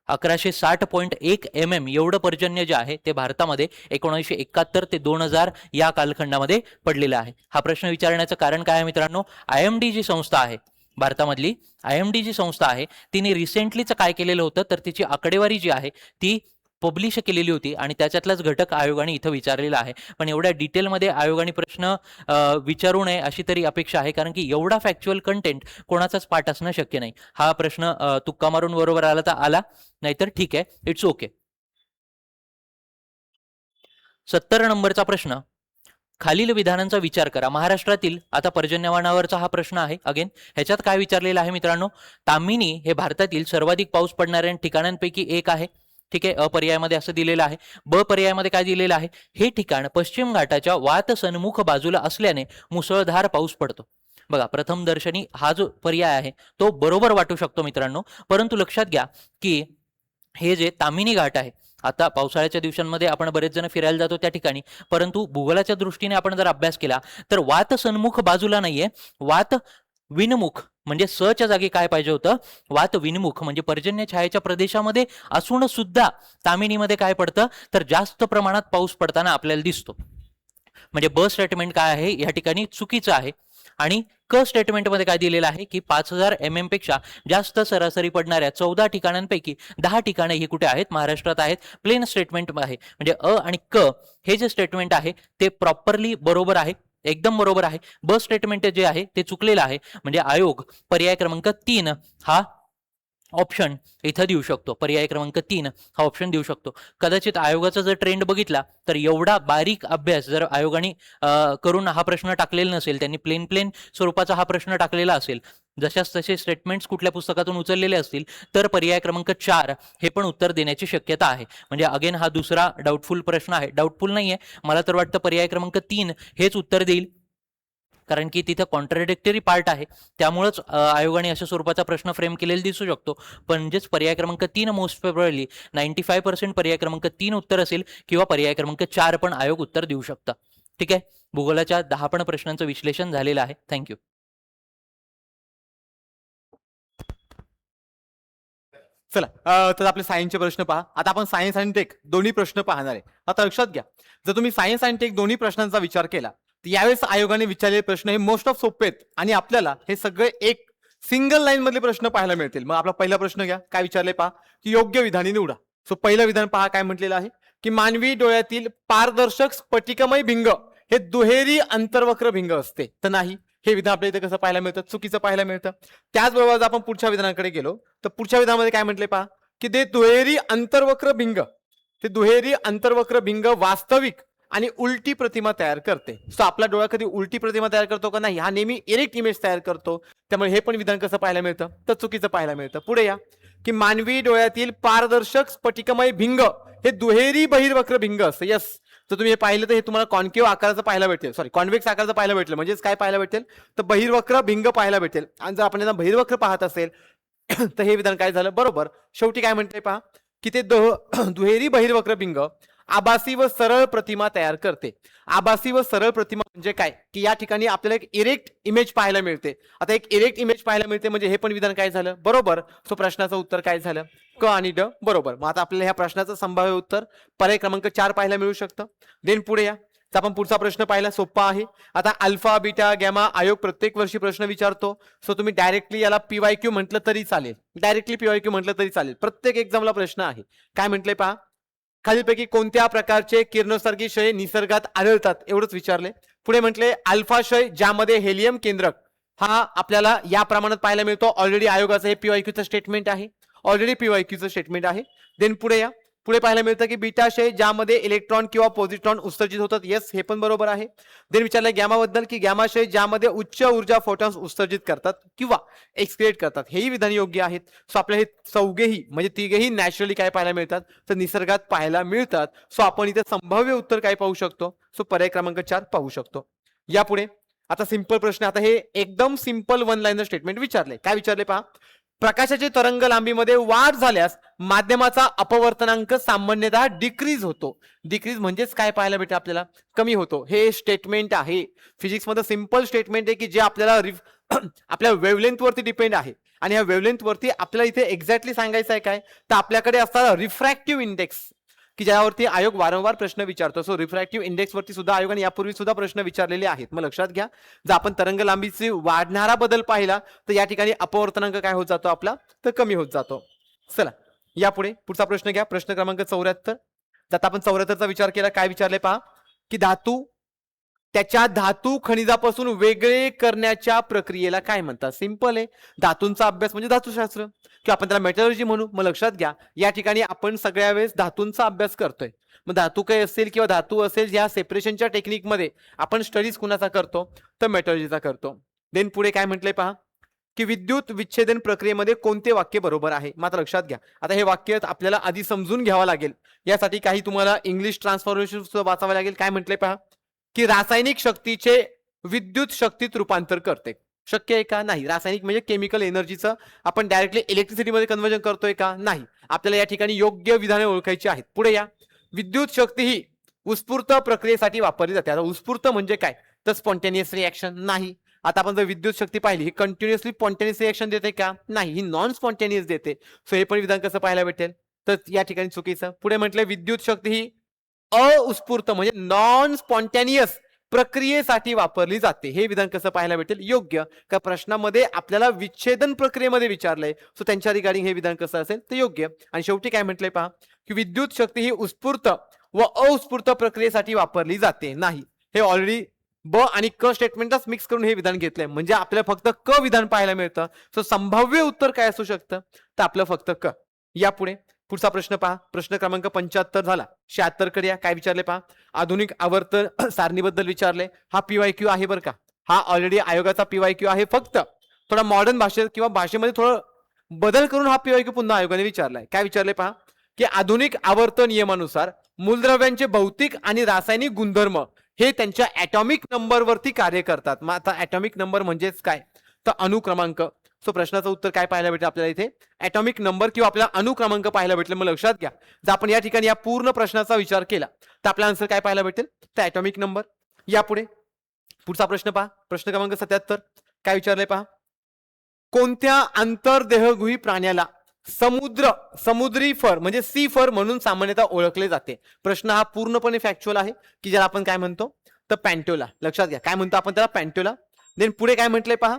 1160.1 mm एवढं पर्जन्य जे आहे ते भारतामध्ये 1971 ते 2000 या कालखंडामध्ये पडलेलं आहे. हा प्रश्न विचारण्याचं कारण काय आहे मित्रांनो, IMD जी संस्था आहे भारतामधली, IMD जी संस्था आहे तिने रिसेंटलीच काय केलेलं होतं तर तिची आकडेवारी जी आहे ती पब्लिश केलेली होती आणि त्याच्यातलाच घटक आयोगाने इथं विचारलेला आहे. पण एवढ्या डिटेलमध्ये आयोगाने प्रश्न विचारू नये अशी तरी अपेक्षा आहे, कारण की एवढा फॅक्च्युअल कंटेंट कोणाचाच पाठ असणं शक्य नाही. हा प्रश्न तुक्का मारून बरोबर आला तर आला, नाहीतर ठीक आहे, इट्स ओके. 70 नंबरचा प्रश्न, खालील विधानांचा विचार करा. महाराष्ट्रातील आता पर्जन्यमानावरचा हा प्रश्न आहे. अगेन ह्याच्यात काय विचारलेलं आहे मित्रांनो, तामिनी हे भारतातील सर्वाधिक पाऊस पडणाऱ्या ठिकाणांपैकी एक आहे. ठीक आहे, अ पर्यायामध्ये असं दिलेलं आहे. ब पर्यायामध्ये काय दिलेलं आहे, हे ठिकाण पश्चिम घाटाच्या वात सन्मुख बाजूला असल्याने मुसळधार पाऊस पडतो. बघा, प्रथम दर्शनी हा जो पर्याय आहे तो बरोबर वाटू शकतो मित्रांनो, परंतु लक्षात घ्या की हे जे तामिनी घाट आहे, आता पावसाळ्याच्या दिवसांमध्ये आपण बरेच जण फिरायला जातो त्या ठिकाणी, परंतु भूगोलाच्या दृष्टीने आपण जर अभ्यास केला तर वात सन्मुख बाजूला नाहीये, वात विनमुख म्हणजे स च्या जागी काय पाहिजे होतं, वात विनमुख म्हणजे पर्जन्य छायेच्या प्रदेशामध्ये असून सुद्धा तामिनीमध्ये काय पडतं तर जास्त प्रमाणात पाऊस पडताना आपल्याला दिसतो. म्हणजे ब स्टेटमेंट काय आहे या ठिकाणी चुकीचं आहे. आणि क स्टेटमेंटमध्ये काय दिलेलं आहे की 5000 mm पेक्षा जास्त सरासरी पडणाऱ्या 14 ठिकाणांपैकी 10 ठिकाणे ही कुठे आहेत, महाराष्ट्रात आहेत. प्लेन स्टेटमेंट आहे, म्हणजे अ आणि क हे जे स्टेटमेंट आहे ते प्रॉपरली बरोबर आहे, एकदम बरोबर आहे. ब स्टेटमेंट जे आहे ते चुकलेलं आहे. म्हणजे आयोग पर्याय क्रमांक 3 हा ऑप्शन इथं देऊ शकतो. पर्याय क्रमांक 3 हा ऑप्शन देऊ शकतो. कदाचित आयोगाचा जर ट्रेंड बघितला तर एवढा बारीक अभ्यास जर आयोगाने करून हा प्रश्न टाकलेला नसेल, त्यांनी प्लेन स्वरूपाचा हा प्रश्न टाकलेला असेल, जशाच तसे स्टेटमेंट्स कुठल्या पुस्तकातून उचललेले असतील, तर पर्याय क्रमांक 4 हे पण उत्तर देण्याची शक्यता आहे. म्हणजे अगेन हा दुसरा डाऊटफुल प्रश्न आहे. डाऊटफुल नाहीये, मला तर वाटतं पर्याय क्रमांक 3 हेच उत्तर देईल, कारण की तिथं कॉन्ट्राडिक्टरी पार्ट आहे. त्यामुळेच आयोगाने अशा स्वरूपाचा प्रश्न फ्रेम केलेला दिसू शकतो. म्हणजेच पर्याय क्रमांक 3 मोस्ट प्रोबॅबली 95% पर्याय क्रमांक 3 उत्तर असेल, किंवा पर्याय क्रमांक 4 पण आयोग उत्तर देऊ शकतं. ठीक आहे, भूगोलाच्या 10 पण प्रश्नांचं विश्लेषण झालेलं आहे. थँक्यू. चला तर आपले सायन्सचे प्रश्न पहा. आता आपण सायन्स आणि टेक दोन्ही प्रश्न पाहणार आहे. आता लक्षात घ्या, जर तुम्ही सायन्स आणि टेक दोन्ही प्रश्नांचा विचार केला तर यावेळेस आयोगाने विचारलेले प्रश्न हे मोस्ट ऑफ सोपे आहेत आणि आपल्याला हे सगळे एक सिंगल लाईन मधले प्रश्न पाहायला मिळतील. मग आपला पहिला प्रश्न घ्या, काय विचारले पहा की योग्य विधाने निवडा. सो पहिलं विधान पहा काय म्हटलेलं आहे की मानवी डोळ्यातील पारदर्शक स्फटिकमय भिंग हे दुहेरी अंतर्वक्र भिंग असते. तर नाही, हे विधान आपल्या इथे कसं पाहायला मिळतं, चुकीचं पाहायला मिळतं. त्याचबरोबर जर आपण पुढच्या विधानाकडे गेलो तर पुढच्या विधानामध्ये काय म्हटले पहा की ते दुहेरी अंतर्वक्र भिंग, ते दुहेरी अंतर्वक्र भिंग वास्तविक आणि उलटी प्रतिमा तयार करते. सो आपला डोळा कधी उलटी प्रतिमा तयार करतो का नाही, हा नेहमी इरेक्ट इमेज तयार करतो. त्यामुळे हे पण विधान कसं पाहायला मिळतं तर चुकीचं पाहायला मिळतं. पुढे या की मानवी डोळ्यातील पारदर्शक स्फटिकमय भिंग हे दुहेरी बहिर्वक्र भिंग असते. यस, तर तुम्ही हे पाहिलं तर हे तुम्हाला कॉन्केव्ह आकाराचं पाहायला भेटेल, सॉरी कॉन्व्हेक्स आकाराचं पाहायला भेटेल. म्हणजेच काय पाहायला भेटेल तर बहिर्वक्र भिंग पाहायला भेटेल. आणि जर आपण यांना बहिर्वक्र पाहत असेल तर हे विधान काय झालं बरोबर. शेवटी काय म्हणते पहा की ते दुहेरी बहिर्वक्र भिंग आभासी व सरळ प्रतिमा तयार करते. आभासी व सरळ प्रतिमा म्हणजे काय की या ठिकाणी आपल्याला एक इरेक्ट इमेज पाहायला मिळते. आता एक इरेक्ट इमेज पाहायला मिळते म्हणजे हे पण विधान काय झालं बरोबर. सो प्रश्नाचं उत्तर काय झालं, क आणि ड बरोबर. मग आता आपल्याला ह्या प्रश्नाचं संभाव्य उत्तर पर्याय क्रमांक 4 पाहायला मिळू शकतं. देन पुढे या, तर आपण पुढचा प्रश्न पाहिला, सोपा आहे. आता अल्फा बीटा गॅमा आयोग प्रत्येक वर्षी प्रश्न विचारतो. सो तुम्ही डायरेक्टली याला PYQ म्हटलं तरी चालेल, डायरेक्टली PYQ म्हटलं तरी चालेल. प्रत्येक एक्झामला प्रश्न आहे. काय म्हटले पहा, खालीलपैकी कोणत्या प्रकारचे किरणोत्सर्गी क्षय निसर्गात आढळतात एवढंच विचारले. पुढे म्हटले अल्फा क्षय ज्यामध्ये हेलियम केंद्रक हा आपल्याला या प्रमाणात पाहायला मिळतो. ऑलरेडी आयोगाचं हे PYQचं स्टेटमेंट आहे, ऑलरेडी PYQचं स्टेटमेंट आहे. देन पुढे या, पुढे पाहायला मिळतं की बीटा क्षय ज्यामध्ये इलेक्ट्रॉन किंवा पॉझिट्रॉन उत्सर्जित होतात. येस, हे पण बरोबर आहे. देन विचारलं गॅमा बद्दल की गॅमा क्षय ज्यामध्ये उच्च ऊर्जा फोटॉन्स उत्सर्जित करतात किंवा एक्सक्रिएट करतात. हेही विधान योग्य आहेत. सो आपल्या हे चौघेही म्हणजे तिघेही नॅचरली काय पाहायला मिळतात तर निसर्गात पाहायला मिळतात. सो आपण इथे संभाव्य उत्तर काय पाहू शकतो, सो पर्याय क्रमांक 4 पाहू शकतो. यापुढे आता सिंपल प्रश्न, आता हे एकदम सिंपल वन लाईनर स्टेटमेंट विचारले. काय विचारले पहा, प्रकाशाचे तरंग लांबीमध्ये वाढ झाल्यास माध्यमाचा अपवर्तनांक सामान्यतः डिक्रीज होतो. डिक्रीज म्हणजेच काय पाहायला भेटते आपल्याला, कमी होतो. हे स्टेटमेंट आहे फिजिक्स मध्ये, सिंपल स्टेटमेंट आहे की जे आपल्याला आपल्या वेव्हलेंथ वरती डिपेंड आहे. आणि ह्या वेवलेंथ वरती आपल्याला इथे एक्झॅक्टली सांगायचं आहे काय, तर आपल्याकडे असणारा रिफ्रॅक्टिव्ह इंडेक्स की ज्यावरती आयोग वारंवार प्रश्न विचारतो. सो रिफ्रॅक्टिव्ह इंडेक्स वरती सुद्धा आयोगाने यापूर्वी सुद्धा प्रश्न विचारलेले आहेत. मग लक्षात घ्या, जर आपण तरंग लांबीची वाढणारा बदल पाहिला तर या ठिकाणी अपवर्तनांक काय होत जातो आपला, तर कमी होत जातो. चला यापुढे पुढचा प्रश्न घ्या, प्रश्न क्रमांक 74. आता आपण 74चा विचार केला, काय विचारले पहा, की धातू त्याच्या धातू खनिजापासून वेगळे करण्याच्या प्रक्रियेला काय म्हणतात. सिंपल आहे, धातूंचा अभ्यास म्हणजे धातुशास्त्र किंवा आपण त्याला मेटलर्जी म्हणू. मग लक्षात घ्या, या ठिकाणी आपण सगळ्या वेळेस धातूंचा अभ्यास करतोय. मग धातू काय असेल किंवा धातू असेल, या सेपरेशनच्या टेक्निकमध्ये आपण स्टडीज कुणाचा करतो, तर मेटलर्जीचा करतो. देन पुढे काय म्हटलंय पहा, की विद्युत विच्छेदन प्रक्रियेमध्ये कोणते वाक्य बरोबर आहे. मात्र लक्षात घ्या, आता हे वाक्य आपल्याला आधी समजून घ्यावं लागेल. यासाठी काही तुम्हाला इंग्लिश ट्रान्सफॉर्मेशन सुद्धा वाचावं लागेल. काय म्हटलंय पहा, की रासायनिक शक्तीचे विद्युत शक्तीत रूपांतर करते. शक्य आहे का, नाही. रासायनिक म्हणजे केमिकल एनर्जीचं आपण डायरेक्टली इलेक्ट्रिसिटीमध्ये कन्व्हर्जन करतोय का, नाही. आपल्याला या ठिकाणी योग्य विधाने ओळखायची आहेत. पुढे या, विद्युत शक्ती ही उत्स्फूर्त प्रक्रियेसाठी वापरली जाते. आता उत्स्फूर्त म्हणजे काय, तर स्पॉन्टेनियस रिएक्शन, नाही. आता आपण जर विद्युत शक्ती पाहिली, ही कंटिन्युअसली स्पॉन्टेनियस रिएक्शन देते का, नाही, ही नॉन स्पॉन्टेनियस देते. सो हे पण विधान कसं पाहायला भेटेल, तर या ठिकाणी चुकीचं. पुढे म्हटलं, विद्युत शक्ती ही उत्स्फूर्त म्हणजे नॉन स्पॉन्टेनियस प्रक्रियेसाठी वापरली जाते. हे विधान कसं पाहायला भेटेल, योग्य. का प्रश्नामध्ये आपल्याला विच्छेदन प्रक्रियेमध्ये विचारलंय, सो त्यांच्या रिगार्डिंग हे विधान कसं असेल, तर योग्य. आणि शेवटी काय म्हटलंय पहा, की विद्युत शक्ती ही उत्स्फूर्त व उत्स्फूर्त प्रक्रियेसाठी वापरली जाते, नाही. हे ऑलरेडी ब आणि क स्टेटमेंटच मिक्स करून हे विधान घेतलंय, म्हणजे आपल्याला फक्त क विधान पाहायला मिळतं. सो संभाव्य उत्तर काय असू शकतं, तर आपलं फक्त क. यापुढे पुढचा प्रश्न पहा, प्रश्न क्रमांक 75 झाला. 76 कडे या, काय विचारले पहा, आधुनिक आवर्तन सारणीबद्दल विचारले. हा PYQ आहे बरं का, हा ऑलरेडी आयोगाचा PYQ आहे. फक्त थोडा मॉडर्न भाषेत किंवा भाषेमध्ये थोडं बदल करून हा PYQ पुन्हा आयोगाने विचारलाय. काय विचारले पहा, की आधुनिक आवर्तन नियमानुसार मूलद्रव्यांचे भौतिक आणि रासायनिक गुणधर्म हे त्यांच्या ॲटॉमिक नंबरवरती कार्य करतात. मग आता ॲटॉमिक नंबर म्हणजेच काय, तर अणुक्रमांक. सो प्रश्नाचं उत्तर काय पाहायला भेटेल आपल्याला इथे, ॲटॉमिक नंबर किंवा आपल्याला अणुक्रमांक पाहायला भेटले. मग लक्षात घ्या, जर आपण या ठिकाणी या पूर्ण प्रश्नाचा विचार केला तर आपला आन्सर काय पाहायला भेटेल, तर ॲटॉमिक नंबर. यापुढे पुढचा प्रश्न पहा, प्रश्न क्रमांक 77. काय विचारलंय पहा, कोणत्या आंतरदेहगृही प्राण्याला समुद्री फर म्हणजे सी फर म्हणून सामान्यतः ओळखले जाते. प्रश्न हा पूर्णपणे फॅक्च्युअल आहे, की ज्याला आपण काय म्हणतो, तर पॅन्टोला. लक्षात घ्या, काय म्हणतो आपण त्याला, पॅन्टोला. देन पुढे काय म्हटलंय पहा,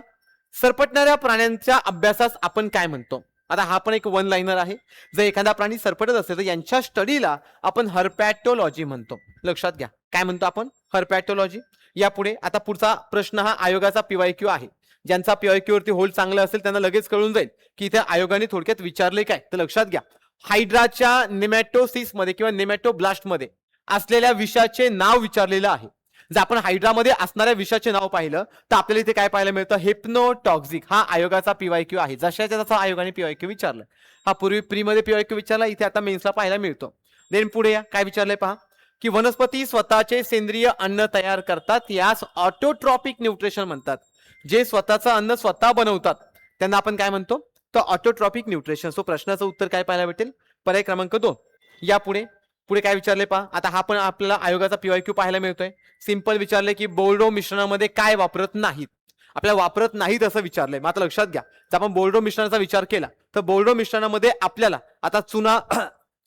सरपटणाऱ्या प्राण्यांच्या अभ्यासास आपण काय म्हणतो. आता हा पण एक वन लाईनर आहे. जर एखादा प्राणी सरपटत असेल तर यांच्या स्टडीला आपण हर्पॅटोलॉजी म्हणतो. लक्षात घ्या, काय म्हणतो आपण, हर्पॅटोलॉजी. यापुढे आता पुढचा प्रश्न हा आयोगाचा PYQ आहे. ज्यांचा PYQ वरती होल्ड चांगला असेल त्यांना लगेच कळून जाईल की इथे आयोगाने थोडक्यात विचारले काय. तर लक्षात घ्या, हायड्राच्या नेमॅटोसिस मध्ये किंवा नेमॅटोब्लास्ट मध्ये असलेल्या विषाचे नाव विचारलेलं आहे. जर आपण हायड्रामध्ये असणाऱ्या विषाचे नाव पाहिलं तर आपल्याला इथे काय पाहायला मिळतं, हेप्नोटॉक्सिक. हा आयोगाचा PYQ आहे. जशाच्या तसा आयोगाने PYQ विचारलं. हा पूर्वी प्रीमध्ये PYQ विचारला, इथे आता मेन्सला पाहायला मिळतो. देन पुढे या, काय विचारलंय पहा, की वनस्पती स्वतःचे सेंद्रिय अन्न तयार करतात, यास ऑटोट्रॉपिक न्यूट्रिशन म्हणतात. जे स्वतःचं अन्न स्वतः बनवतात त्यांना आपण काय म्हणतो, तर ऑटोट्रॉपिक न्यूट्रिशन. सो प्रश्नाचं उत्तर काय पाहायला भेटेल, पर्याय क्रमांक 2. यापुढे पुढे काय विचारले पहा, आता हा पण आपल्याला आयोगाचा PYQ पाहायला मिळतोय. सिंपल विचारले, की बोर्डो मिश्रणामध्ये काय वापरत नाहीत. आपल्याला वापरत नाहीत असं विचारलंय. मात्र लक्षात घ्या, जर आपण बोर्डो मिश्रणाचा विचार केला तर बोर्डो मिश्रणामध्ये आपल्याला आता चुना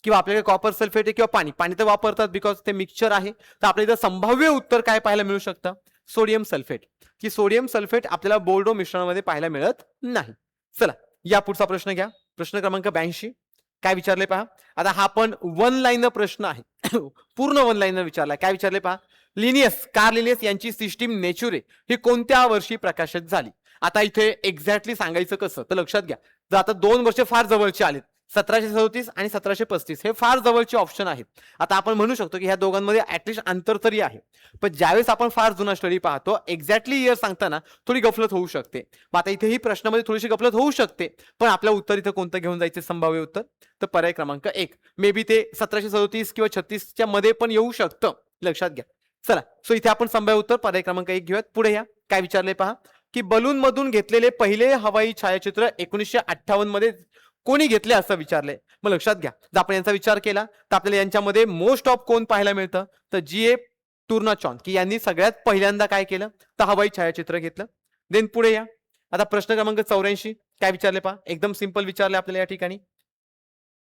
किंवा आपल्याकडे कॉपर सल्फेट आहे किंवा पाणी तर वापरतात, बिकॉज ते मिक्सचर आहे. तर आपल्याला इथं संभाव्य उत्तर काय पाहायला मिळू शकतं, सोडियम सल्फेट. की सोडियम सल्फेट आपल्याला बोर्डो मिश्रणामध्ये पाहायला मिळत नाही. चला या पुढचा प्रश्न घ्या, प्रश्न क्रमांक 82. काय विचारले पहा, आता हा पण वन लाईनर प्रश्न आहे. पूर्ण वन लाईनर विचारलाय. काय विचारले पहा, कार्ल लिनियस यांची सिस्टीम नेचुरे ही कोणत्या वर्षी प्रकाशित झाली. आता इथे एक्झॅक्टली सांगायचं कसं, तर लक्षात घ्या, जर आता 2 वर्ष फार जवळचे आलेत, 1737 आणि 1735 हे फार जवळचे ऑप्शन आहेत. आता आपण म्हणू शकतो की ह्या दोघांमध्ये ऍटलिस्ट अंतर तरी आहे. पण ज्यावेळेस आपण फार जुना स्टडी पाहतो, एक्झॅक्टली इयर सांगताना थोडी गफलत होऊ शकते. आता इथेही प्रश्नामध्ये थोडीशी गफलत होऊ शकते, पण आपलं उत्तर इथं कोणतं घेऊन जायचं संभाव्य उत्तर, तर पर्याय क्रमांक 1. मे बी ते 1737 किंवा 36च्या मध्ये पण येऊ शकतं. लक्षात घ्या. चला, सो इथे आपण संभाव्य उत्तर पर्याय क्रमांक 1 घेऊयात. पुढे या, काय विचारले पहा, की बलून मधून घेतलेले पहिले हवाई छायाचित्र 1958 मध्ये कोणी घेतले असं विचारलंय. मग लक्षात घ्या, जर आपण यांचा विचार केला तर आपल्याला यांच्यामध्ये मोस्ट ऑफ कोण पाहायला मिळतं, तर GA टुर्नाचॉन, की यांनी सगळ्यात पहिल्यांदा काय केलं, तर हवाई छायाचित्र घेतलं. देन पुढे या, आता प्रश्न क्रमांक 84. काय विचारले पहा, एकदम सिंपल विचारले आपल्याला या ठिकाणी.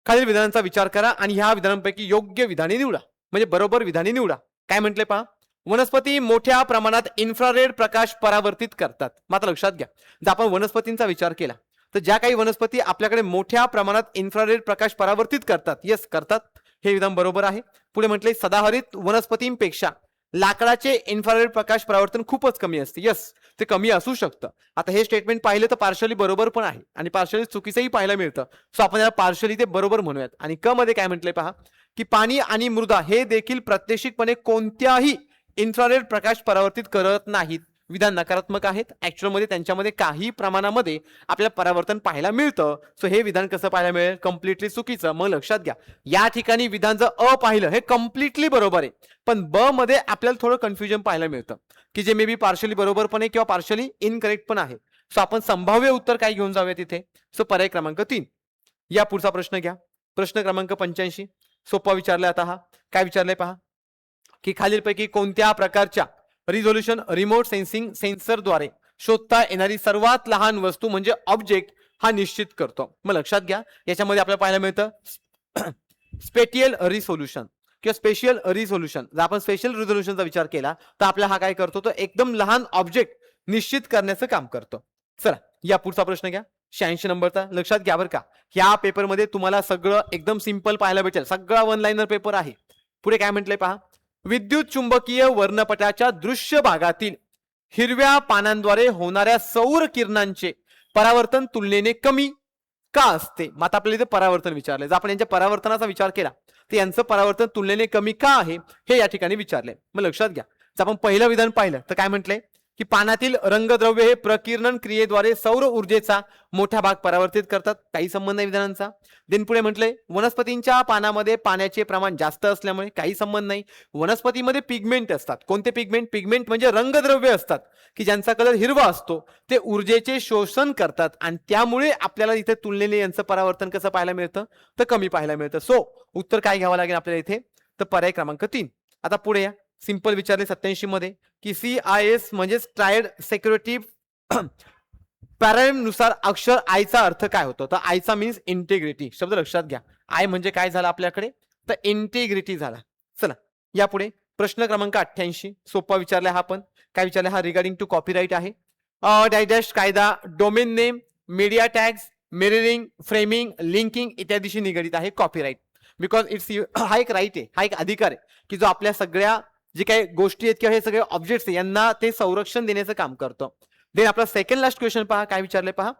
खालील विधानांचा विचार करा आणि ह्या विधानांपैकी योग्य विधाने निवडा, म्हणजे बरोबर विधाने निवडा. काय म्हटले पहा, वनस्पती मोठ्या प्रमाणात इन्फ्रारेड प्रकाश परावर्तित करतात. मात्र लक्षात घ्या, जर आपण वनस्पतींचा विचार केला तर ज्या काही वनस्पती आपल्याकडे मोठ्या प्रमाणात इन्फ्रारेड प्रकाश परावर्तित करतात, येस करतात, हे विधान बरोबर आहे. पुढे म्हटले सदाहरित वनस्पतींपेक्षा लाकडाचे इन्फ्रारेड प्रकाश परावर्तन खूपच कमी असते. यस, ते कमी असू शकतं. आता हे स्टेटमेंट पाहिलं तर पार्शली बरोबर पण आहे आणि पार्शली चुकीचंही पाहायला मिळतं. सो आपण याला पार्शली ते बरोबर म्हणूयात. आणि क मध्ये काय म्हटलंय पहा, की पाणी आणि मृदा हे देखील प्रात्यक्षिकपणे कोणत्याही इन्फ्रारेड प्रकाश परावर्तित करत नाहीत. विधान नकारात्मक आहेत. ऍक्च्युअल मध्ये त्यांच्यामध्ये काही प्रमाणामध्ये आपल्याला परावर्तन पाहायला मिळतं. सो हे विधान कसं पाहायला मिळेल, कम्प्लिटली चुकीचं. मग लक्षात घ्या, या ठिकाणी विधान जर अ पाहिलं हे कम्प्लिटली बरोबर आहे, पण ब मध्ये आपल्याला थोडं कन्फ्युजन पाहायला मिळतं की जे मे बी पार्शली बरोबर पण आहे किंवा पार्शली इनकरेक्ट पण आहे. सो आपण संभाव्य उत्तर काय घेऊन जाऊया तिथे. सो पर्याय क्रमांक 3. या पुढचा प्रश्न घ्या, प्रश्न क्रमांक 85. सोपा विचारलाय आता हा. काय विचारलंय पहा, की खालीलपैकी कोणत्या प्रकारच्या रिझोल्युशन रिमोट सेन्सिंग सेन्सरद्वारे शोधता येणारी सर्वात लहान वस्तू म्हणजे ऑब्जेक्ट हा निश्चित करतो. मग लक्षात घ्या, याच्यामध्ये आपल्याला पाहायला मिळतं स्पेटियल रिसोल्युशन किंवा स्पेशियल रिझोल्युशन. जर आपण स्पेशल रिझोल्युशनचा विचार केला तर आपला हा काय करतो, तो एकदम लहान ऑब्जेक्ट निश्चित करण्याचं काम करतो. चला या पुढचा प्रश्न घ्या, 86 नंबरचा. लक्षात घ्या बरं का, ह्या पेपरमध्ये तुम्हाला सगळं एकदम सिंपल पाहायला भेटेल, सगळा वन लाईनर पेपर आहे. पुढे काय म्हटलंय पहा, विद्युत चुंबकीय वर्णपटाच्या दृश्य भागातील हिरव्या पानांद्वारे होणाऱ्या सौर किरणांचे परावर्तन तुलनेने कमी का असते. मग आता आपल्याला इथे परावर्तन विचारले, जर आपण यांच्या परावर्तनाचा विचार केला तर यांचं परावर्तन तुलनेने कमी का आहे हे या ठिकाणी विचारले. मग लक्षात घ्या, जर आपण पहिलं विधान पाहिलं तर काय म्हटलंय, की पानातील रंगद्रव्य हे प्रकिरण क्रियेद्वारे सौर ऊर्जेचा मोठा भाग परावर्तित करतात. काही संबंध नाही विधानांचा. देन पुढे म्हटलंय वनस्पतींच्या पानामध्ये पाण्याचे प्रमाण जास्त असल्यामुळे, काही संबंध नाही. वनस्पतीमध्ये पिगमेंट असतात. कोणते पिगमेंट, पिगमेंट म्हणजे रंगद्रव्य असतात की ज्यांचा कलर हिरवा असतो, ते ऊर्जेचे शोषण करतात आणि त्यामुळे आपल्याला इथे तुलनेने यांचं परावर्तन कसं पाहायला मिळतं, तर कमी पाहायला मिळतं. सो उत्तर काय घ्यावं लागेल आपल्याला इथे, तर पर्याय क्रमांक 3. आता पुढे या, सिंपल विचारले 87 मध्ये, की CIS म्हणजे ट्रायड सिक्युरिटी पॅराडाइम नुसार अक्षर आय चा अर्थ काय होतो, तर आयचा मीन्स इंटिग्रिटी. शब्द लक्षात घ्या, आय म्हणजे काय झालं आपल्याकडे, तर इंटिग्रिटी झाला. चला या पुढे प्रश्न क्रमांक 88. सोपा विचारलाय हा, पण काय विचारलाय हा, रिगार्डिंग टू कॉपीराईट आहे. डॅश कायदा domain name media tags mirroring framing linking इत्यादीशी निगडित आहे कॉपीराईट. बिकॉज इट्स हा एक राईट आहे, हा एक अधिकार आहे की जो आपल्या सगळ्या जे काही गोष्टी आहेत किंवा हे सगळे ऑब्जेक्ट्स यांना ते संरक्षण देण्याचं काम करतं. देन आपला सेकंड लास्ट क्वेश्चन पहा, काय विचारले पहा,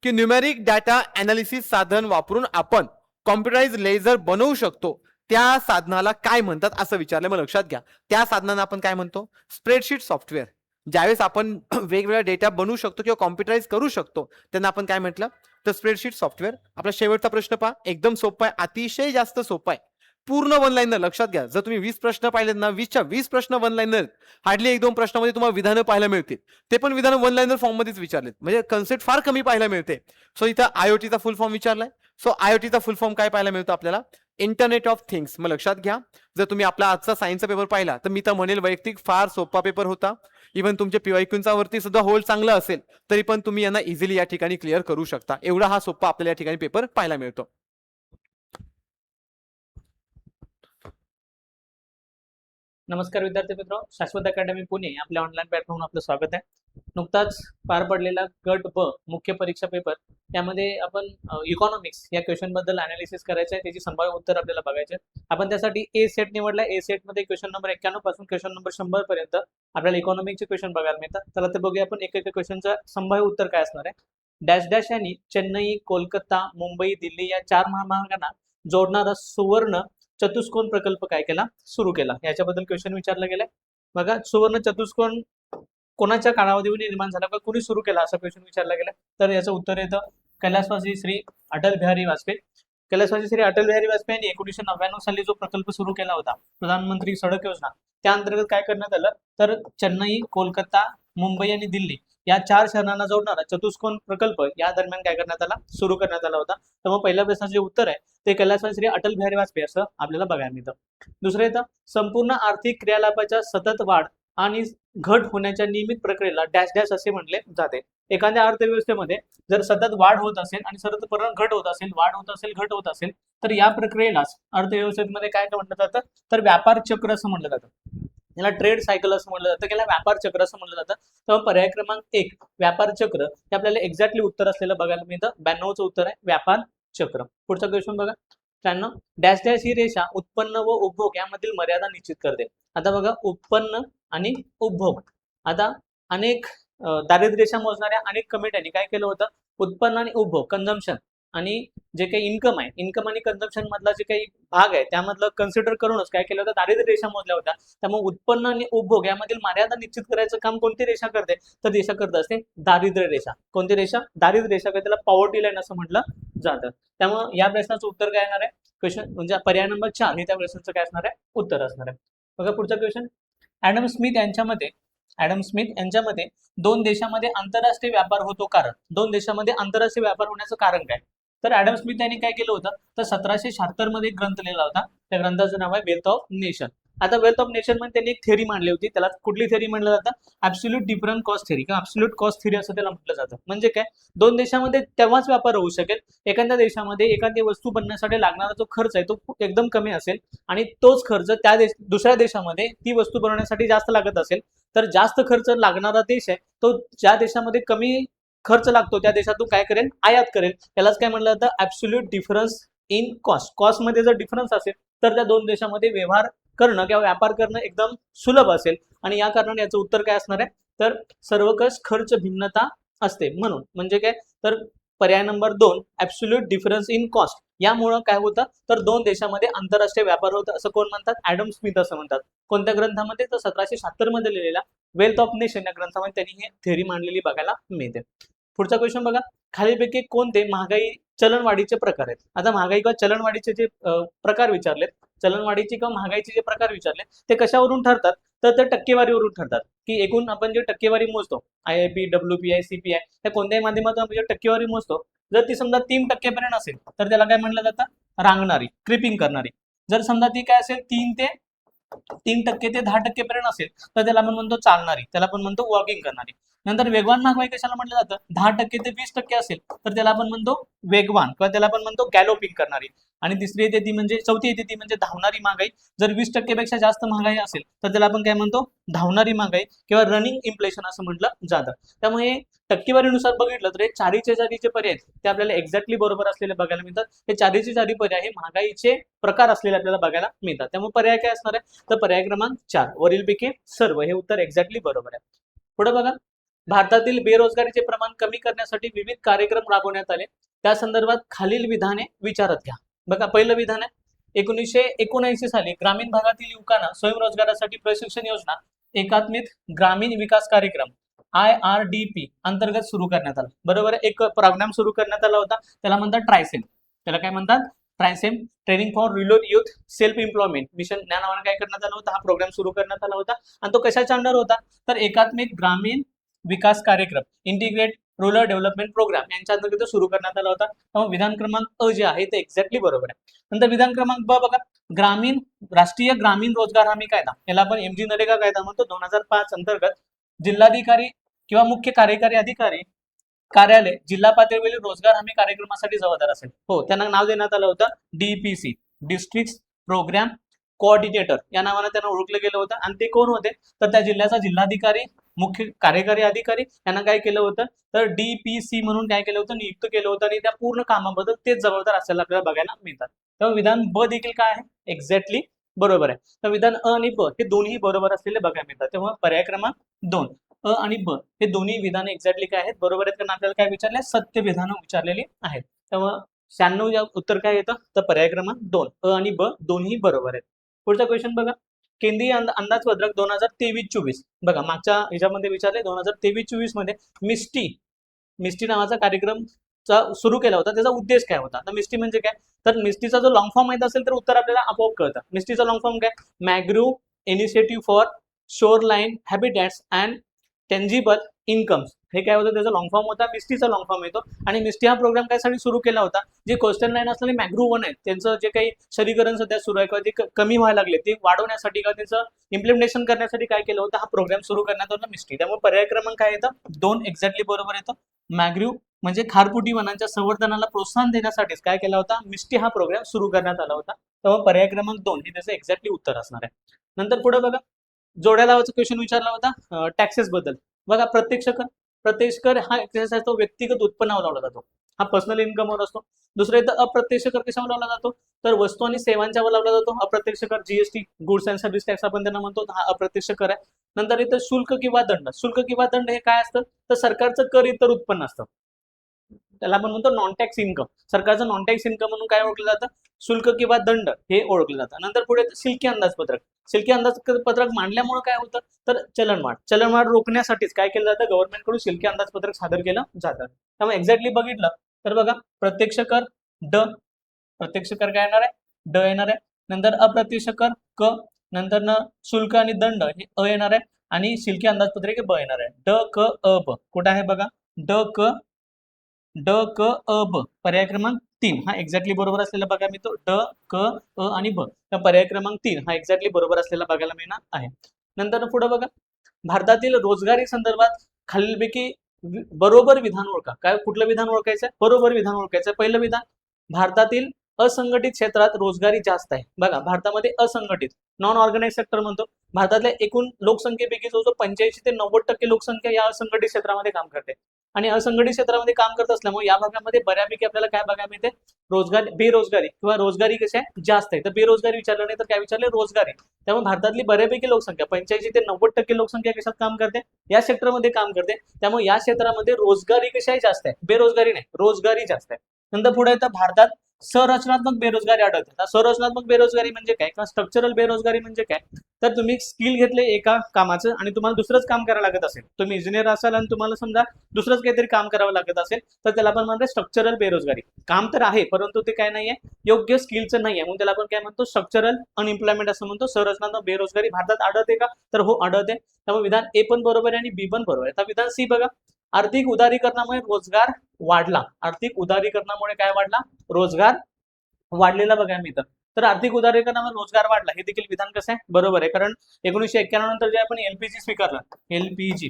की न्यूमेरिक डाटा अनालिसिस साधन वापरून आपण कॉम्प्युटराइज लेझर बनवू शकतो, त्या साधनाला काय म्हणतात असं विचारलं. मग लक्षात घ्या, त्या साधनांना आपण काय म्हणतो, स्प्रेडशीट सॉफ्टवेअर. ज्यावेळेस आपण वेगवेगळ्या डेटा बनवू शकतो किंवा कॉम्प्युटराइज करू शकतो त्यांना आपण काय म्हटलं, तर स्प्रेडशीट सॉफ्टवेअर. आपला शेवटचा प्रश्न पहा, एकदम सोपा आहे, अतिशय जास्त सोपा आहे, पूर्ण वन लाईनर. लक्षात घ्या, जर तुम्ही 20 प्रश्न पाहिलेत ना, 20च्या 20 प्रश्न वन लाईनर, हार्डली 1-2 प्रश्नामध्ये तुम्हाला विधानं पाहायला मिळतील, ते पण विधान वन लाईनर फॉर्म मध्येच विचारलेत, म्हणजे कन्सेप्ट फार कमी पाहायला मिळते. सो इथं आयओटीचा फुल फॉर्म विचारलाय. सो आयओटीचा फुल फॉर्म काय पाहायला मिळतो आपल्याला, इंटरनेट ऑफ थिंग्स. मग लक्षात घ्या, जर तुम्ही आपला आजचा सायन्सचा पेपर पाहिला तर मी तर म्हणेल वैयक्तिक फार सोपा पेपर होता. इव्हन तुमच्या PYQचा वरती सुद्धा होल चांगला असेल तरी पण तुम्ही यांना इझिली या ठिकाणी क्लिअर करू शकता. एवढा हा सोपा आपल्याला या ठिकाणी पेपर पाहायला मिळतो. नमस्कार विद्यार्थी मित्र, शाश्वत अकॅडमी पुणे आपल्या ऑनलाईन प्लॅटफॉर्मवर आपलं स्वागत आहे. नुकताच पार पडलेला गट ब मुख्य परीक्षा पेपर, त्यामध्ये आपण इकॉनॉमिक्स या क्वेश्चन बद्दल अनालिसिस करायचं आहे, त्याची संभाव्य उत्तर आपल्याला बघायचे. आपण त्यासाठी ए सेट निवडला. ए सेट मध्ये क्वेश्चन नंबर 91 पासून क्वेश्चन नंबर 100 पर्यंत आपल्याला इकॉनॉमिक्सचे क्वेश्चन बघायला मिळतात. तर ते बघूया आपण एक एक क्वेश्चनचं संभाव्य उत्तर काय असणार आहे. डॅश डॅश यांनी चेन्नई, कोलकाता, मुंबई, दिल्ली या 4 महामार्गांना जोडणारा सुवर्ण चतुष्कोन प्रकल्प काय केला, सुरू केला. याच्याबद्दल क्वेश्चन विचारला गेलाय. बघा, सुवर्ण चतुष्कोन कोणाच्या कालावधीमध्ये निर्माण झाला का, कोणी सुरू केला असा क्वेश्चन विचारला गेला. तर याचं उत्तर येतं कैलासवासी श्री अटल बिहारी वाजपेयी. कैलासवासी श्री अटल बिहारी वाजपेयी यांनी 1999 साली जो प्रकल्प सुरू केला होता, प्रधानमंत्री सडक योजना, त्या अंतर्गत काय करण्यात आलं, तर चेन्नई, कोलकाता, मुंबई आणि दिल्ली या 4 शहरांना जोडणारा चतुष्कोन प्रकल्प या दरम्यान काय करण्यात आला, सुरू करण्यात आला होता. तर मग पहिल्या प्रश्नाचे जे उत्तर आहे ते कैलासवासी श्री अटल बिहारी वाजपेयी असं आपल्याला बघायला मिळतं. दुसरं येतं संपूर्ण आर्थिक क्रियाकलापाच्या सतत वाढ आणि घट होण्याच्या नियमित प्रक्रियेला डॅश डॅश असे म्हटले जाते. एखाद्या अर्थव्यवस्थेमध्ये जर सतत वाढ होत असेल आणि सतत परत घट होत असेल, वाढ होत असेल, घट होत असेल, तर या प्रक्रियेलाच अर्थव्यवस्थेमध्ये काय म्हटलं जातं, तर व्यापार चक्र असं म्हटलं जातं. याला ट्रेड सायकल असं म्हटलं जातं, याला व्यापार चक्र असं म्हटलं जातं. तर पर्याय क्रमांक 1 व्यापार चक्र हे आपल्याला एक्झॅक्टली उत्तर असलेलं बघायला मिळतं. 92चं उत्तर आहे व्यापार चक्र. पुढचा क्वेश्चन बघा 93 डॅश डॅश ही रेषा उत्पन्न व उपभोग यामधील मर्यादा निश्चित करते. आता बघा उत्पन्न आणि उपभोग, आता अनेक दारिद्र्य रेषा मोजणाऱ्या अनेक कमिट्यांनी काय केलं होतं, उत्पन्न आणि उपभोग कन्झम्पशन आणि जे काही इन्कम आहे, इन्कम आणि कन्झम्पशन मधला जे काही भाग आहे त्यामधलं कन्सिडर करूनच काय केलं होतं, दारिद्र्य रेषा मोजल्या होत्या. त्यामुळे उत्पन्न आणि उपभोग यामधील मर्यादा निश्चित करायचं काम कोणती रेषा करते, तर रेषा करत असते दारिद्र्य रेषा. कोणती रेषा, दारिद्र्य रेषा, काय त्याला पॉवर्टी लाईन असं म्हटलं जातं. त्यामुळे या प्रश्नाचं उत्तर काय येणार आहे, क्वेश्चन म्हणजे पर्याय नंबर 4 हे त्या प्रश्नाचं काय असणार आहे, उत्तर असणार आहे. बघा पुढचा क्वेश्चन ऍडम स्मिथ यांच्यामध्ये दोन देशांमध्ये आंतरराष्ट्रीय व्यापार होतो कारण, दोन देशांमध्ये आंतरराष्ट्रीय व्यापार होण्याचं कारण काय, तर ऍडम स्मिथ यांनी काय केलं होतं, तर 1776 मध्ये एक ग्रंथ लिहिला होता. त्या ग्रंथाचं नाव आहे वेल्थ ऑफ नेशन. आता वेल्थ ऑफ नेशन मध्ये त्यांनी एक थेअरी मांडली होती. त्याला कुठली थेअरी म्हणलं जातं, ऍब्सोल्यूट डिफरंट कॉस्ट थेअरी किंवा ऍब्सोल्यूट कॉस्ट थेअरी असं त्याला म्हटलं जातं. म्हणजे काय, दोन देशामध्ये तेव्हाच व्यापार होऊ शकेल, एखाद्या देशामध्ये एखादी वस्तू बनण्यासाठी लागणारा जो खर्च आहे तो खूप एकदम कमी असेल आणि तोच खर्च त्या दुसऱ्या देशामध्ये ती वस्तू बनवण्यासाठी जास्त लागत असेल, तर जास्त खर्च लागणारा देश आहे तो ज्या देशामध्ये कमी खर्च लागतो त्या देशातून काय करेल, आयात करेल. त्यालाच काय म्हटलं जातं, absolute difference in cost. Cost मध्ये जर डिफरन्स असेल तर त्या दोन देशामध्ये व्यवहार करणं किंवा व्यापार करणं एकदम सुलभ असेल आणि या कारणाने याचं उत्तर काय असणार आहे, तर सर्वकष खर्च भिन्नता असते म्हणून. म्हणजे काय, तर पर्याय number 2 absolute difference in cost यामुळं काय होतं, तर दोन देशामध्ये आंतरराष्ट्रीय व्यापार होतं असं कोण म्हणतात, ऍडम स्मिथ असं म्हणतात. कोणत्या ग्रंथामध्ये, तर 1776 मध्ये लिहिलेला वेल्थ ऑफ नेशन या ग्रंथामध्ये त्यांनी ही थेअरी मांडलेली बघायला मिळते. पुढचा क्वेश्चन बघा खालीपैकी कोणते महागाई चलनवाढीचे प्रकार आहेत. आता महागाई किंवा चलनवाढीचे जे प्रकार विचारलेत, चलनवाढीचे किंवा महागाईचे जे प्रकार विचारले ते कशावरून ठरतात, तर ते टक्केवारीवरून ठरतात. की एकूण आपण जे टक्केवारी मोजतो, IIP, WPI, CPI या कोणत्याही माध्यमातून आपण जे टक्केवारी मोजतो, जर ती समजा 3% पर्यंत असेल तर त्याला काय म्हणलं जातं, रांगणारी, क्रिपिंग करणारी. जर समजा ती काय असेल 3% ते 10% पर्यंत असेल तर त्याला आपण म्हणतो चालणारी, त्याला आपण म्हणतो वॉकिंग करणारी. नंतर वेगवान महागाई कशाला म्हटलं जातं, 10% ते 20% असेल तर त्याला आपण म्हणतो वेगवान किंवा त्याला आपण म्हणतो गॅलोपिंग करणारी. आणि तिसरी येते ती म्हणजे चौथी येते ती म्हणजे धावणारी महागाई. जर 20% पेक्षा जास्त महागाई असेल तर त्याला आपण काय म्हणतो, धावणारी महागाई किंवा रनिंग इन्फ्लेशन असं म्हटलं जातं. त्यामुळे टक्केवारीनुसार बघितलं तर हे चारीचे पर्याय आहेत ते आपल्याला एक्झॅक्टली बरोबर असलेले बघायला मिळतात. हे चारी पर्याय हे महागाईचे प्रकार असलेले आपल्याला बघायला मिळतात. त्यामुळे पर्याय काय असणार आहे, तर पर्याय क्रमांक 4 वरीलपैकी सर्व हे उत्तर एक्झॅक्टली बरोबर आहे. पुढे बघा भारतातील बेरोजगारीचे प्रमाण कमी करण्यासाठी विविध कार्यक्रम राबवण्यात आले. त्या संदर्भात खालील विधाने विचारात घ्या. बघा पहिलं विधान आहे 1979 साली ग्रामीण भागातील युवकांना स्वयंरोजगारासाठी प्रशिक्षण योजना एकात्मिक ग्रामीण विकास कार्यक्रम IRDP अंतर्गत सुरू करण्यात आला. बरोबर आहे, एक प्रोग्राम सुरू करण्यात आला होता, त्याला म्हणतात ट्रायसेम. त्याला काय म्हणतात, TRYSEM, training for rural youth self employment mission या नावाने काय करण्यात आला होता, हा प्रोग्राम सुरू करण्यात आला होता. आणि तो कशाच्या अंडर होता, तर एकात्मिक ग्रामीण विकास कार्यक्रम इंटिग्रेट रुरल डेव्हलपमेंट प्रोग्राम यांच्या अंतर्गत सुरू करण्यात आला होता. त्यामुळे विधान क्रमांक अ जे आहे ते एक्झॅक्टली बरोबर आहे. नंतर विधान क्रमांक ब बघा राष्ट्रीय ग्रामीण रोजगार हमी कायदा, याला आपण MG नरेगा कायदा म्हणतो, 2005 अंतर्गत जिल्हाधिकारी किंवा मुख्य कार्यकारी अधिकारी कार्यालय जिल्हा पातळीवरील रोजगार हमी कार्यक्रमासाठी जबाबदार असेल. हो, त्यांना नाव देण्यात आलं होतं DPC, डिस्ट्रिक्ट प्रोग्राम कोऑर्डिनेटर या नावाने त्यांना ओळखलं गेलं होतं. आणि ते कोण होते, तर त्या जिल्ह्याचा जिल्हाधिकारी मुख्य कार्यकारी अधिकारी यांना काय केलं होतं, तर DPC म्हणून काय केलं होतं, नियुक्त केलं होतं आणि त्या पूर्ण कामाबद्दल तेच जबाबदार असल्याला आपल्याला बघायला मिळतात. त्यामुळे विधान ब देखील काय आहे, एक्झॅक्टली बरोबर आहे. तर विधान अ आणि ब हे दोन्ही बरोबर असलेले बघायला मिळतात. तेव्हा पर्याय क्रमांक 2 अ आणि ब हे दोन्ही विधान एक्झॅक्टली काय आहेत, बरोबर आहेत. कारण आपल्याला काय विचारले, सत्य विधानं विचारलेली आहेत. तेव्हा 96 या उत्तर काय येतं, तर पर्याय क्रमांक 2 अ आणि ब दोन्ही बरोबर आहेत. पुढचा क्वेश्चन बघा केंद्रीय अंदाजपत्रक 2023-24 बघा मागच्या ह्याच्यामध्ये विचारले 2023-24 मध्ये मिस्टी नावाचा कार्यक्रम सुरू केला होता. त्याचा उद्देश काय होता, तर मिस्टी म्हणजे काय, तर मिस्टीचा जो लॉंग फॉर्म माहित असेल तर उत्तर आपल्याला आपोआप कळतं. मिस्टीचा लॉंग फॉर्म काय, mangrove initiative for shoreline habitats and tangible incomes, हे काय होतं, त्याचा लॉंग फॉर्म होता, मिस्टीचा लॉंग फॉर्म येतो. आणि मिस्टी हा प्रोग्राम कायसाठी सुरू केला होता, जे कोस्टल लाईन असलेले मॅग्रो वन आहेत त्यांचं जे काही शहरीकरण सध्या सुरू आहे किंवा ते कमी व्हायला लागले ते वाढवण्यासाठी किंवा त्याचं इम्प्लिमेंटेशन करण्यासाठी काय केलं होतं, हा प्रोग्राम सुरू करण्यात आला मिस्टी. त्यामुळे पर्याय क्रमांक काय येतं, 2 एक्झॅक्टली बरोबर येतं. मॅग्रो म्हणजे खारपुटी वनांच्या संवर्धनाला प्रोत्साहन देण्यासाठीच काय केला होता, मिस्टी हा प्रोग्राम सुरू करण्यात आला होता. त्यामुळे पर्याय क्रमांक 2 हे त्याचं एक्झॅक्टली उत्तर असणार आहे. नंतर पुढे बघा, जोड्या लावाचा क्वेश्चन विचारला होता टॅक्सेस बद्दल. बघा, प्रत्यक्ष कर हा तो व्यक्तिगत उत्पन्नावर लावला जातो, हा पर्सनल इन्कमवर असतो. दुसरं इथं अप्रत्यक्ष कर कशावर लावला जातो, तर वस्तू आणि सेवांच्यावर लावला जातो. अप्रत्यक्ष कर GST, goods and service tax आपण त्यांना म्हणतो, हा अप्रत्यक्ष कर आहे. नंतर इथं शुल्क किंवा दंड. शुल्क किंवा दंड हे काय असतं, तर सरकारचं कर इतर उत्पन्न असतं, त्याला आपण म्हणतो नॉन टॅक्स इन्कम. सरकारचं नॉन टॅक्स इन्कम म्हणून काय ओळखलं जातं, शुल्क किंवा दंड हे ओळखलं जातं. नंतर पुढे शिल्की अंदाजपत्रक. शिल्की अंदाजपत्रक मांडल्यामुळे काय होतं, तर चलनवाढ रोखण्यासाठीच काय केलं जातं, गव्हर्नमेंटकडून शिल्की अंदाजपत्रक सादर केलं जातं. त्यामुळे एक्झॅक्टली बघितलं तर बघा, प्रत्यक्ष कर ड, प्रत्यक्ष कर काय येणार आहे, ड येणार आहे. नंतर अप्रत्यक्ष कर क, नंतर न शुल्क आणि दंड हे अ येणार आहे, आणि शिल्की अंदाजपत्रक हे ब येणार आहे. ड क अ ब कुठे आहे बघा, ड क अ ब, पर्याय क्रमांक 3 हा एक्झॅक्टली बरोबर असलेला बघा मी तो ड क अ आणि ब, तर पर्याय क्रमांक 3 हा एक्झॅक्टली बरोबर असलेला बघायला मिळणार आहे. नंतर पुढे बघा, भारतातील रोजगारी संदर्भात खालीलपैकी बरोबर विधान ओळखा. काय, कुठलं विधान ओळखायचं, बरोबर विधान ओळखायचं. पहिलं विधान, भारतातील असंघटित क्षेत्रात रोजगारी जास्त आहे. बघा, भारतामध्ये असंघटित नॉन ऑर्गनाइज सेक्टर म्हणतो, भारतातल्या एकूण लोकसंख्येपैकी जो 85 ते 90% लोकसंख्या या असंघटित क्षेत्रामध्ये काम करते. आणि असंघटित क्षेत्रामध्ये काम करत असल्यामुळे या भागामध्ये बऱ्यापैकी आपल्याला काय बघायला मिळते, बेरोजगारी किंवा रोजगारी कशी आहे, जास्त आहे. तर बेरोजगारी विचारलं नाही तर काय विचारले, रोजगारी. त्यामुळे भारतातली बऱ्यापैकी लोकसंख्या 85 ते 90% लोकसंख्या कशात काम करते, या सेक्टरमध्ये काम करते. त्यामुळे या क्षेत्रामध्ये रोजगारी कशी आहे, जास्त आहे, बेरोजगारी नाही, रोजगारी जास्त आहे. नंतर पुढे येतं, भारतात संरचनात्मक बेरोजगारी आढळते. आता संरचनात्मक बेरोजगारी म्हणजे काय किंवा स्ट्रक्चरल बेरोजगारी म्हणजे काय, तर तुम्ही स्किल घेतले एका कामाचं आणि तुम्हाला दुसरंच काम करावं लागत असेल, तुम्ही इंजिनियर असाल आणि तुम्हाला समजा दुसरंच काहीतरी काम करावं लागत असेल, तर त्याला आपण म्हणतो स्ट्रक्चरल बेरोजगारी. काम तर आहे परंतु ते काय नाहीये, योग्य स्किलचं नाहीये, म्हणून त्याला आपण काय म्हणतो, स्ट्रक्चरल अनएम्प्लॉयमेंट असं म्हणतो. संरचनात्मक बेरोजगारी भारतात आढळते का, तर हो आढळते. त्यामुळे विधान ए पण बरोबर आहे आणि बी पण बरोबर आहे. आता विधान सी बघा, आर्थिक उदारीकरणामुळे रोजगार वाढला. आर्थिक उदारीकरणामुळे काय वाढला, रोजगार वाढलेला बघा मिळतं. तर आर्थिक उदारीकरणामुळे रोजगार वाढला, हे देखील विधान कसं आहे, बरोबर आहे. कारण 1991 नंतर जे आपण एलपीजी स्वीकारलं, एलपीजी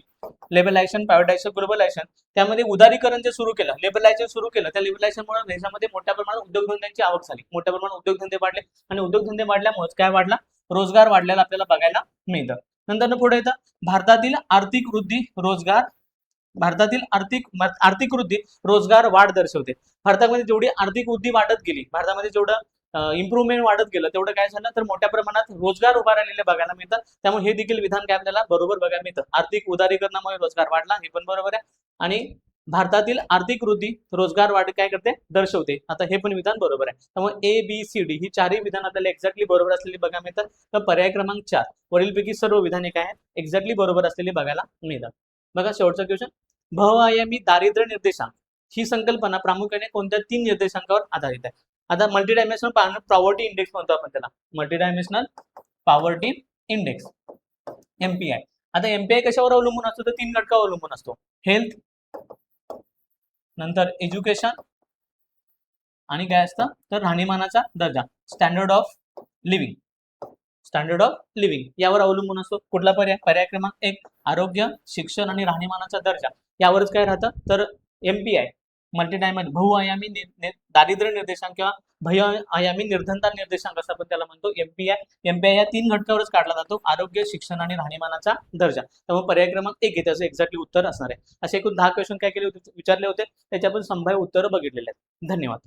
लेबलायझेशन, प्रायव्हेटायझेशन, ग्लोबलायझेशन, त्यामध्ये उदारीकरण जे सुरू केलं, लेबलायझेशन सुरू केलं, त्या लेबलायझेशनमुळे देशामध्ये मोठ्या प्रमाणात उद्योगधंद्यांची आवक झाली, मोठ्या प्रमाणात उद्योगधंदे वाढले आणि उद्योगधंदे वाढल्यामुळे काय वाढला, रोजगार वाढलेला आपल्याला बघायला मिळतं. नंतर पुढे येतं, भारतातील आर्थिक वृद्धी रोजगार वाढ दर्शवते. भारतामध्ये जेवढी आर्थिक वृद्धी वाढत गेली, भारतामध्ये जेवढं इम्प्रुव्हमेंट वाढत गेलं, तेवढं काय झालं, तर मोठ्या प्रमाणात रोजगार उभा राहिलेले बघायला मिळतात. त्यामुळे हे देखील विधान काय आपल्याला बरोबर बघायला मिळतं. आर्थिक उदारीकरणामुळे रोजगार वाढला, हे पण बरोबर आहे. आणि भारतातील आर्थिक वृद्धी रोजगार वाढ काय करते, दर्शवते. आता हे पण विधान बरोबर आहे. त्यामुळे ए बी सी डी ही चारही विधान आपल्याला एक्झॅक्टली बरोबर असलेली बघायला मिळतात. तर पर्याय क्रमांक 4 वरीलपैकी सर्व विधाने काय आहेत, एक्झॅक्टली बरोबर असलेली बघायला मिळतात. बघा, शेवटचा क्वेश्चन, बहुआयामी दारिद्र्य निर्देशांक ही संकल्पना प्रामुख्याने कोणत्या 3 निर्देशांकावर आधारित आहे. आता मल्टीडायमेन्शनल पॉवर्टी इंडेक्स म्हणतो आपण त्याला, मल्टीडायमेन्शनल पॉवर्टी इंडेक्स, एमपीआय. आता एमपीआय कशावर अवलंबून असतो, तर 3 घटकावर अवलंबून असतो, हेल्थ, नंतर एज्युकेशन आणि काय असतं, तर राहणीमानाचा दर्जा, स्टँडर्ड ऑफ लिव्हिंग यावर अवलंबून असतो. कुठला पर्याय, पर्याय क्रमांक 1 आरोग्य, शिक्षण आणि राहणीमानाचा दर्जा यावरच काय राहतं, तर एमपीआय बहुआयामी दारिद्र्य निर्देशांक किंवा बहुआयामी निर्धनता निर्देशांक असं आपण त्याला म्हणतो. एमपीआय या 3 घटकावरच काढला जातो, आरोग्य, शिक्षण आणि राहणीमानाचा दर्जा. त्यामुळे पर्याय क्रमांक 1 त्याचं एक्झॅक्टली उत्तर असणार आहे. असे एकूण 10 क्वेश्चन काय केले होते, विचारले होते, त्याचे आपण संभाव्य उत्तर बघितलेले आहेत. धन्यवाद.